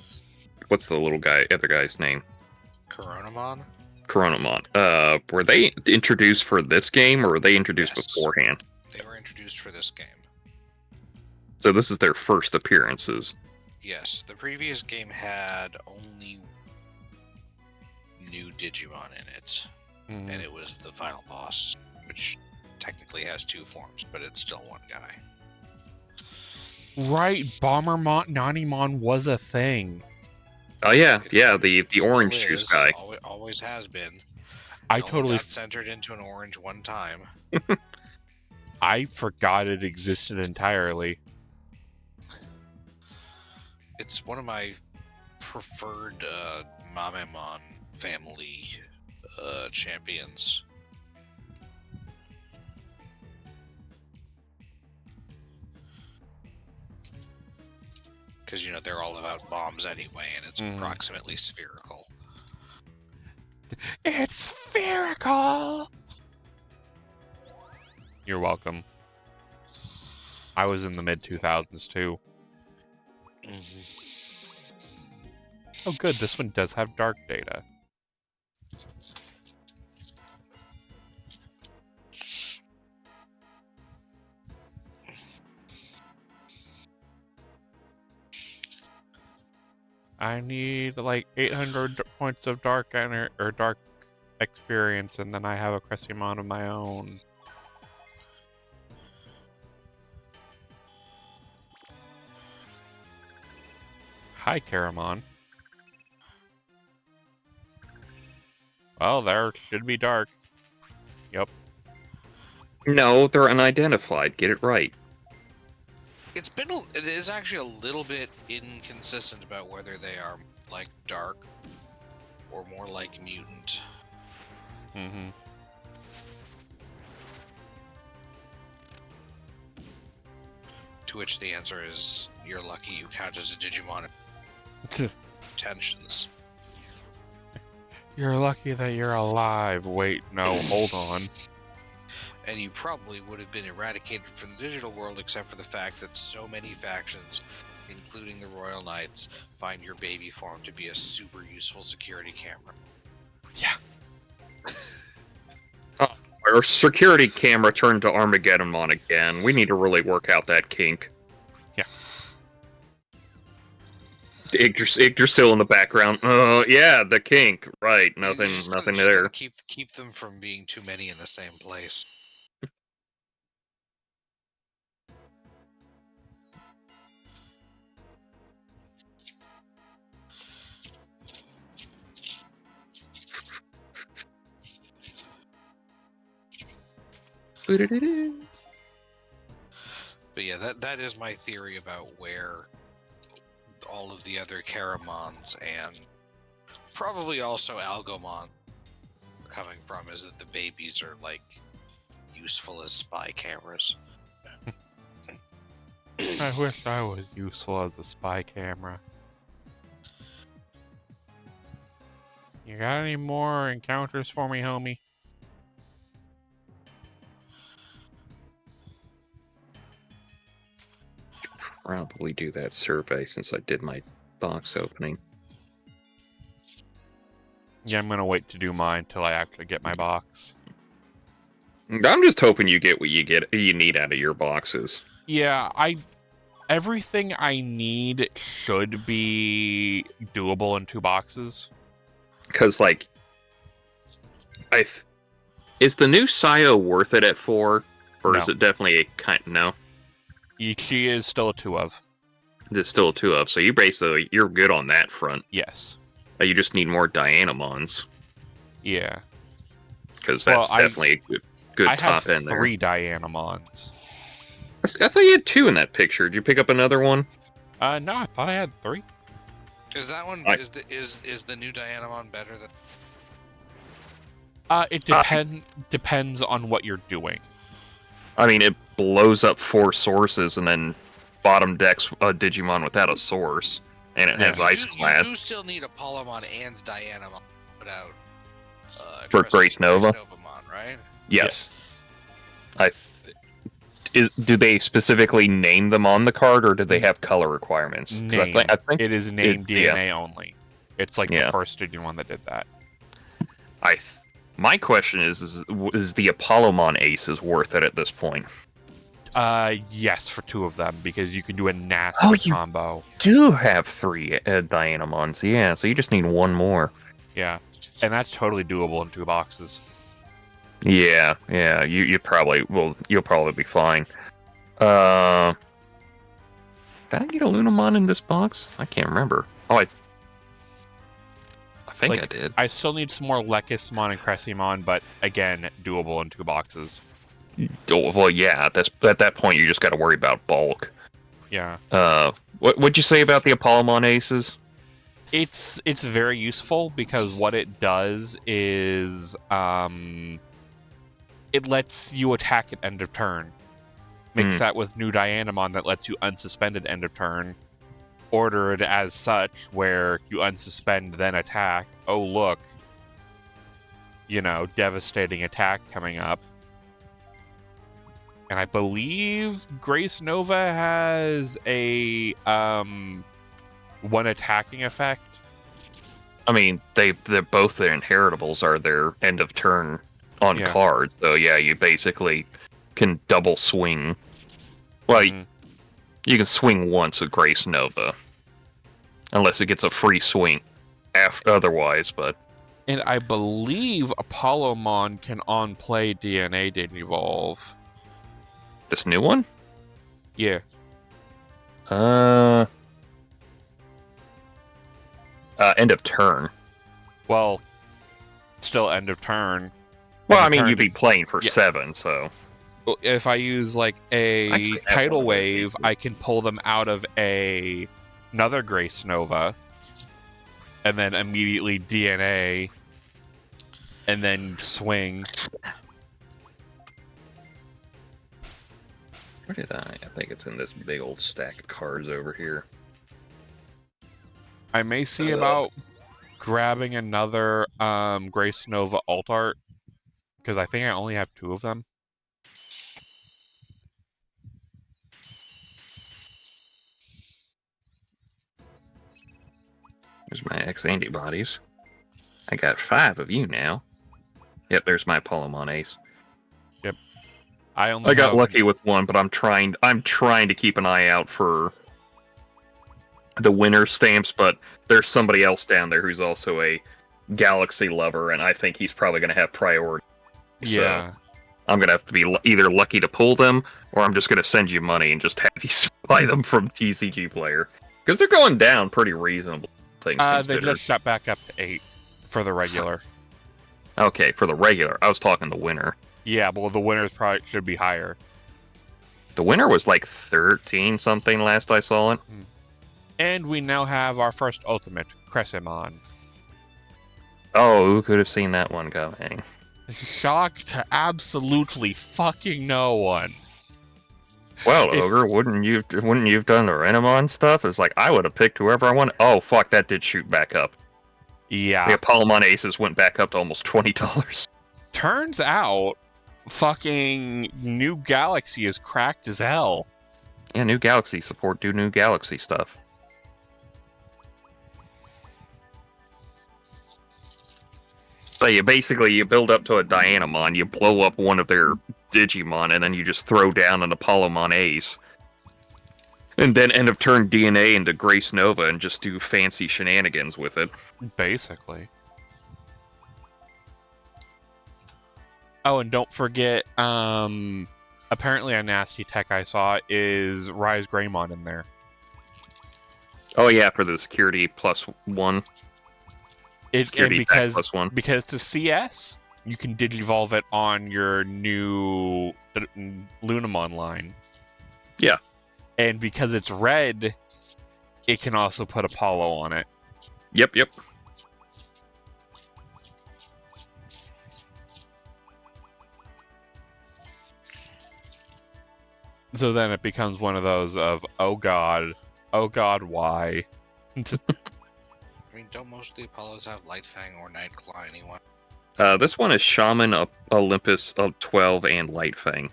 What's the little guy, other guy's name? Coronamon? Coronamon. Were they introduced for this game, or were they introduced beforehand? They were introduced for this game. So this is their first appearances. Yes, the previous game had only new Digimon in it, and it was the final boss, which technically has 2 forms, but it's still one guy. Right, Bombermon, Nanimon was a thing. Oh yeah, the orange juice guy. Always has been. I totally got centered into an orange one time. I forgot it existed entirely. It's one of my preferred Mamemon family champions. Because, you know, they're all about bombs anyway, and it's approximately spherical. It's spherical! You're welcome. I was in the mid-2000s, too. Oh, good. This one does have dark data. I need like 800 points of dark dark experience, and then I have a Cressimon of my own. Hi, Caramon. Well, there should be dark. Yep. No, they're unidentified. Get it right. It is actually a little bit inconsistent about whether they are like dark or more like mutant. To which the answer is, you're lucky you count as a Digimon. Tensions. You're lucky that you're alive. Wait, no, hold on. And you probably would have been eradicated from the digital world except for the fact that so many factions, including the Royal Knights, find your baby form to be a super useful security camera. Yeah. Our security camera turned to Armageddonmon again. We need to really work out that kink. Yeah. Yggdrasil in the background. Yeah, the kink. Right. Nothing there. Keep them from being too many in the same place. But yeah, that is my theory about where all of the other Caramons and probably also Algomon are coming from, is that the babies are like useful as spy cameras. I wish I was useful as a spy camera. You got any more encounters for me, homie? Probably do that survey since I did my box opening. Yeah, I'm gonna wait to do mine till I actually get my box. I'm just hoping you get what you need out of your boxes. Yeah, everything I need should be doable in 2 boxes. Because, like, Is the new Sayo worth it at 4? Or No. is it definitely a kind... No? She is still a 2 of. There's still a 2 of, so you're good on that front. Yes. You just need more Dianamons. Yeah. Because that's definitely a good top end there. I have 3 Dianamons. I thought you had 2 in that picture. Did you pick up another one? No, I thought I had 3. Is that one is the new Dianamon better than? It depends on what you're doing. I mean, it blows up 4 sources and then bottom decks a Digimon without a source, and it has Ice Clad. You do still need Apollomon and Dianamon to put out for Grace Nova. Novamon, right? Yes. Do they specifically name them on the card, or do they have color requirements? Name. I think it is named DNA only. It's like the first Digimon that did that. My question is the Apollomon Aces worth it at this point? Yes, for 2 of them, because you can do a nasty combo. Do have 3 Dianamons, yeah, so you just need 1 more. Yeah, and that's totally doable in 2 boxes. Yeah, you'll probably be fine. Did I get a Lunamon in this box? I can't remember. Oh, I think I did. I still need some more Lekismon and Cressimon, but again, doable in 2 boxes. Oh, well, yeah. At that point, you just got to worry about bulk. Yeah. What'd you say about the Apollomon Aces? It's very useful because what it does is it lets you attack at end of turn. Mix that with new Dianamon that lets you unsuspended end of turn. Order it as such, where you unsuspend then attack. Oh look, devastating attack coming up. And I believe Grace Nova has a 1 attacking effect. I mean, they're both their inheritables are their end of turn on card. So yeah, you basically can double swing. Well, you can swing once with Grace Nova, unless it gets a free swing otherwise. But and I believe Apollomon can on play DNA Digivolve. This new one? Yeah. End of turn. Well, still end of turn. Well, I mean, you'd be playing for 7, so... If I use, like, a Tidal Wave, I can pull them out of another Grace Nova, and then immediately DNA, and then swing. Where did I think it's in this big old stack of cards over here. I may see about grabbing another Grace Nova alt art, because I think I only have 2 of them. There's my X-Antibodies. I got 5 of you now. Yep, there's my Apollomon Ace. Yep. I got lucky with 1, but I'm trying to keep an eye out for the winner stamps, but there's somebody else down there who's also a Galaxy lover, and I think he's probably going to have priority. Yeah. So I'm going to have to be either lucky to pull them, or I'm just going to send you money and just have you buy them from TCG Player. Because they're going down pretty reasonable, things considered. They just shot back up to 8 for the regular. Okay, for the regular. I was talking the winner. Yeah, well, the winner's probably should be higher. The winner was like 13 something last I saw it. And we now have our first ultimate, Cressimon. Oh, who could have seen that one coming? Shock to absolutely fucking no one. Well, Ogre, wouldn't you have done the Renamon stuff? It's like I would have picked whoever I wanted. Oh fuck, that did shoot back up. Yeah. The Apollomon Aces went back up to almost $20. Turns out, fucking New Galaxy is cracked as hell. Yeah, New Galaxy support do New Galaxy stuff. So you build up to a Dianamon, you blow up one of their Digimon, and then you just throw down an Apollomon Ace. And then end of turn DNA into Grace Nova and just do fancy shenanigans with it. Basically. Oh, and don't forget, apparently a nasty tech I saw is Rise Greymon in there. Oh yeah, for the security +1. Security because +1. because to CS you can digivolve it on your new Lunamon line. Yeah. And because it's red, it can also put Apollo on it. Yep. So then it becomes one of those of, oh god, why? I mean, don't most of the Apollos have Light Fang or Night Claw anyway? This one is Shaman, Olympus, 12, and Light Fang.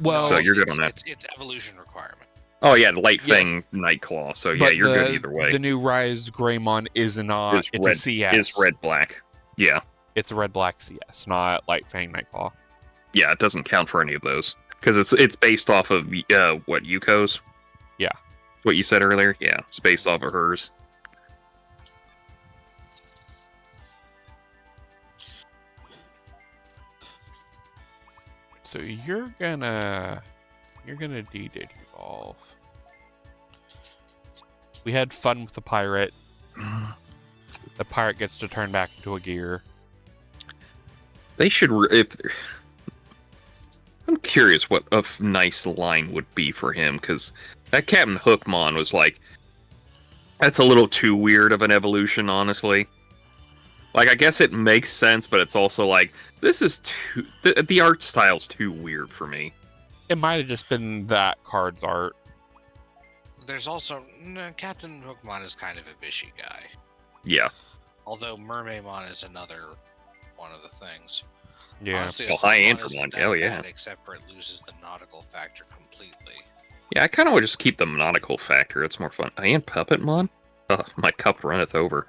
Well, so you're good on that. It's evolution requirement. Oh yeah, Light Fang, Yes. Nightclaw. So yeah, you're good either way. The new Rise Greymon is not. It's red, a CS. It's red-black. Yeah. It's a red-black CS, not Light Fang Nightclaw. Yeah, it doesn't count for any of those because it's based off of what Yuko's. Yeah. What you said earlier. Yeah, it's based off of hers. So you're gonna de-digivolve. We had fun with the pirate. The pirate gets to turn back into a gear. They should. I'm curious what a nice line would be for him, because that Captain Hookmon was like, that's a little too weird of an evolution, honestly. Like, I guess it makes sense, but it's also like, this is too... The art style's too weird for me. It might have just been that card's art. There's also... Captain Hookmon is kind of a bishy guy. Yeah. Although Mermaidmon is another one of the things. Yeah. Honestly, well, High Anchormon, hell yeah. Except for it loses the nautical factor completely. Yeah, I kind of would just keep the nautical factor. It's more fun. And Puppetmon? Oh, my cup runneth over.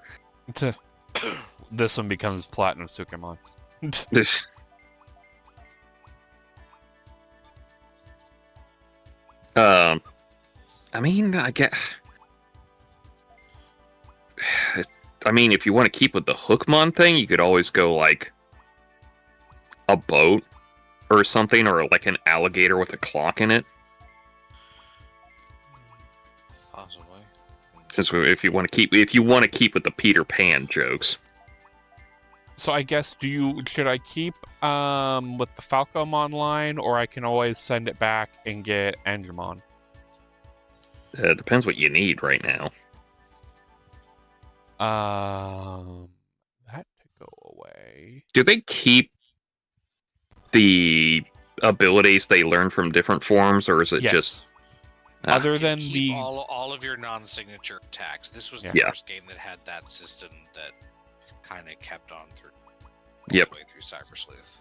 This one becomes Platinum Sukamon. This... I mean, I get... I mean, if you want to keep with the Hookmon thing, you could always go, like, a boat or something, or, like, an alligator with a clock in it. Possibly. Since if you want to keep with the Peter Pan jokes. So I guess should I keep with the Falcomon line, or I can always send it back and get Angemon? It depends what you need right now. That to go away. Do they keep the abilities they learn from different forms, or is it just other than the all of your non-signature attacks? This was the first game that had that system that kind of kept on through. All the way through Cyber Sleuth.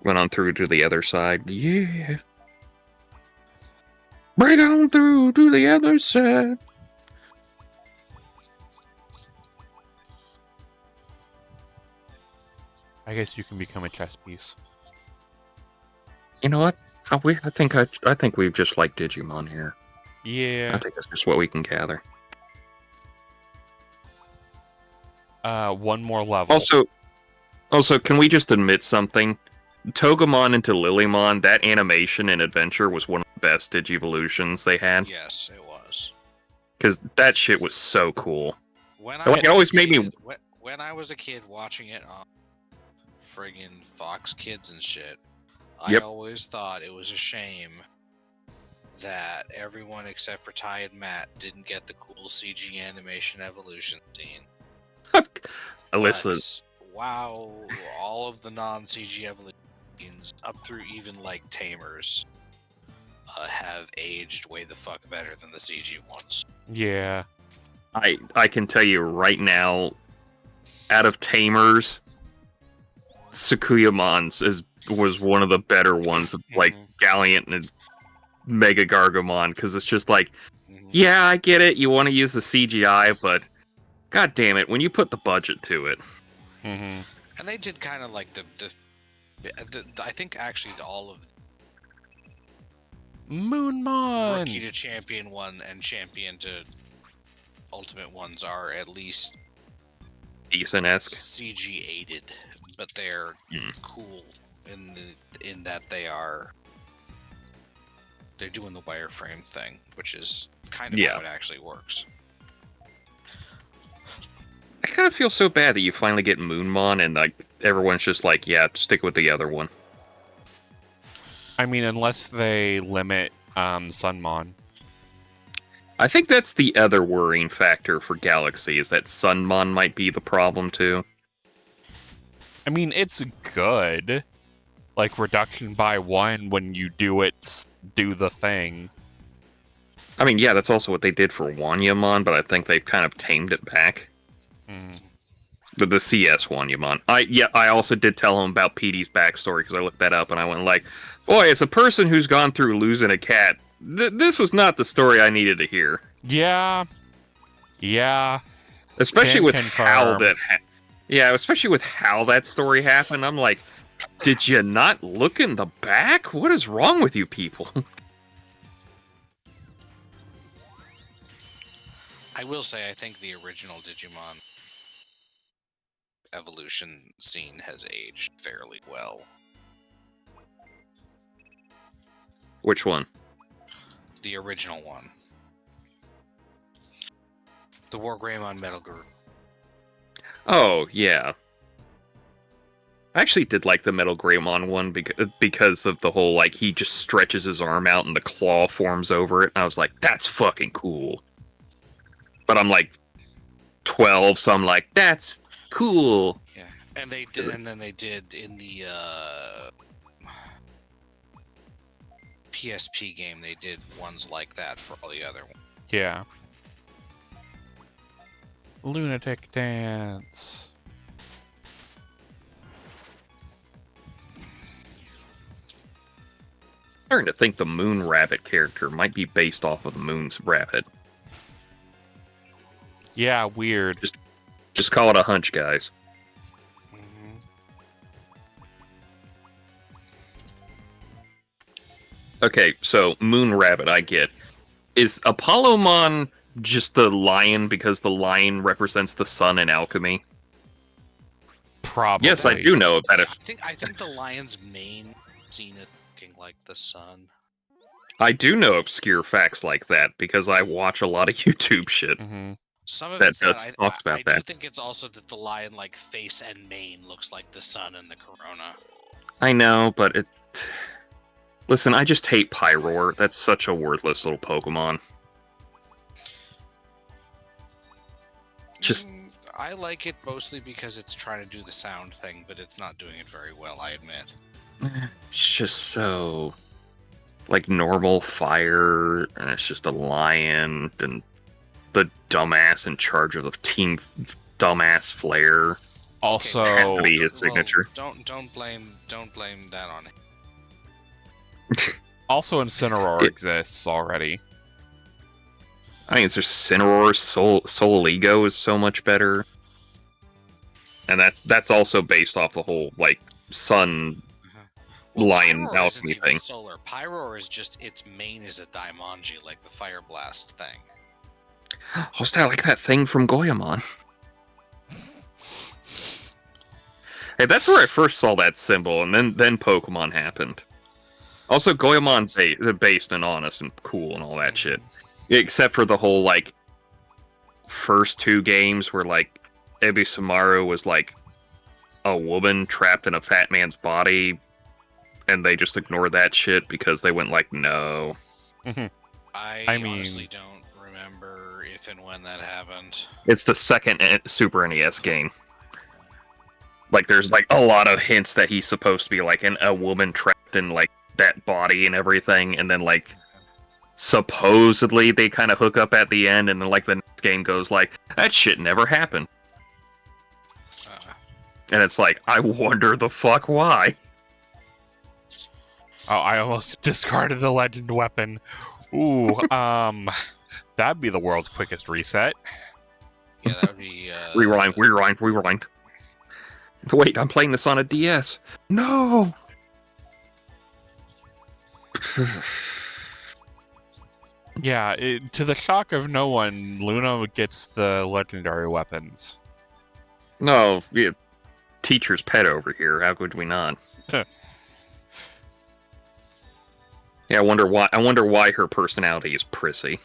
Went on through to the other side. Yeah. Right on through to the other side. I guess you can become a chess piece. You know what? I think we've just like Digimon here. Yeah. I think that's just what we can gather. One more level. Also, can we just admit something? Togemon into Lilymon, that animation and adventure was one of the best Digivolutions they had. Yes, it was. Because that shit was so cool. When it always made me... When I was a kid watching it on friggin' Fox Kids and shit, I always thought it was a shame that everyone except for Ty and Matt didn't get the cool CG animation evolution scene. Listen. Wow, all of the non-CG evolutions, up through even like Tamers, have aged way the fuck better than the CG ones. Yeah. I can tell you right now, out of Tamers, Sukuyamon's was one of the better ones, like Galliant and Mega Gargomon, because it's just like, yeah, I get it, you want to use the CGI, but god damn it, when you put the budget to it. Mm-hmm. And they did kind of like the I think actually all of Moonmon, Rookie to Champion 1 and Champion to Ultimate ones are at least decent-esque. CG aided, but they're cool in that they're doing the wireframe thing, which is kind of how it actually works. I kind of feel so bad that you finally get Moonmon and like everyone's just like, yeah, stick with the other one. I mean, unless they limit Sunmon. I think that's the other worrying factor for Galaxy, is that Sunmon might be the problem too. I mean, it's good. Like, reduction by 1 when you do the thing. I mean, yeah, that's also what they did for Wanyamon, but I think they've kind of tamed it back. The CS Wanyamon. I also did tell him about Petey's backstory, because I looked that up, and I went like, boy, as a person who's gone through losing a cat, this was not the story I needed to hear. Yeah. Especially with how that... especially with how that story happened. I'm like, did you not look in the back? What is wrong with you people? I will say, I think the original Digimon evolution scene has aged fairly well. Which one? The original one. The Wargreymon Metalgreymon. Oh, yeah. I actually did like the Metalgreymon one because of the whole, like, he just stretches his arm out and the claw forms over it. And I was like, that's fucking cool. But I'm like 12, so I'm like, that's cool. Yeah, and they did, and then they did in the PSP game, they did ones like that for all the other ones. Yeah. Lunatic Dance. I'm starting to think the Moon Rabbit character might be based off of the Moon's Rabbit. Yeah, weird. Just call it a hunch, guys. Okay, so Moon Rabbit, I get. Is Apollomon just the lion because the lion represents the sun and alchemy? Probably. Yes, I do know about it. I think the lion's mane seen it looking like the sun. I do know obscure facts like that because I watch a lot of YouTube shit. Some of that it's does talks about that. I do think it's also that the lion, like, face and mane looks like the sun and the corona. I know, but it... Listen, I just hate Pyroar. That's such a worthless little Pokemon. Just... I like it mostly because it's trying to do the sound thing, but it's not doing it very well, I admit. It's just so... like, normal fire, and it's just a lion, and the dumbass in charge of the team dumbass flare. Also, it has to be his signature. Don't blame that on him. Also, Incineroar exists already. I mean, there's Cineroar, Soul Ego is so much better, and that's also based off the whole like sun lion Pyroar alchemy isn't thing. even solar. Pyroar is just its main is a Daimonji, like the Fire Blast thing. Hostile, like that thing from Goemon. Hey, that's where I first saw that symbol, and then Pokemon happened. Also, Goemon's based and honest and cool and all that shit. Except for the whole, like, first two games where, like, Ebisumaru was, like, a woman trapped in a fat man's body, and they just ignored that shit because they went like, no. I mean, honestly don't remember if and when that happened. It's the second Super NES game. Like, there's, like, a lot of hints that he's supposed to be, like, a woman trapped in, like, that body and everything, and then, like, supposedly they kind of hook up at the end, and then, like, the next game goes, like, that shit never happened. And it's like, I wonder the fuck why. Oh, I almost discarded the legend weapon. Ooh, that'd be the world's quickest reset. Yeah, that would be, Rewind. Wait, I'm playing this on a DS. No! Yeah, to the shock of no one, Luna gets the legendary weapons. No, yeah, teacher's pet over here. How could we not? Yeah, I wonder why. I wonder why her personality is prissy.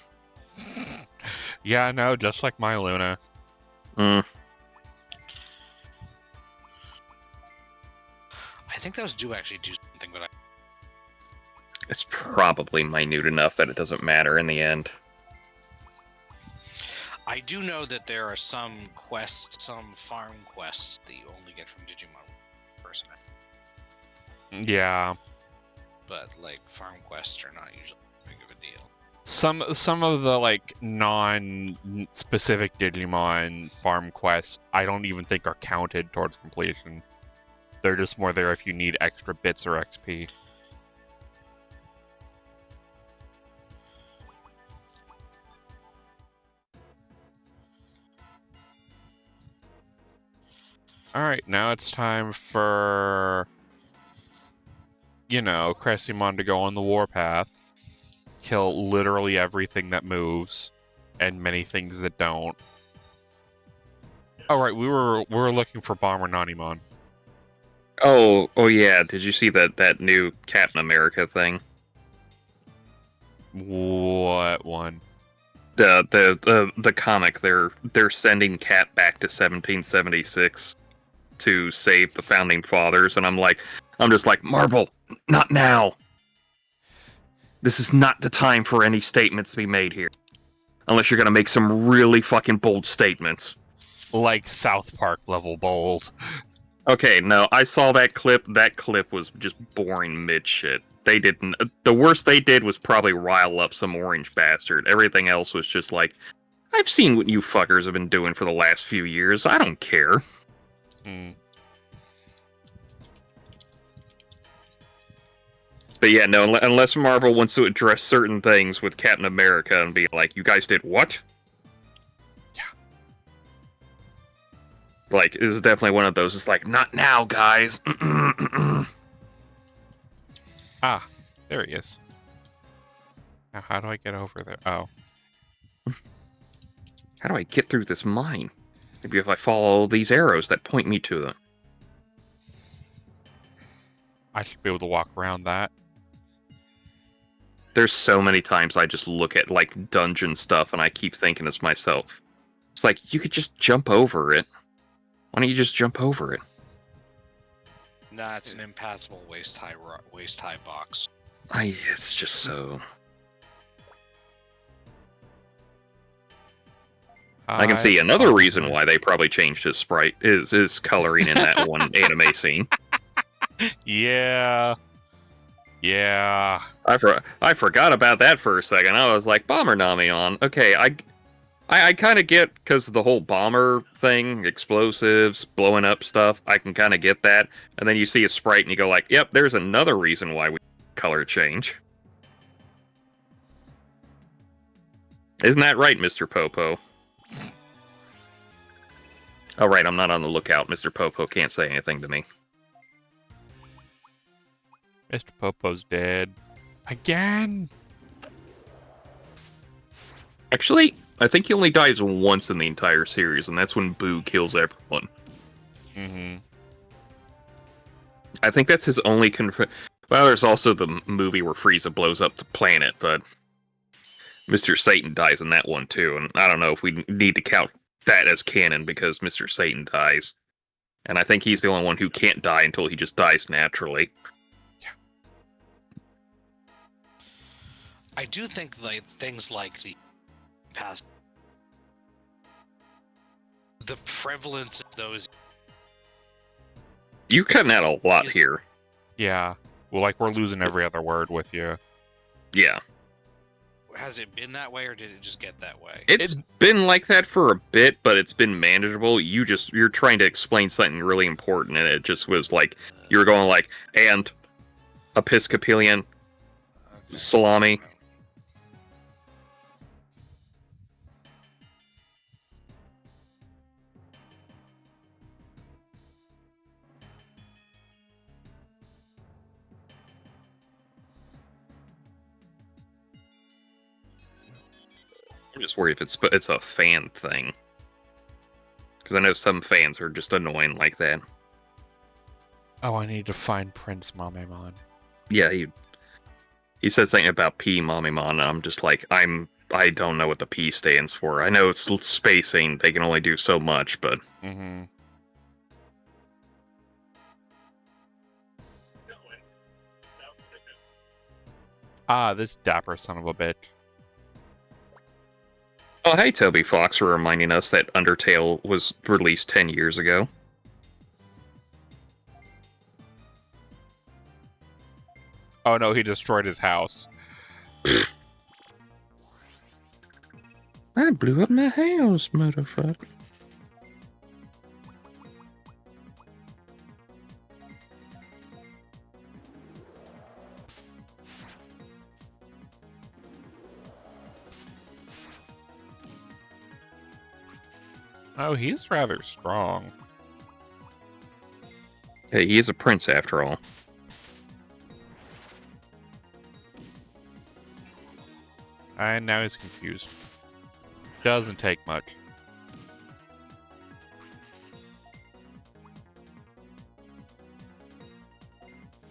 Yeah, no, just like my Luna. Mm. I think those do actually do something, but It's probably minute enough that it doesn't matter in the end. I do know that there are some quests, some farm quests that you only get from Digimon person. Yeah. But like farm quests are not usually big of a deal. Some of the like non-specific Digimon farm quests I don't even think are counted towards completion. They're just more there if you need extra bits or XP. Alright, now it's time for, you know, Cressimon to go on the warpath. Kill literally everything that moves, and many things that don't. Oh right, we were looking for Bomber Nanimon. Oh yeah. Did you see that new Captain America thing? What one? The comic. They're sending Cap back to 1776 to save the founding fathers, and I'm just like, Marvel, not now. This is not the time for any statements to be made here, unless you're gonna make some really fucking bold statements. Like South Park level bold. Okay, no, I saw that clip. That clip was just boring mid shit. They didn't. The worst they did was probably rile up some orange bastard. Everything else was just like, I've seen what you fuckers have been doing for the last few years. I don't care. Hmm. But yeah, no, unless Marvel wants to address certain things with Captain America and be like, you guys did what? Yeah. Like, this is definitely one of those. It's like, not now, guys. Ah, there he is. Now, how do I get over there? Oh. How do I get through this mine? Maybe if I follow these arrows that point me to them. I should be able to walk around that. There's so many times I just look at, like, dungeon stuff and I keep thinking to myself, it's like, you could just jump over it. Why don't you just jump over it? Nah, it's an impassable waist high box. It's just so... I can see another reason why they probably changed his sprite is coloring in that one anime scene. Yeah. Yeah. I forgot about that for a second. I was like, Bomber Namion. Okay, I kind of get, because the whole bomber thing, explosives, blowing up stuff, I can kind of get that. And then you see a sprite and you go like, yep, there's another reason why we color change. Isn't that right, Mr. Popo? Oh, right, I'm not on the lookout. Mr. Popo can't say anything to me. Mr. Popo's dead. Again? Actually, I think he only dies once in the entire series, and that's when Boo kills everyone. Mm-hmm. I think that's his only well, there's also the movie where Frieza blows up the planet, but Mr. Satan dies in that one too, and I don't know if we need to count that as canon because Mr. Satan dies. And I think he's the only one who can't die until he just dies naturally. I do think like things like the past, the prevalence of those. You cutting out a lot here. Yeah. Well, like, we're losing every other word with you. Yeah. Has it been that way, or did it just get that way? It's been like that for a bit, but it's been manageable. You're trying to explain something really important, and it just was like, you were going like, and Episcopalian, Okay. salami. I'm just worried if it's a fan thing. Because I know some fans are just annoying like that. Oh, I need to find Prince Mamemon. Yeah, he said something about P Mamemon, and I'm just like, I don't know what the P stands for. I know it's spacing, they can only do so much, but... Mm-hmm. Ah, this dapper son of a bitch. Oh, hey, Toby Fox, for reminding us that Undertale was released 10 years ago. Oh no, he destroyed his house. I blew up my house, motherfucker. Oh, he's rather strong. Hey, he is a prince after all. And now he's confused. Doesn't take much.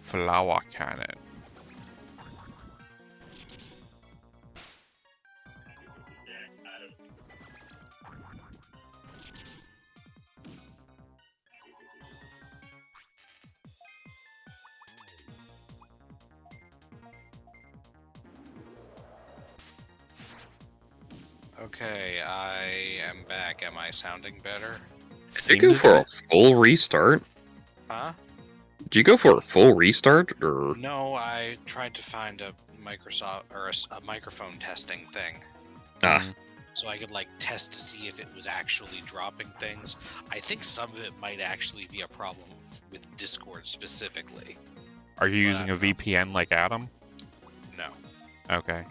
Flower cannon. Okay, I am back. Am I sounding better? Did you go for a full restart? Huh? Did you go for a full restart, or...? No, I tried to find a Microsoft or a microphone testing thing. Ah. So I could like test to see if it was actually dropping things. I think some of it might actually be a problem with Discord specifically. Are you using a VPN like Adam? No. Okay.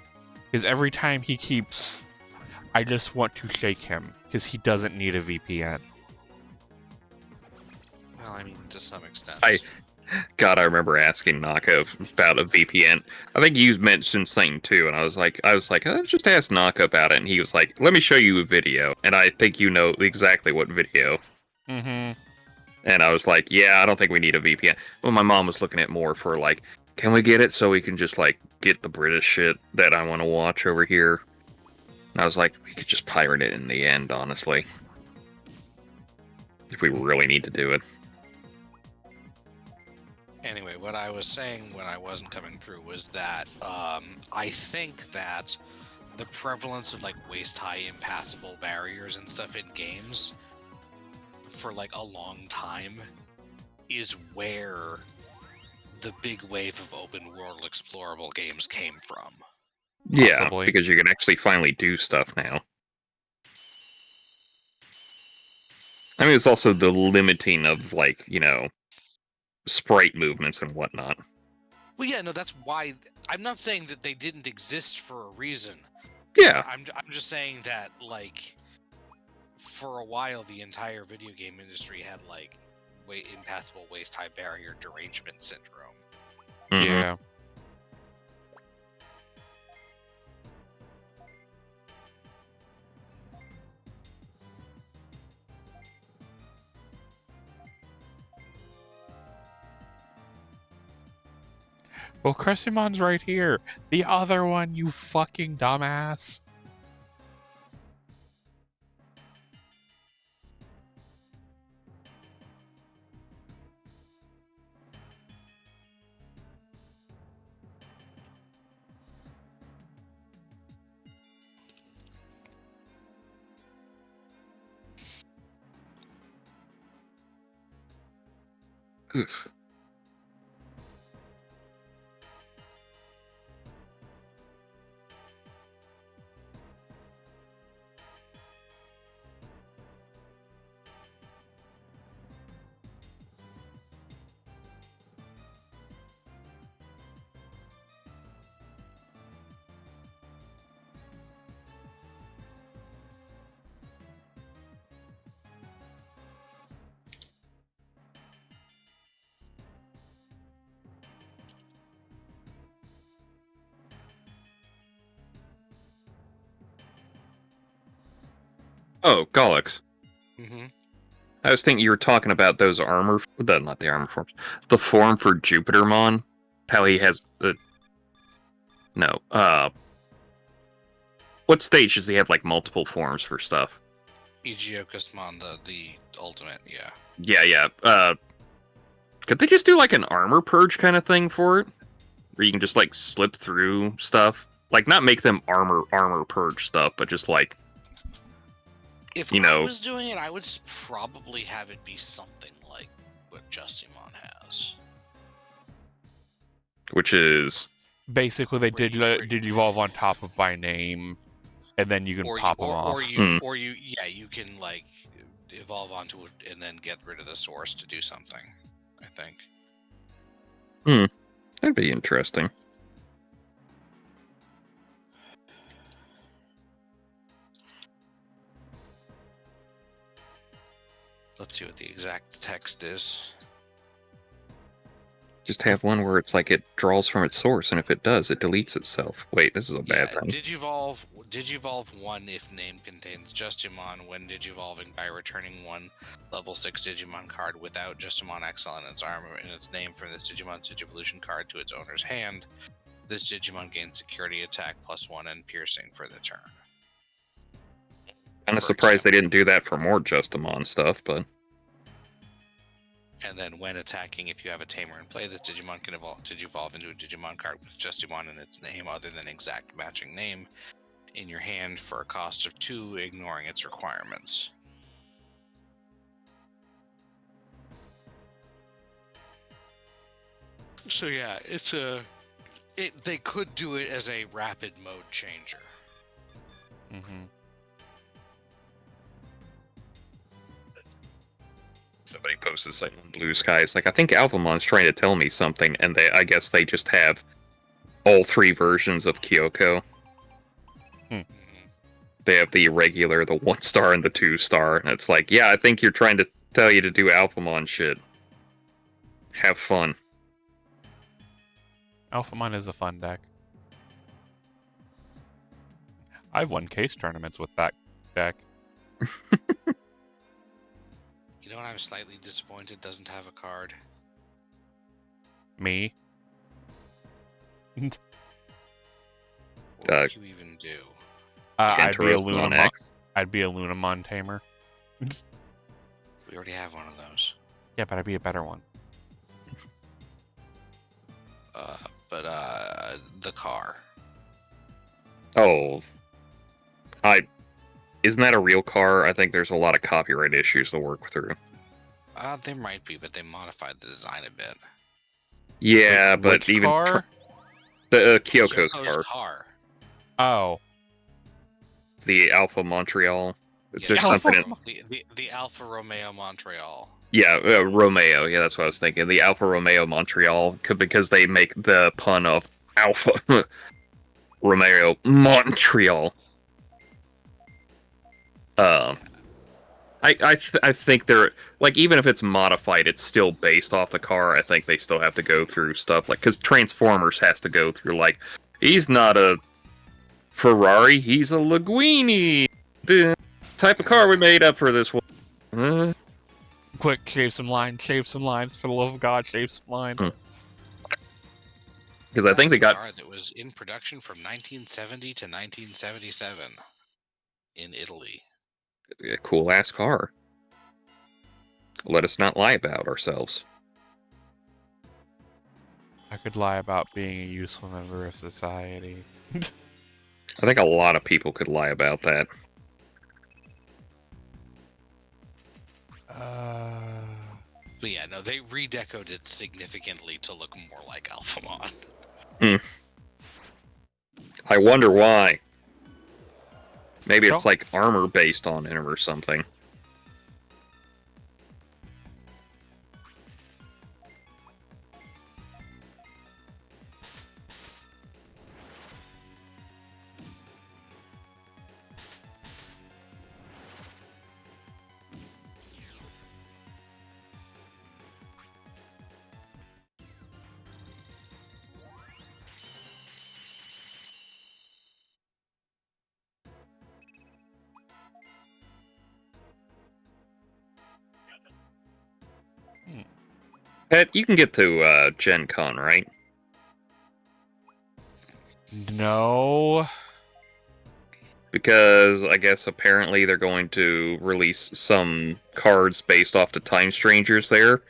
Because every time he keeps... I just want to shake him, because he doesn't need a VPN. Well, I mean, to some extent. God, I remember asking Nako about a VPN. I think you mentioned something too, and I was like, just ask Nako about it, and he was like, let me show you a video, and I think you know exactly what video. Mm-hmm. And I was like, yeah, I don't think we need a VPN. Well, my mom was looking at more for like, can we get it so we can just like get the British shit that I want to watch over here? And I was like, we could just pirate it in the end, honestly. If we really need to do it. Anyway, what I was saying when I wasn't coming through was that I think that the prevalence of like waist-high impassable barriers and stuff in games for like a long time is where the big wave of open world explorable games came from. Yeah, Possibly. because you can actually finally do stuff now. I mean, it's also the limiting of, like, you know, sprite movements and whatnot. Well, yeah, no, that's why... I'm not saying that they didn't exist for a reason. Yeah. I'm just saying that, like, for a while, the entire video game industry had, like, impassable waist-high barrier derangement syndrome. Mm-hmm. Yeah. Well, Cressimon's right here. The other one, you fucking dumbass. Oof. Oh, Golux. Mm-hmm. I was thinking you were talking about those armor, not the armor forms, the form for Jupitermon. How he has the what stage does he have like multiple forms for stuff? Aegiokusmon, the ultimate, yeah. Yeah. Could they just do like an armor purge kind of thing for it, where you can just like slip through stuff, like not make them armor purge stuff, but just like. If I was doing it, I would probably have it be something like what Justimon has. Which is? Basically, they did evolve on top of by name, and then you can pop them off. You can like evolve onto it and then get rid of the source to do something, I think. That'd be interesting. Let's see what the exact text is. Just have one where it's like it draws from its source, and if it does, it deletes itself. Wait, this is a bad thing. Digivolve 1 if name contains Justimon when digivolving by returning one level 6 Digimon card without Justimon XL in its armor and its name from this Digimon's Digivolution card to its owner's hand. This Digimon gains security attack +1 and piercing for the turn. Kind of surprised they didn't do that for more Justimon stuff, but. And then when attacking, if you have a tamer in play, this Digimon can digivolve into a Digimon card with Justimon in its name other than exact matching name in your hand for a cost of 2, ignoring its requirements. So yeah, they could do it as a rapid mode changer. Mm-hmm. Somebody posted something on Blue Sky. It's like, I think Alphamon's trying to tell me something, and I guess they just have all 3 versions of Kyoko. They have the regular, the 1-star, and the 2-star, and it's like, yeah, I think you're trying to tell you to do Alphamon shit. Have fun. Alphamon is a fun deck. I've won case tournaments with that deck. You know what I'm slightly disappointed doesn't have a card? Me? What would you even do? I'd be a Lunamon. I'd be a Lunamon tamer. We already have one of those. Yeah, but I'd be a better one. The car. Oh. Isn't that a real car? I think there's a lot of copyright issues to work through. There might be, but they modified the design a bit. Yeah, but which even car? The Kyoko's car. Oh. The Alpha Montreal. Yeah, There's something in... the Alfa Romeo Montreal. Yeah, Romeo. Yeah, that's what I was thinking. The Alfa Romeo Montreal, because they make the pun of Alpha Romeo Montreal. I think they're like, even if it's modified, it's still based off the car. I think they still have to go through stuff like, because Transformers has to go through like, he's not a Ferrari, he's a Linguini. The type of car we made up for this one. Quick, shave some lines, for the love of God, shave some lines. Because I think they got... car that was in production from 1970 to 1977 in Italy. A cool-ass car. Let us not lie about ourselves. I could lie about being a useful member of society. I think a lot of people could lie about that. But yeah, no, they redecoed it significantly to look more like Alphamon. I wonder why. Maybe it's like armor based on it or something. Pet, you can get to Gen Con, right? No. Because I guess apparently they're going to release some cards based off the Time Strangers there.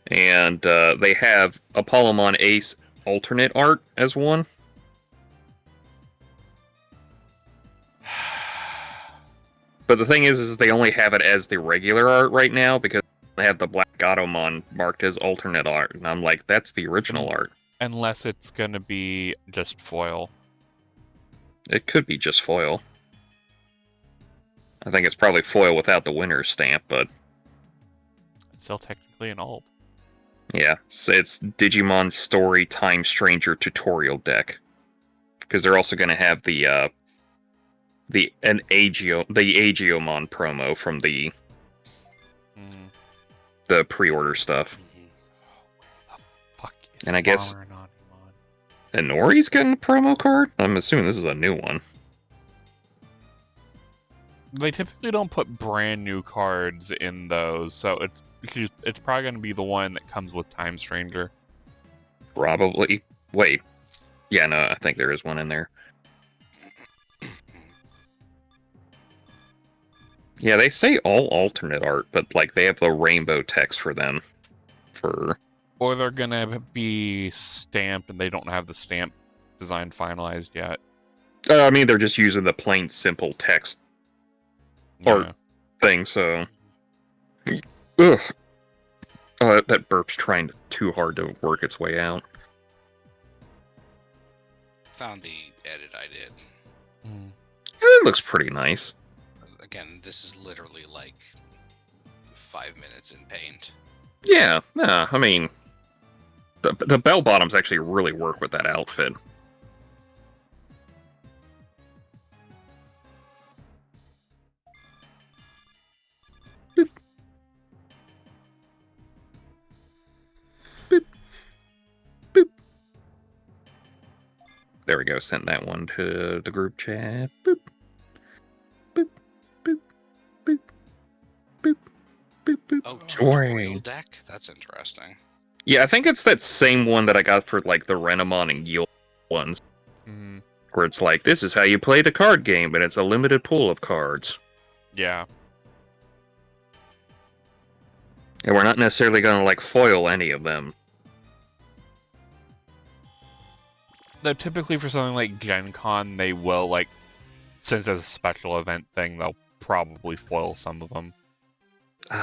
And they have Apollomon Ace alternate art as one. But the thing is they only have it as the regular art right now because they have the Black Automon marked as alternate art. And I'm like, that's the original art. Unless it's going to be just foil. It could be just foil. I think it's probably foil without the winner's stamp, but... It's still technically an alt. Yeah, so it's Digimon Story Time Stranger tutorial deck. Because they're also going to have the Agiomon promo from the pre-order stuff. Where the fuck is And I guess Anonymon? Inori's getting a promo card? I'm assuming this is a new one. They typically don't put brand new cards in those, so it's probably going to be the one that comes with Time Stranger. Probably. Wait. Yeah, no, I think there is one in there. Yeah, they say all alternate art, but like they have the rainbow text for them. Or they're going to be stamped and they don't have the stamp design finalized yet. I mean, they're just using the plain simple text art thing, so... Ugh. Oh, that burp's trying too hard to work its way out. Found the edit I did. It looks pretty nice. Again, this is literally like 5 minutes in paint. Yeah, nah, I mean... The bell bottoms actually really work with that outfit. Boop. Boop. Boop. There we go, sent that one to the group chat. Boop. Boop. Boop. Boop. Boop. Boop. Boop. Oh, tutorial deck? That's interesting. Yeah, I think it's that same one that I got for like the Renamon and Gil ones. Where it's like, this is how you play the card game, and it's a limited pool of cards. Yeah. And we're not necessarily going to like foil any of them. Though typically for something like Gen Con, they will, like, since it's a special event thing, they'll probably foil some of them.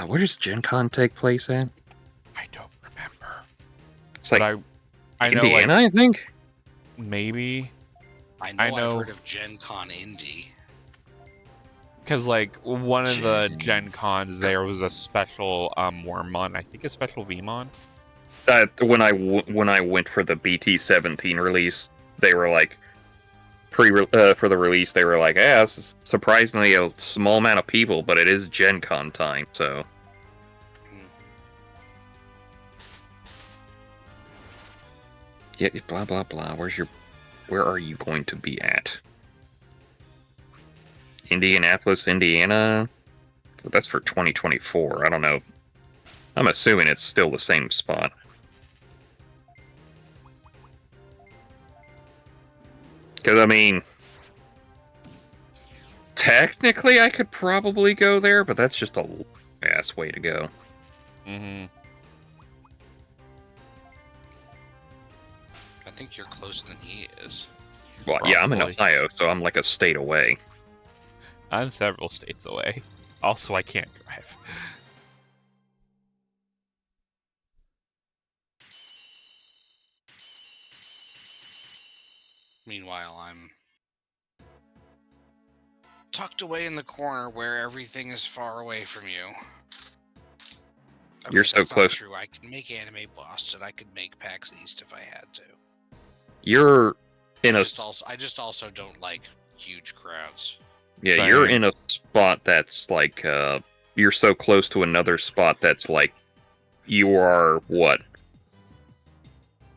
Where does Gen Con take place at? I don't remember. It's but like I know, Indiana, like, I think? Maybe. I know I've heard of Gen Con Indy. Because, like, one of the Gen Cons, there was a special Wormmon, I think a special Vmon. When I went for the BT-17 release, they were like, for the release, they were like, yeah, this is surprisingly a small amount of people, but it is Gen Con time, so... Yeah, blah, blah, blah. Where are you going to be at? Indianapolis, Indiana? That's for 2024. I don't know. I'm assuming it's still the same spot. Because, I mean... Technically, I could probably go there, but that's just a ass way to go. I think you're closer than he is. Well, Probably. yeah, I'm in Ohio, so I'm like a state away. I'm several states away. Also, I can't drive. Meanwhile, I'm tucked away in the corner where everything is far away from you. Okay, You're so that's not close. true. I can make Anime Boston. I could make PAX East if I had to. You're in I just also don't like huge crowds. Yeah, Same. You're in a spot that's like, you're so close to another spot that's like, you are, what?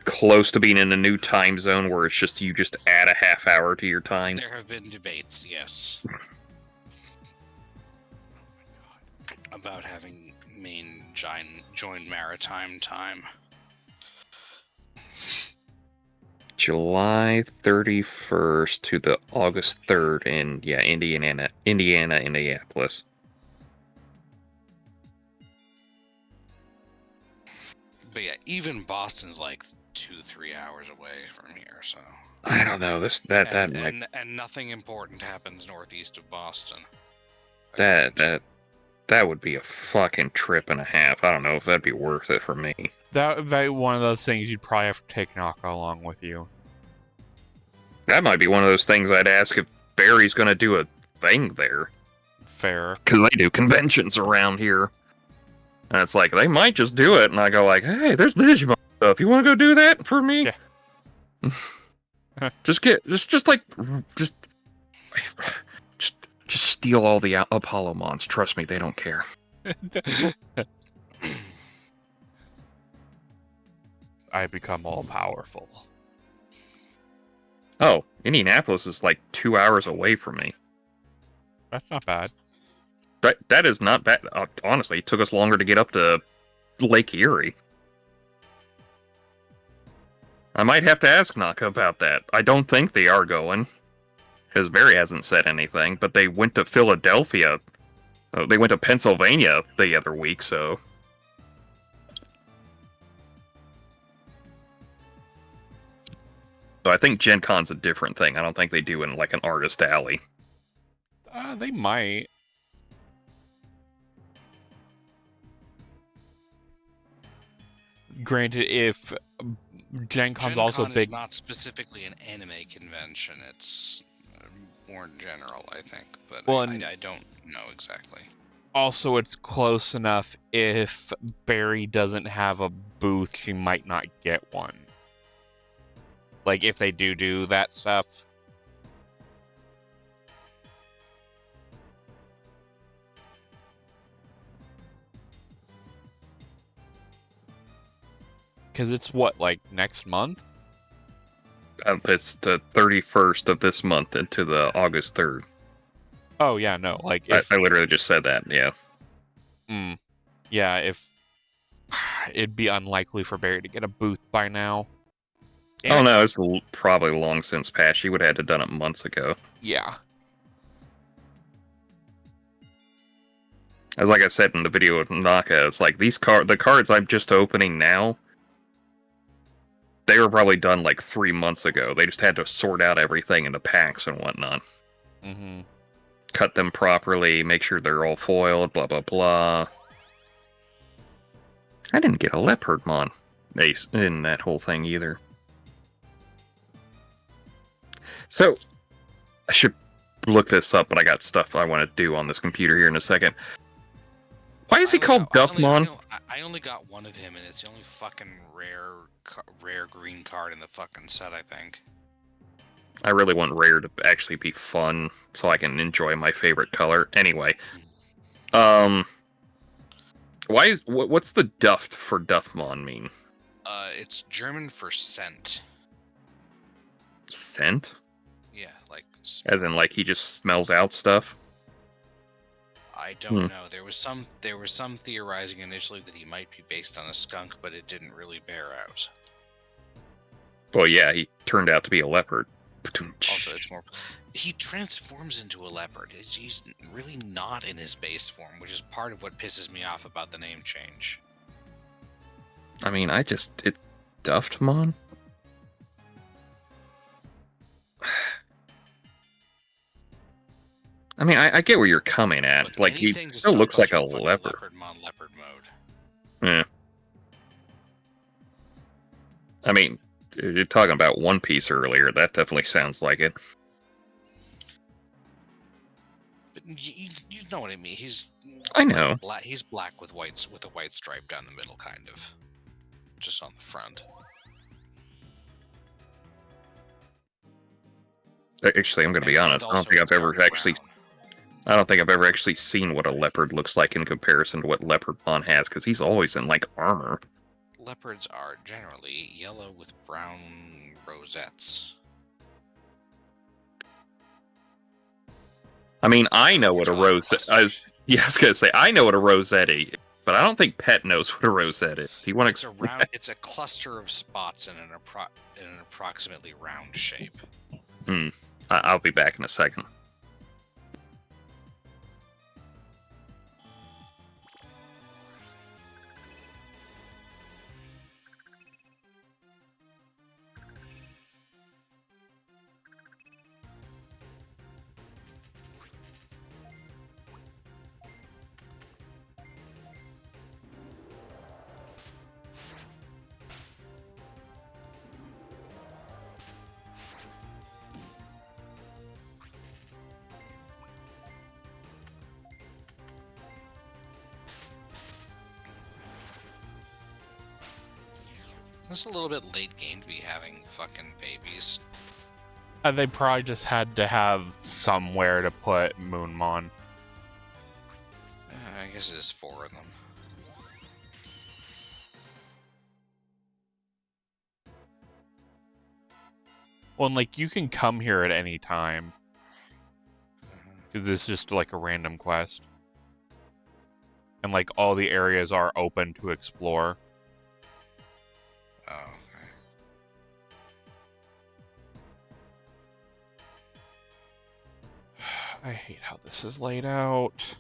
Close to being in a new time zone where it's just, you just add a half hour to your time. There have been debates, yes. I'm about having main join maritime time. July 31st to the August 3rd in Indianapolis. But yeah, even Boston's like 2-3 hours away from here, so. I don't know. And nothing important happens northeast of Boston. That would be a fucking trip and a half. I don't know if that'd be worth it for me. That would be one of those things you'd probably have to take Naka along with you. That might be one of those things I'd ask if Barry's going to do a thing there. Fair. Because they do conventions around here. And it's like, they might just do it. And I go like, hey, there's Digimon stuff. You want to go do that for me? Yeah. just steal all the Apollomons. Trust me, they don't care. I become all powerful. Oh, Indianapolis is like 2 hours away from me. That's not bad. That is not bad. Honestly, it took us longer to get up to Lake Erie. I might have to ask Naka about that. I don't think they are going. Because Barry hasn't said anything, but they went to Philadelphia. They went to Pennsylvania the other week, so... So I think Gen Con's a different thing. I don't think they do in, like, an artist alley. They might. Granted, if Gen Con's also big... is not specifically an anime convention. It's more general, I think. But well, I don't know exactly. Also, it's close enough. If Barry doesn't have a booth, she might not get one. Like, if they do that stuff. Because it's what, like, next month? It's the 31st of this month into the August 3rd. Oh, yeah, no. Like, if... I literally just said that, yeah. Yeah, if... It'd be unlikely for Barry to get a booth by now. And... Oh, no, it's probably long since past. She would have had to done it months ago. Yeah. As like I said in the video with Naka, it's like, the cards I'm just opening now, they were probably done like 3 months ago. They just had to sort out everything into packs and whatnot. Mm-hmm. Cut them properly, make sure they're all foiled, blah, blah, blah. I didn't get a Leopardmon ace in that whole thing either. So, I should look this up, but I got stuff I want to do on this computer here in a second. Why is he called Duffmon? I only got one of him, and it's the only fucking rare green card in the fucking set, I think. I really want rare to actually be fun, so I can enjoy my favorite color. Anyway, what's the Duft for Duffmon mean? It's German for scent. Scent? Yeah, like... As in, like, he just smells out stuff? I don't know. There was some theorizing initially that he might be based on a skunk, but it didn't really bear out. Well, yeah, he turned out to be a leopard. Also, it's more... He transforms into a leopard. He's really not in his base form, which is part of what pisses me off about the name change. I mean, it's Duftmon? I mean, I get where you're coming at. Look, like, he still looks like a leopard. Leopardmon leopard mode. Yeah. I mean, you're talking about One Piece earlier. That definitely sounds like it. But you know what I mean. I know. He's black with a white stripe down the middle, kind of. Just on the front. Actually, I'm going to be honest. I don't think I've ever actually seen what a leopard looks like in comparison to what Leopardmon has, because he's always in, like, armor. Leopards are generally yellow with brown rosettes. I mean, I know what a rose... Yeah, I was gonna say I know what a rosette is, but I don't think Pet knows what a rosette is. Do you want to? It's a cluster of spots in an approximately round shape. I'll be back in a second. It's a little bit late game to be having fucking babies. They probably just had to have somewhere to put Moonmon. I guess there's 4 of them. Well, and, like, you can come here at any time. Because this is just, like, a random quest. And, like, all the areas are open to explore. Oh, okay. I hate how this is laid out.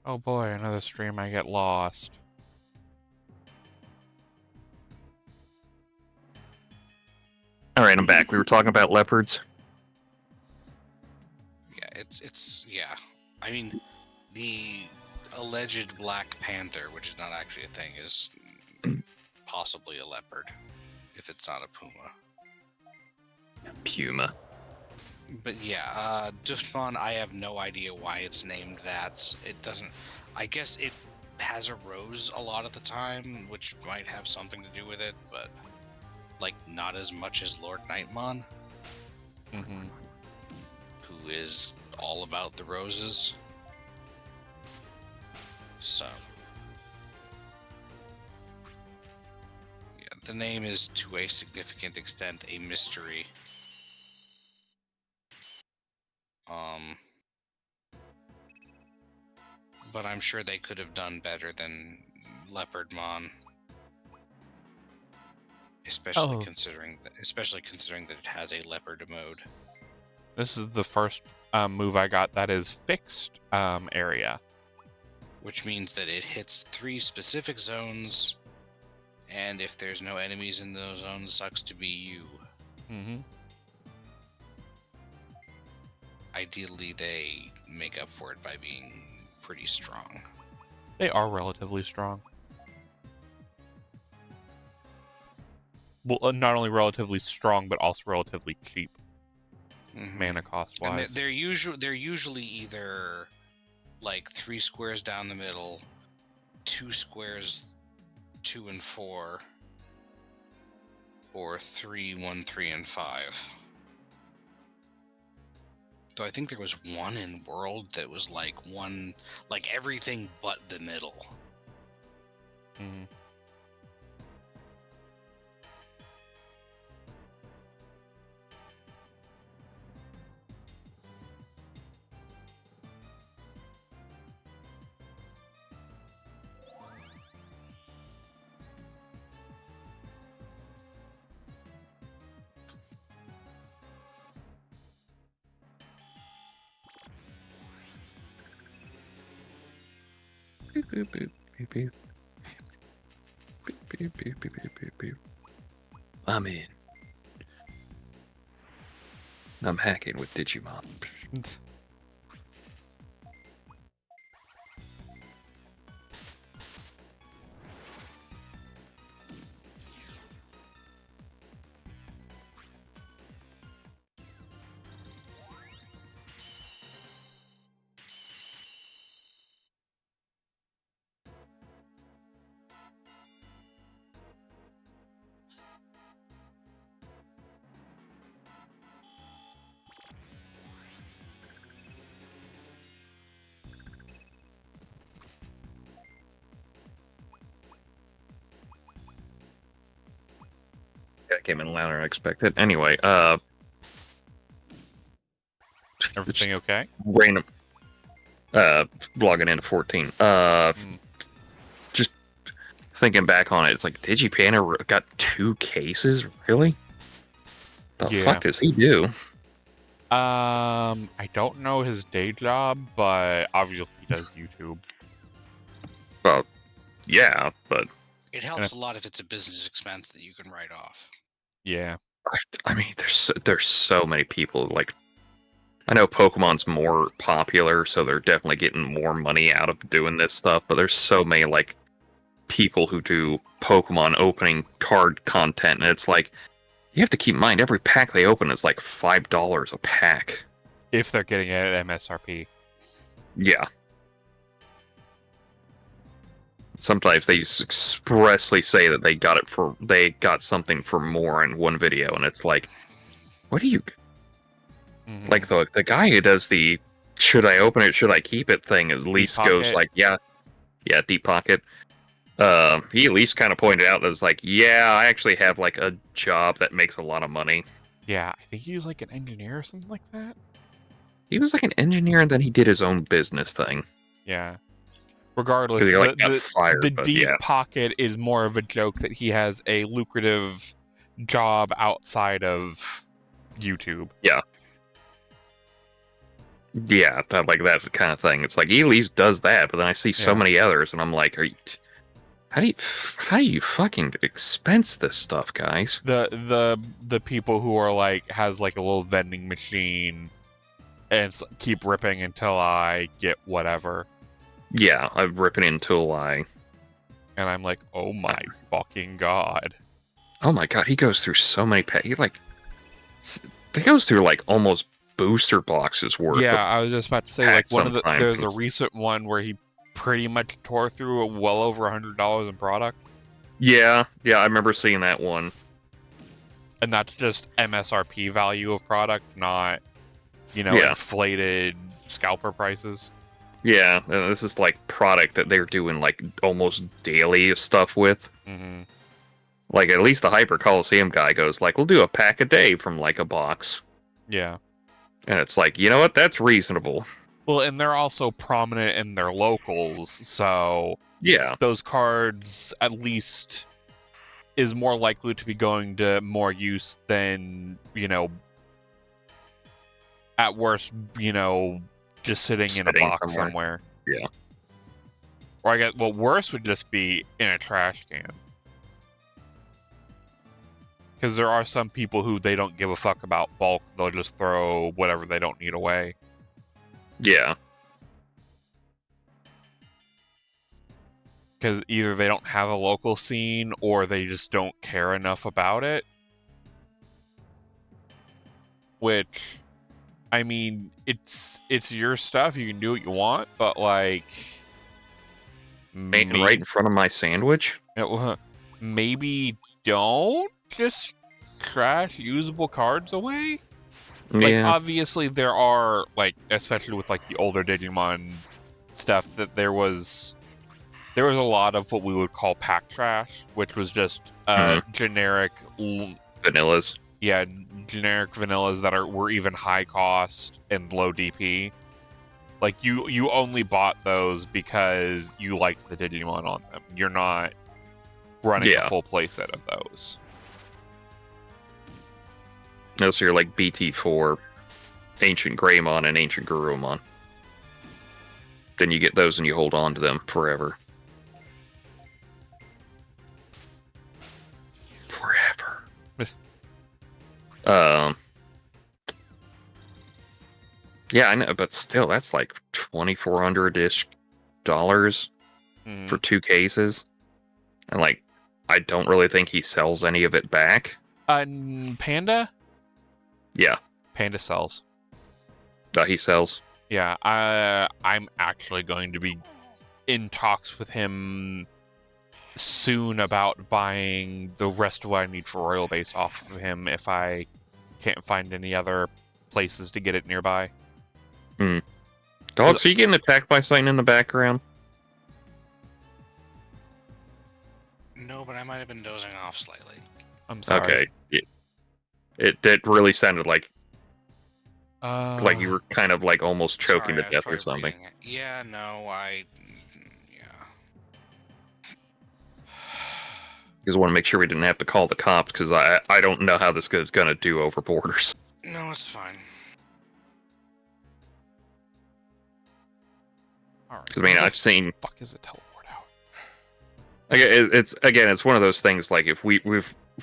Oh boy, another stream I get lost. Alright, I'm back. We were talking about leopards. Yeah, yeah. I mean, the alleged Black Panther, which is not actually a thing, is possibly a leopard, if it's not a puma. Puma. But yeah, Digimon, I have no idea why it's named that. It doesn't... I guess it has a rose a lot of the time, which might have something to do with it, but, like, not as much as Lord Nightmon, who is all about the roses. So... yeah, the name is, to a significant extent, a mystery. But I'm sure they could have done better than Leopardmon, especially considering that it has a leopard mode. This is the first move I got that is fixed area. Which means that it hits 3 specific zones, and if there's no enemies in those zones, sucks to be you. Ideally, they make up for it by being pretty strong. They are relatively strong. Well, not only relatively strong, but also relatively cheap. mana cost And wise. they're usually either like 3 squares down the middle, 2 squares 2 and 4, or 3, 1, 3, and 5. Though I think there was one in World that was like everything but the middle. Mm-hmm. Beep, beep, beep, beep, beep. Beep, beep, beep, beep, beep, beep, beep. I'm in. I'm hacking with Digimon. That came in louder than expected. Anyway, Everything okay? random. Logging into 14. Just thinking back on it, it's like Digipanda got 2 cases, really? The fuck does he do? I don't know his day job, but obviously he does YouTube. Well, yeah, but it helps a lot if it's a business expense that you can write off. Yeah. I mean, there's so many people. Like, I know Pokemon's more popular, so they're definitely getting more money out of doing this stuff. But there's so many like people who do Pokemon opening card content, and it's like you have to keep in mind every pack they open is like $5 a pack. If they're getting it at MSRP. Yeah. Sometimes they just expressly say that they got something for more in one video, and it's like, what do you? Like the guy who does the "should I open it, should I keep it" thing at least goes like, yeah, Deep Pocket. He at least kind of pointed out that it's like, yeah, I actually have like a job that makes a lot of money. Yeah, I think he was like an engineer or something like that. He was like an engineer, and then he did his own business thing. Yeah. Regardless, He, like, got fired, the but Deep yeah. Pocket is more of a joke that he has a lucrative job outside of YouTube. Yeah. Yeah, that kind of thing. It's like he at least does that, but then I see so many others, and I'm like, how do you fucking expense this stuff, guys? The people who are like has like a little vending machine and keep ripping until I get whatever. Yeah, I'm ripping until I. And I'm like, oh my fucking god. Oh my god, he goes through so many he goes through like almost booster boxes worth. Yeah, I was just about to say like there's a recent one where he pretty much tore through well over $100 in product. Yeah, I remember seeing that one. And that's just MSRP value of product, not inflated scalper prices. Yeah, and this is like product that they're doing like almost daily stuff with. Mm-hmm. Like at least the Hyper Coliseum guy goes like, we'll do a pack a day from like a box. Yeah. And it's like, you know what? That's reasonable. Well, and they're also prominent in their locals, so yeah, those cards at least is more likely to be going to more use than, at worst, just sitting in a box somewhere. Yeah. Or I guess, well, worse would just be in a trash can. Because there are some people who they don't give a fuck about bulk. They'll just throw whatever they don't need away. Yeah. Because either they don't have a local scene or they just don't care enough about it. Which, I mean, it's your stuff. You can do what you want, but like, Ain't right in front of my sandwich. Maybe don't just trash usable cards away. Like, Yeah. obviously, there are, like, especially with like the older Digimon stuff, that there was a lot of what we would call pack trash, which was just generic vanillas. Yeah, generic vanillas that were even high cost and low DP. Like, you only bought those because you liked the Digimon on them. You're not running a full playset of those. No, so you're like BT4, Ancient Greymon, and Ancient Garurumon. Then you get those and you hold on to them forever. Forever. Yeah, I know, but still, that's like $2,400-ish for 2 cases. And like, I don't really think he sells any of it back. Panda? Yeah. Panda sells. He sells. Yeah, I'm actually going to be in talks with him soon about buying the rest of what I need for Royal Base off of him if I can't find any other places to get it nearby. Golux, are you getting attacked by something in the background? No, but I might have been dozing off slightly. I'm sorry. Okay. It really sounded like you were kind of like almost choking to death or something. Yeah, no, Just want to make sure we didn't have to call the cops, because I don't know how this is going to do over borders. No, it's fine. Alright. I mean, I've seen... Fuck is it teleport out? It's one of those things, like, if we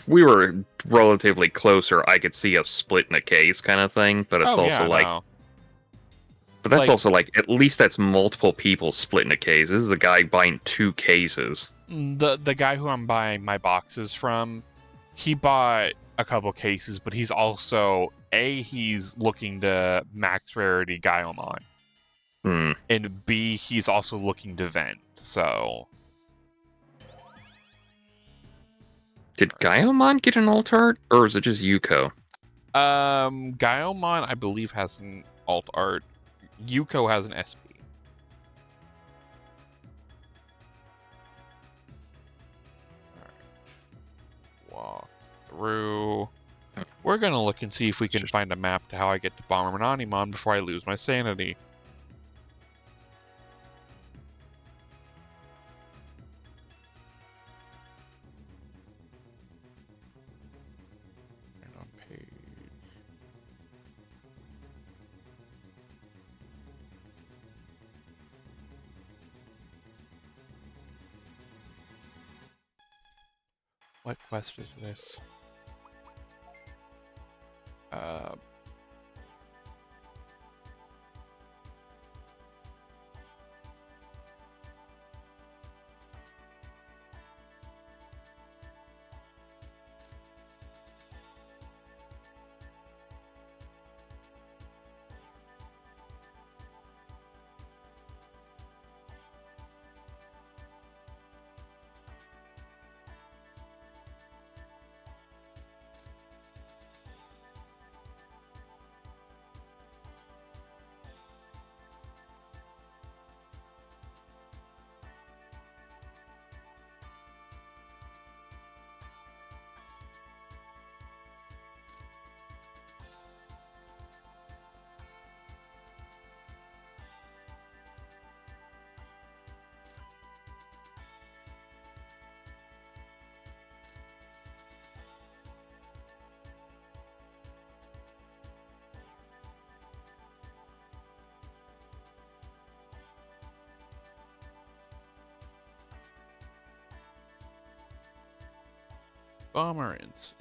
were relatively closer, I could see us split in a case kind of thing, but it's But that's also like, at least that's multiple people splitting a case. This is the guy buying 2 cases. The guy who I'm buying my boxes from, he bought a couple cases, but he's also he's looking to max rarity Gaiomon, and B, he's also looking to vent. So, did Gaiomon get an alt art, or is it just Yuko? Gaiomon, I believe, has an alt art. Yuko has an SP. Walk through. We're gonna look and see if we can find a map to how I get to Bomberman Animon before I lose my sanity. And on page. What quest is this? Bomber incident.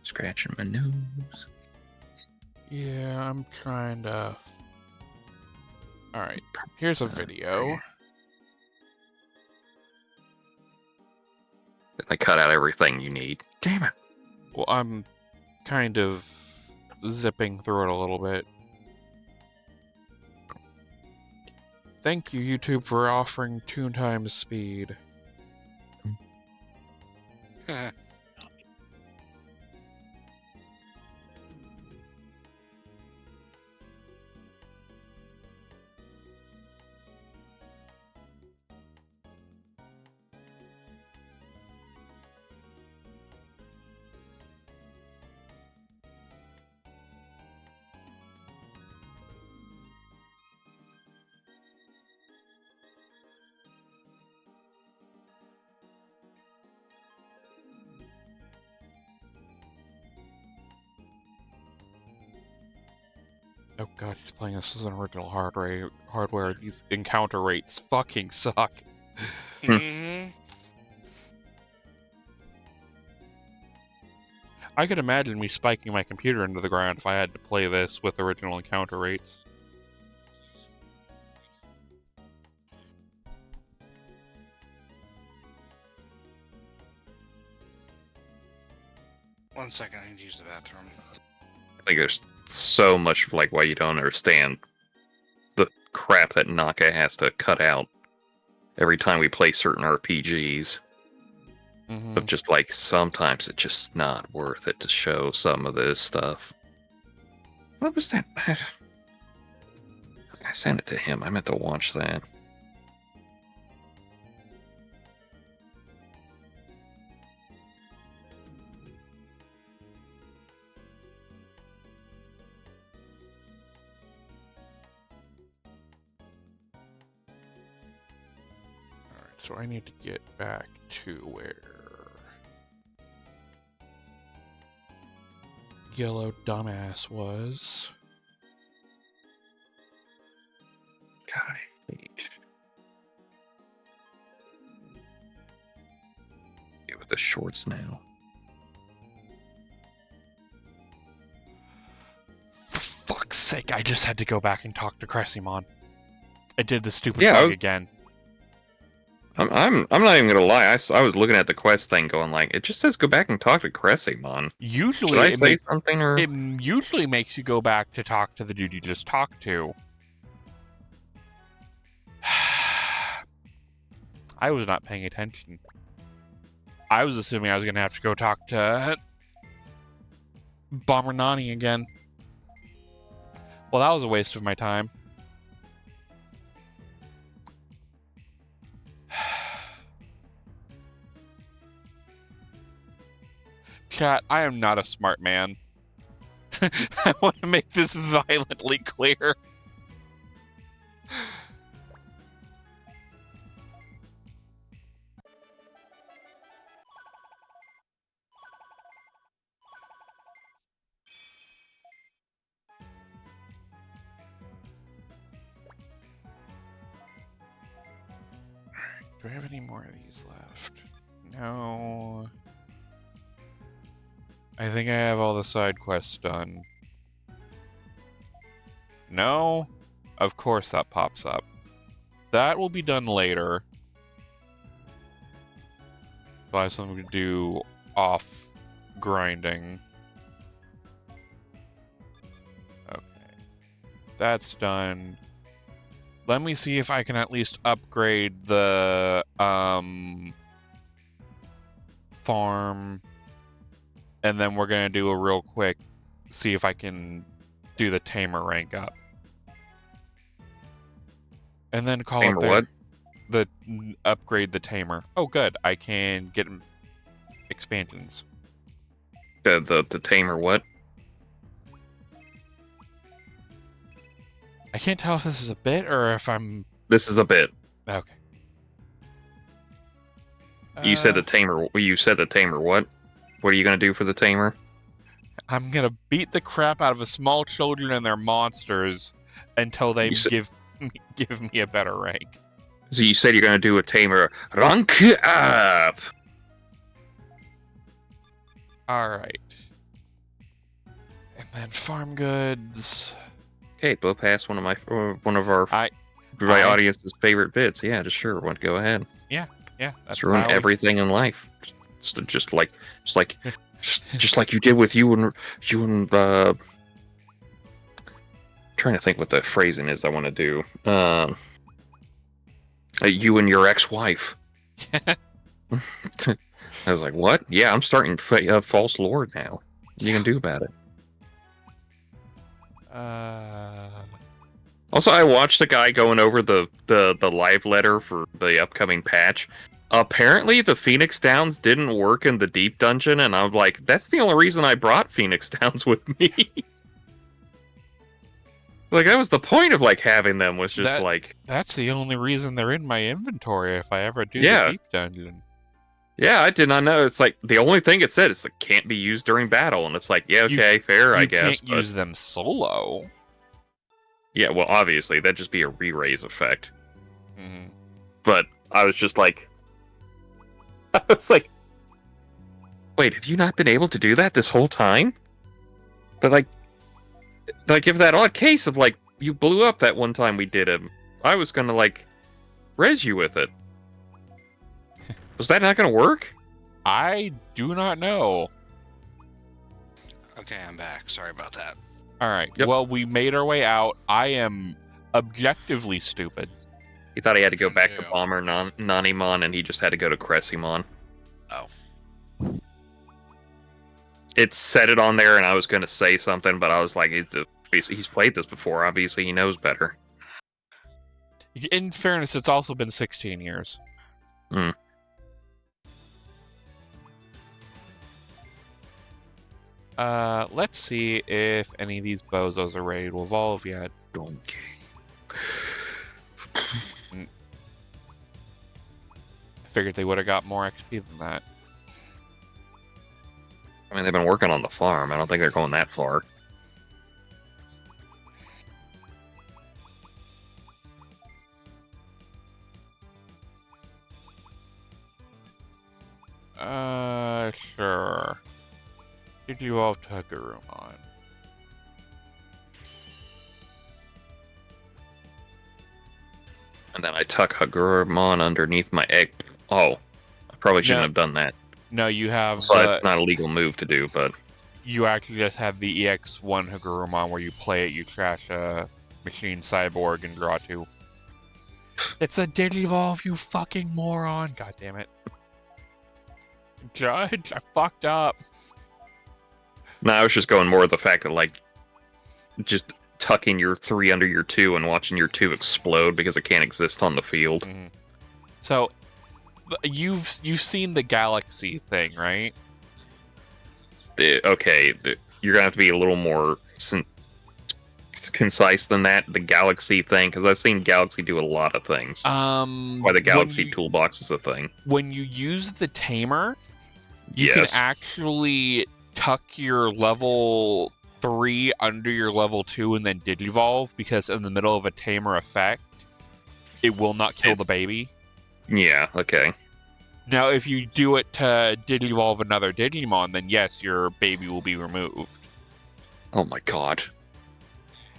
Scratching my nose. Yeah, I'm trying to... Alright, here's a video. I cut out everything you need. Damn it. Well, I'm kind of zipping through it a little bit. Thank you, YouTube, for offering 2 times speed. Oh god, he's playing this as an original hardware. These encounter rates fucking suck. Mm-hmm. I could imagine me spiking my computer into the ground if I had to play this with original encounter rates. One second, I need to use the bathroom. I think there's so much like why you don't understand the crap that Naka has to cut out every time we play certain RPGs. Of just like sometimes it's just not worth it to show some of this stuff. What was that? I sent it to him. I meant to watch that. Alright, so I need to get back to where Yellow Dumbass was. God, I hate it with the shorts now. For fuck's sake, I just had to go back and talk to Cressimon. I did the stupid Yeah, thing again. I'm not even gonna lie. I was looking at the quest thing, going like, it just says go back and talk to Cressimon. Usually, Should I say something or it usually makes you go back to talk to the dude you just talked to. I was not paying attention. I was assuming I was gonna have to go talk to Bomber Nani again. Well, that was a waste of my time. Chat, I am not a smart man. I want to make this violently clear. Do I have any more of these left? No. I think I have all the side quests done. No? Of course that pops up. That will be done later. So I have something to do off grinding. Okay. That's done. Let me see if I can at least upgrade the farm. And then we're going to do a real quick, see if I can do the tamer rank up. And then call tamer it there. what? The upgrade the tamer. Oh, good. I can get expansions. The tamer what? I can't tell if this is a bit or if I'm... This is a bit. Okay. You said the tamer. You said the tamer what? What are you gonna do for the tamer? I'm gonna beat the crap out of the small children and their monsters until they give me a better rank. So you said you're going to do a tamer. Rank up! Alright. And then farm goods. Okay, blow past one of our audience's favorite bits. Yeah, sure. Want to go ahead? Yeah. Let's ruin everything in life. Just like you did with you and trying to think what the phrasing is I want to do. You and your ex-wife. I was like, what? Yeah, I'm starting False Lord now. What are you gonna do about it? Also, I watched a guy going over the live letter for the upcoming patch. Apparently, the Phoenix Downs didn't work in the Deep Dungeon, and I'm like, that's the only reason I brought Phoenix Downs with me. Like, that was the point of, like, having them, was just, That's the only reason they're in my inventory if I ever do the Deep Dungeon. Yeah, I did not know. It's like, the only thing it said is it can't be used during battle, and it's like, yeah, okay, fair, I guess. You can't use them solo. Yeah, well, obviously, that'd just be a re-raise effect. Mm-hmm. But I was just like... I was like... Wait, have you not been able to do that this whole time? But, like, if that odd case of, like, you blew up that one time we did him, I was gonna, like, res you with it. Was that not gonna work? I do not know. Okay, I'm back. Sorry about that. Alright, Yep. Well, we made our way out. I am objectively stupid. He thought he had to go back to Bomber Nanimon, and he just had to go to Cressimon. Oh. It said it on there, and I was going to say something, but I was like, he's played this before. Obviously, he knows better. In fairness, it's also been 16 years. Hmm. Let's see if any of these bozos are ready to evolve yet. Donkey. I figured they would have got more XP than that. I mean, they've been working on the farm. I don't think they're going that far. Sure. Did you evolve to Hagurumon? And then I tuck Hagurumon underneath my egg. Oh, I probably shouldn't have done that. No, you have... So that's not a legal move to do, but... You actually just have the EX1 Hagurumon where you play it, you trash a Machine Cyborg and draw 2. It's a Digivolve, you fucking moron! God damn it. Judge, I fucked up. No, I was just going more of the fact that, like, just tucking your 3 under your 2 and watching your 2 explode because it can't exist on the field. Mm-hmm. So, you've seen the Galaxy thing, right? Okay, you're gonna have to be a little more concise than that. The Galaxy thing, because I've seen Galaxy do a lot of things. Why the Galaxy toolbox is a thing. When you use the Tamer, you can actually tuck your level 3 under your level 2 and then Digivolve, because in the middle of a Tamer effect, it will not kill the baby. Yeah, okay. Now, if you do it to Digivolve another Digimon, then yes, your baby will be removed. Oh my god.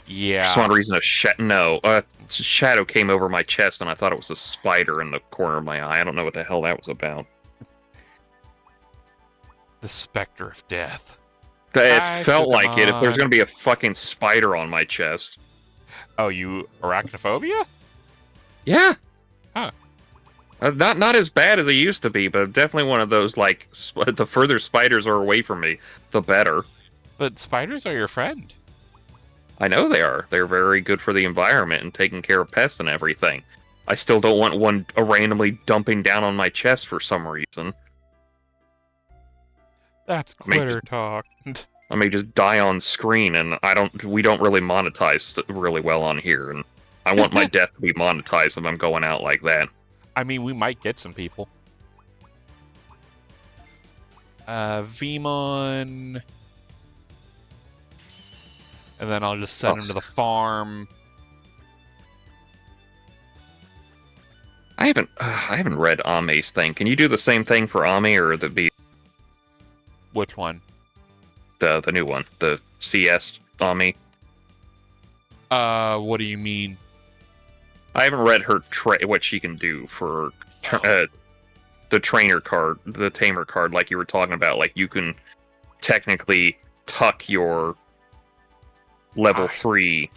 Yeah. For some reason, a shadow came over my chest, and I thought it was a spider in the corner of my eye. I don't know what the hell that was about. The Spectre of Death. It felt like it. If there's going to be a fucking spider on my chest. Oh, you arachnophobia? Yeah. Huh. Not as bad as it used to be, but definitely one of those, like, the further spiders are away from me, the better. But spiders are your friend. I know they are. They're very good for the environment and taking care of pests and everything. I still don't want one randomly dumping down on my chest for some reason. That's quitter talk. I may just die on screen, and we don't really monetize really well on here, and I want my death to be monetized if I'm going out like that. I mean, we might get some people. Vmon. And then I'll just send him to the farm. I haven't read Ame's thing. Can you do the same thing for Ame, or the be Which one? the new one, the CS Ame? What do you mean? I haven't read her what she can do for the trainer card, the tamer card, like you were talking about. Like you can technically tuck your level 3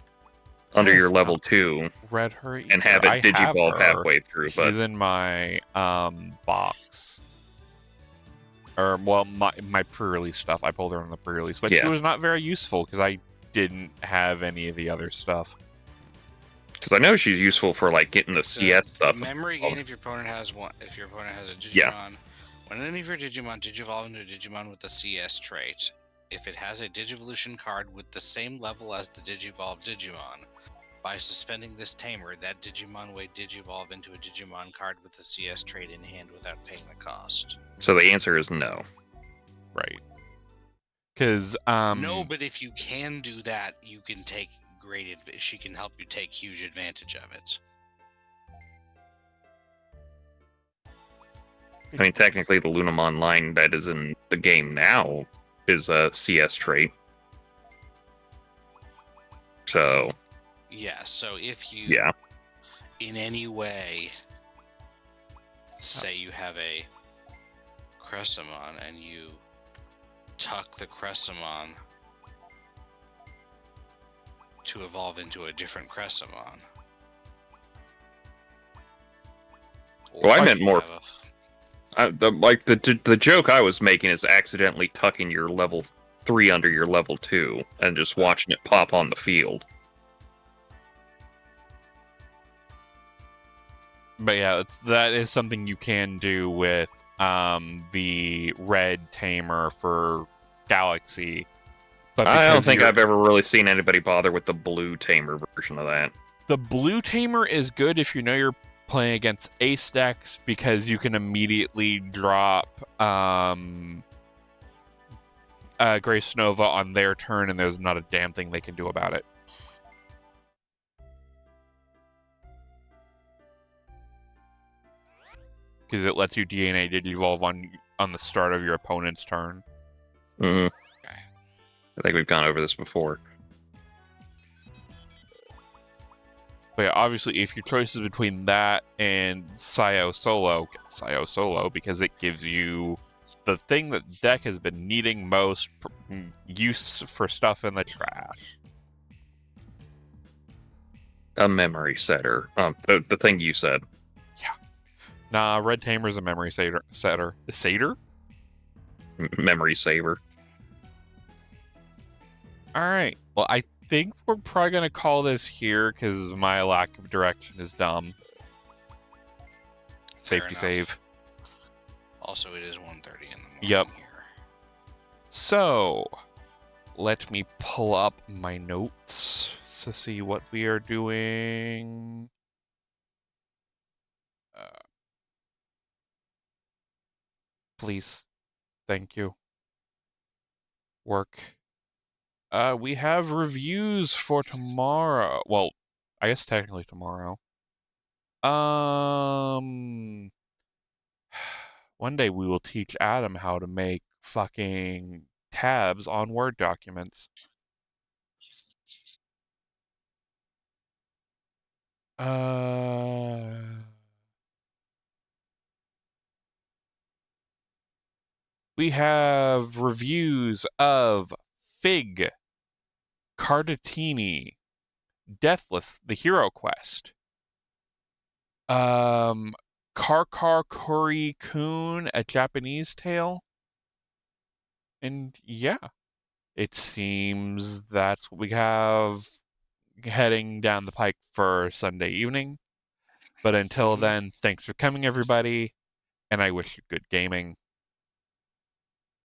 under your level 2 read her and have it digivolve halfway through. She's in my box. Or, well, my pre-release stuff. I pulled her on the pre-release. But she was not very useful because I didn't have any of the other stuff. Because I know she's useful for, like, getting the CS stuff. Memory gain if your opponent has one. If your opponent has a Digimon. When any of your Digimon digivolve into a Digimon with the CS trait, if it has a Digivolution card with the same level as the Digivolve Digimon, by suspending this tamer, that Digimon may digivolve into a Digimon card with the CS trait in hand without paying the cost. So the answer is no. Right. Because, No, but if you can do that, you can take great advantage. She can help you take huge advantage of it. I mean, technically, the Lunamon line that is in the game now is a CS trait. So... yeah, so if you... yeah. In any way... say you have a Cressamon and you tuck the Cressamon to evolve into a different Cressamon. Well, I meant more... the joke I was making is accidentally tucking your level 3 under your level 2 and just watching it pop on the field. But yeah, that is something you can do with the red tamer for Galaxy. But I don't think I've ever really seen anybody bother with the blue tamer version of that. The blue tamer is good if you know you're playing against ace decks, because you can immediately drop Grace Nova on their turn, and there's not a damn thing they can do about it. Because it lets you DNA Digivolve on the start of your opponent's turn. Mm-hmm. I think we've gone over this before. But yeah, obviously, if your choice is between that and Sio Solo, get Sio Solo, because it gives you the thing that the deck has been needing most, use for stuff in the trash. A memory setter. The thing you said. Yeah. Nah, Red Tamer's a memory setter. Satyr? Memory saver. Alright. Well, I think we're probably going to call this here, because my lack of direction is dumb. Safety save. Also, it is 1:30 in the morning. Yep. Here. So, let me pull up my notes to see what we are doing. Please. Thank you. Work. We have reviews for tomorrow. Well, I guess technically tomorrow. One day we will teach Adam how to make fucking tabs on Word documents. We have reviews of Fig, Cardatini, Deathless, The Hero Quest, Karkar Kuri Kun, A Japanese Tale. And yeah, it seems that's what we have heading down the pike for Sunday evening. But until then, thanks for coming, everybody, and I wish you good gaming.